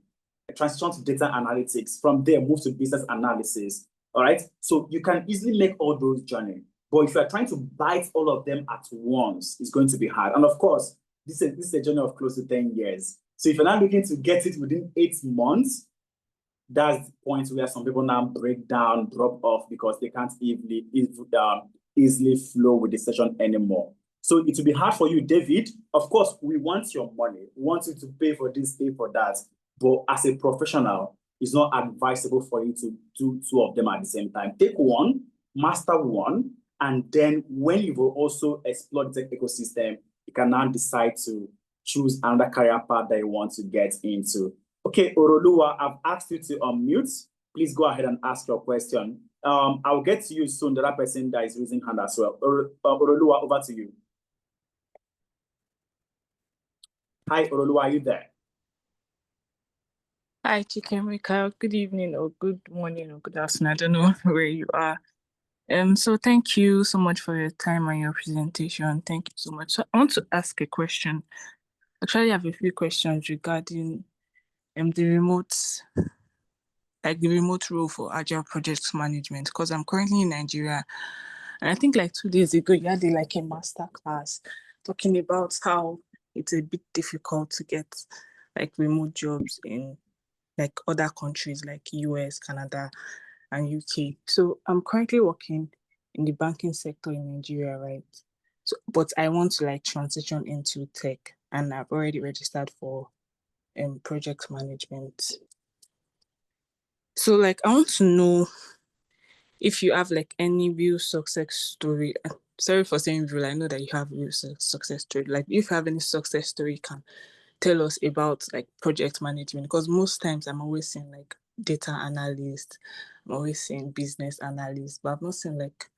I transitioned to data analytics. From there, move to business analysis. All right, so you can easily make all those journeys. But if you're trying to bite all of them at once, it's going to be hard. And of course, this is a journey of close to 10 years. So if you're not looking to get it within 8 months, that's the point where some people now break down, drop off because they can't easily flow with the session anymore. So it will be hard for you, David. Of course, we want your money. We want you to pay for this, pay for that. But as a professional, it's not advisable for you to do 2 of them at the same time. Take one, master one, And then when you will also explore the tech ecosystem, you can now decide to choose another career path that you want to get into. Okay, Oroluwa, I've asked you to unmute. Please go ahead and ask your question. I'll get to you soon, the other person that is raising hand as well. Oroluwa, over to you. Hi, Oroluwa, are you there? Hi, Chikemika. Good evening or good morning or good afternoon. I don't know where you are. So thank you so much for your time and your presentation. Thank you so much. So I want to ask a question. Actually, I have a few questions regarding the remote role for agile project management, because I'm currently in Nigeria. And I think like 2 days ago, you had a master class talking about how it's a bit difficult to get like remote jobs in like other countries like US, Canada, and UK. So I'm currently working in the banking sector in Nigeria, right? So, but I want to like transition into tech, and I've already registered for project management. So like I want to know if you have like any real success story. Sorry for saying real, I know that you have real success story. Like if you have any success story, you can tell us about like project management, because most times I'm always saying like data analyst, I'm always saying business analyst, but I've not seen like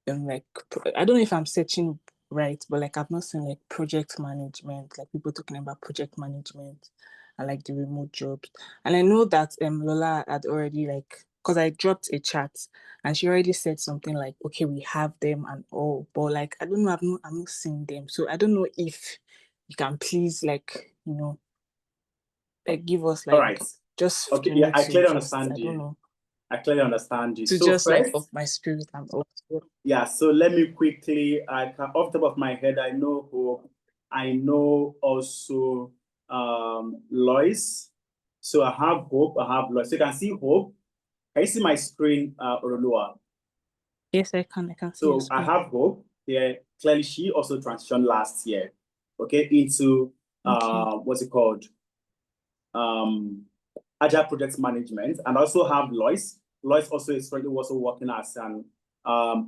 I don't know if I'm searching right, but like I've not seen like project management, like people talking about project management and like the remote jobs. And I know that Lola had already like, because I dropped a chat and she already said something like, okay, we have them and all, but like I don't know, I'm not seeing them. So I don't know if you can please like, like give us like All right. just okay, for me yeah, I to clearly just, understand I you. don't know, I clearly understand you. to So just like first, up my spirit and all. yeah, so let me quickly, off the top of my head, I know Hope. I know also Lois. So I have Hope, I have Lois. So you can see Hope. Can you see my screen, Orolua? Yes, I can see your So I screen. have Hope here. Clearly, she also transitioned last year, okay, into what's it called? Agile project management, and also have Lois. Lois also is currently also working as an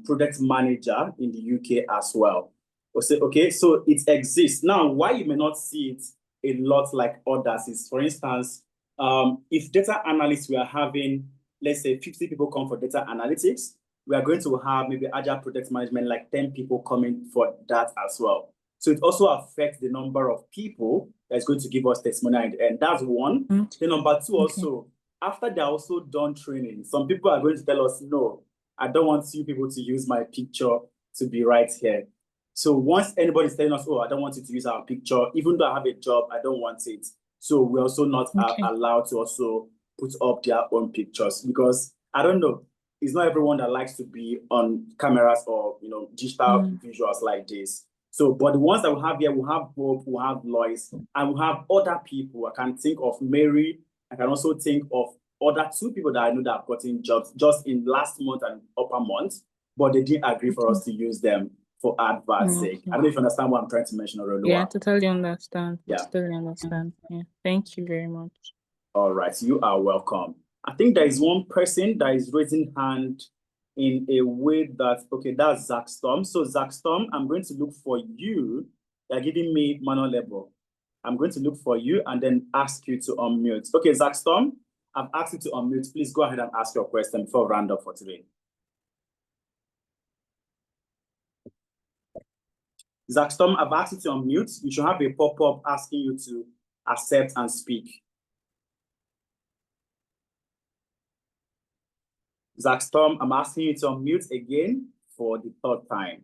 project manager in the UK as well. Okay, so it exists. Now, why you may not see it a lot like others is, for instance, if data analysts we are having, let's say 50 people come for data analytics, we are going to have maybe agile project management, like 10 people coming for that as well. So it also affects the number of people that's going to give us testimonial, and that's one. Then number two, also, after they're also done training, some people are going to tell us, no, I don't want you people to use my picture to be right here. So once anybody's telling us, oh, I don't want you to use our picture, even though I have a job, I don't want it. So we're also not allowed to also put up their own pictures, because I don't know, it's not everyone that likes to be on cameras or digital visuals like this. So, but the ones that we have here, we have Hope, we have Lois, and we have other people. I can think of Mary. I can also think of other 2 people that I know that have gotten jobs just in last month and upper month, but they didn't agree for us to use them for advert's sake. I don't know if you understand what I'm trying to mention, Orolua. Yeah, I totally understand. Yeah. Totally understand. Yeah. Thank you very much. All right, you are welcome. I think there is one person that is raising hand in a way that, okay, that's Zach Storm. So Zach Storm, I'm going to look for you. You're giving me manual label. I'm going to look for you and then ask you to unmute. Okay, Zach Storm, I've asked you to unmute. Please go ahead and ask your question before we round up for today. Zach Storm, I've asked you to unmute. You should have a pop-up asking you to accept and speak. Zach Storm, I'm asking you to unmute again for the 3rd time.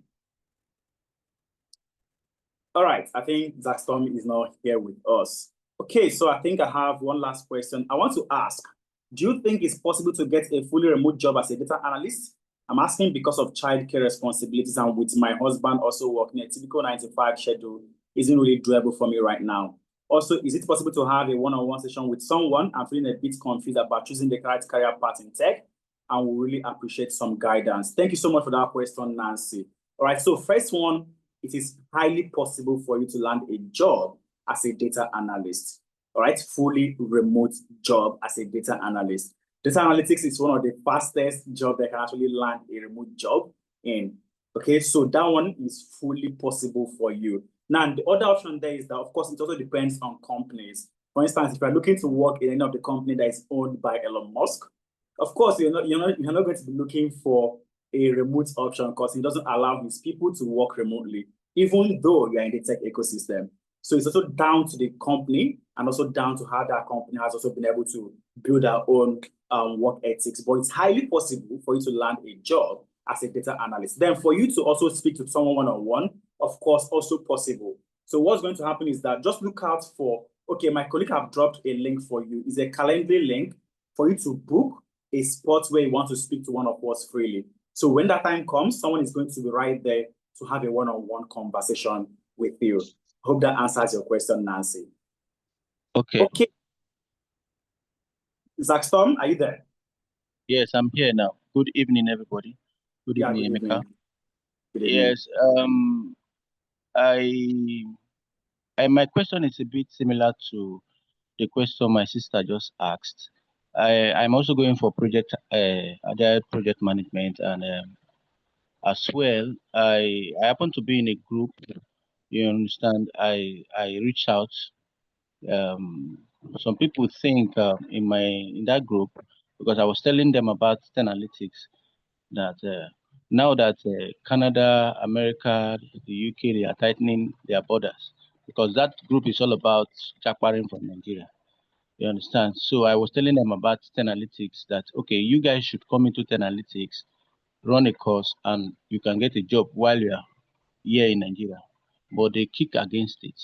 All right, I think Zach Storm is not here with us. Okay, so I think I have one last question. I want to ask, do you think it's possible to get a fully remote job as a data analyst? I'm asking because of childcare responsibilities, and with my husband also working a typical 9-to-5 schedule isn't really doable for me right now. Also, is it possible to have a one-on-one session with someone? I'm feeling a bit confused about choosing the correct career path in tech, and we really appreciate some guidance. Thank you so much for that question, Nancy. All right, so first one, it is highly possible for you to land a job as a data analyst. All right, fully remote job as a data analyst. Data analytics is one of the fastest jobs that can actually land a remote job in. Okay, so that one is fully possible for you. Now, the other option there is that, of course, it also depends on companies. For instance, if you're looking to work in any of the company that is owned by Elon Musk, of course, you're not going to be looking for a remote option because he doesn't allow his people to work remotely, even though you're in the tech ecosystem. So it's also down to the company and also down to how that company has also been able to build their own work ethics. But it's highly possible for you to land a job as a data analyst. Then for you to also speak to someone one-on-one, of course, also possible. So what's going to happen is that just look out for, okay, my colleague have dropped a link for you. It's a Calendly link for you to book a spot where you want to speak to one of us freely. So when that time comes, someone is going to be right there to have a one-on-one conversation with you. Hope that answers your question, Nancy. Okay. Okay. Zach Storm, are you there? Yes, I'm here now. Good evening, everybody. Good Yeah, evening, good Emeka. evening. Good evening. Yes, my question is a bit similar to the question my sister just asked. I'm also going for agile project management, and as well, I happen to be in a group. You understand? I reach out. Some people think in that group, because I was telling them about 10Alytics, that now that Canada, America, the UK, they are tightening their borders, because that group is all about chaparing from Nigeria. You understand? So I was telling them about 10Alytics, that okay, you guys should come into 10Alytics, run a course, and you can get a job while you are here in Nigeria. But they kick against it.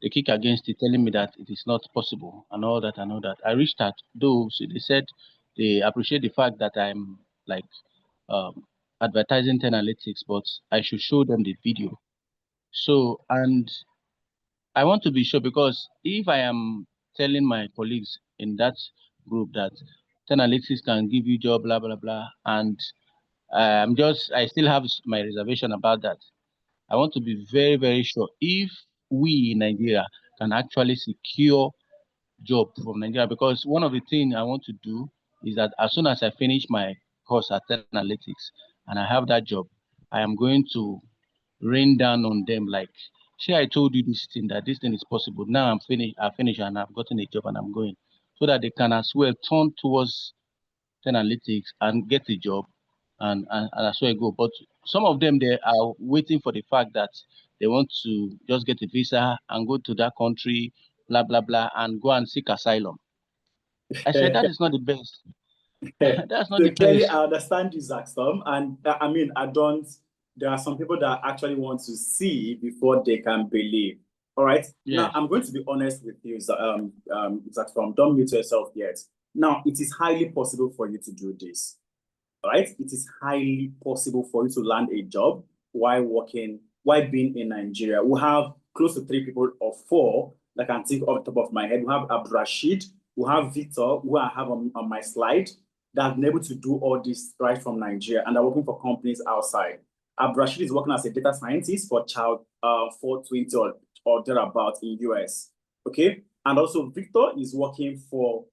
They kick against it, telling me that it is not possible and all that and all that. I reached out, though, so they said they appreciate the fact that I'm like advertising 10Alytics, but I should show them the video. So, and I want to be sure, because if I am telling my colleagues in that group that 10Alytics can give you job, blah, blah, blah, and I still have my reservation about that. I want to be very, very sure if we in Nigeria can actually secure job from Nigeria, because one of the things I want to do is that as soon as I finish my course at 10Alytics and I have that job, I am going to rain down on them like, see, I told you this thing, that this thing is possible. Now I finished and I've gotten a job and I'm going, so that they can as well turn towards 10Alytics and get a job, and that's where I go. But some of them, they are waiting for the fact that they want to just get a visa and go to that country, blah, blah, blah, and go and seek asylum. I said, that is not the best. That's not So the clearly, best. I understand you, Zach Storm, and I mean, there are some people that actually want to see before they can believe. All right. Now, Yes. I'm going to be honest with you, Zach Storm. Don't mute yourself yet. Now, it is highly possible for you to do this. All right. It is highly possible for you to land a job while being in Nigeria. We have close to 3 people or 4 that I can think off the top of my head. We have Abdurrashid, we have Victor, who I have on my slide, that have been able to do all this right from Nigeria and are working for companies outside. Abdurrashid is working as a data scientist for Child 420 or thereabout in US. Okay. And also Victor is working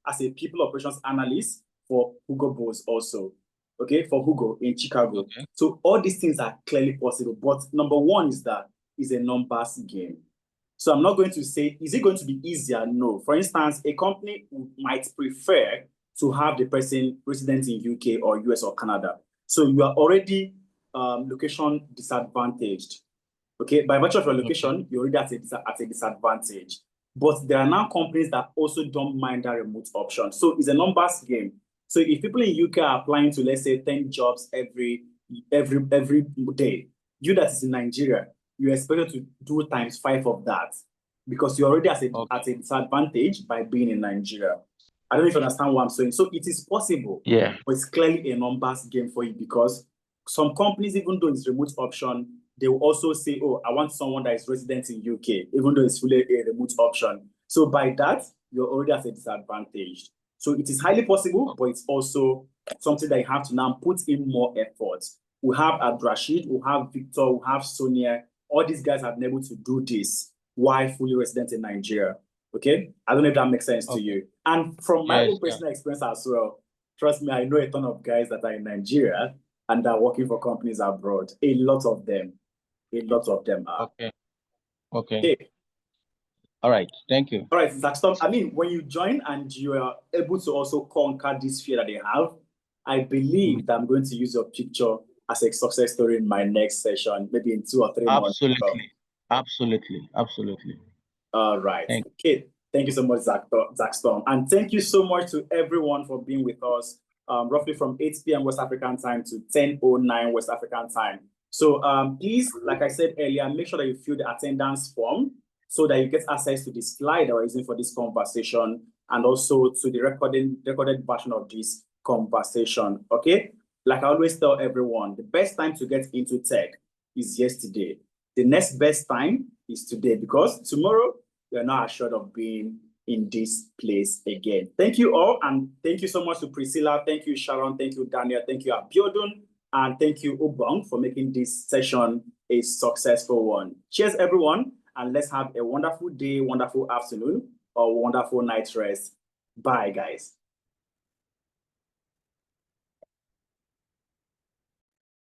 as a people operations analyst for Hugo Boss also. Okay, for Hugo in Chicago. Okay. So all these things are clearly possible. But number one is that it's a numbers game. So I'm not going to say, is it going to be easier? No. For instance, a company might prefer to have the person resident in UK or US or Canada. So you are already location disadvantaged. Okay, by virtue of your location, you're already at a disadvantage. But there are now companies that also don't mind that remote option. So it's a numbers game. So if people in UK are applying to, let's say, 10 jobs every day, you that is in Nigeria, you're expected to do times 5 of that, because you're already at a disadvantage by being in Nigeria. I don't know if you understand what I'm saying. So it is possible, Yeah. but it's clearly a numbers game for you, because some companies, even though it's remote option, they will also say, oh, I want someone that is resident in UK, even though it's fully a remote option. So by that, you're already at a disadvantage. So it is highly possible, but it's also something that you have to now put in more effort. We have Abdurrashid, we have Victor, we have Sonia. All these guys have been able to do this while fully resident in Nigeria. Okay? I don't know if that makes sense to you. And from my own personal experience as well, trust me, I know a ton of guys that are in Nigeria and are working for companies abroad. A lot of them are. Okay. Okay. Okay. All right. Thank you. All right, Zaxton. I mean, when you join and you are able to also conquer this fear that they have, I believe that I'm going to use your picture as a success story in my next session, maybe in 2 or 3 months. Absolutely. All right. Okay. Thank you so much, Zaxton. And thank you so much to everyone for being with us, roughly from 8 p.m. West African time to 10:09 West African time. So please, like I said earlier, make sure that you fill the attendance form so that you get access to the slide that we're using for this conversation and also to the recorded version of this conversation. Okay. Like I always tell everyone, the best time to get into tech is yesterday. The next best time is today, because tomorrow you're not assured of being in this place again. Thank you all, and thank you so much to Priscilla. Thank you, Sharon. Thank you, Daniel. Thank you, Abiodun. And thank you, Ubong, for making this session a successful one. Cheers, everyone, and let's have a wonderful day, wonderful afternoon, or wonderful night rest. Bye, guys.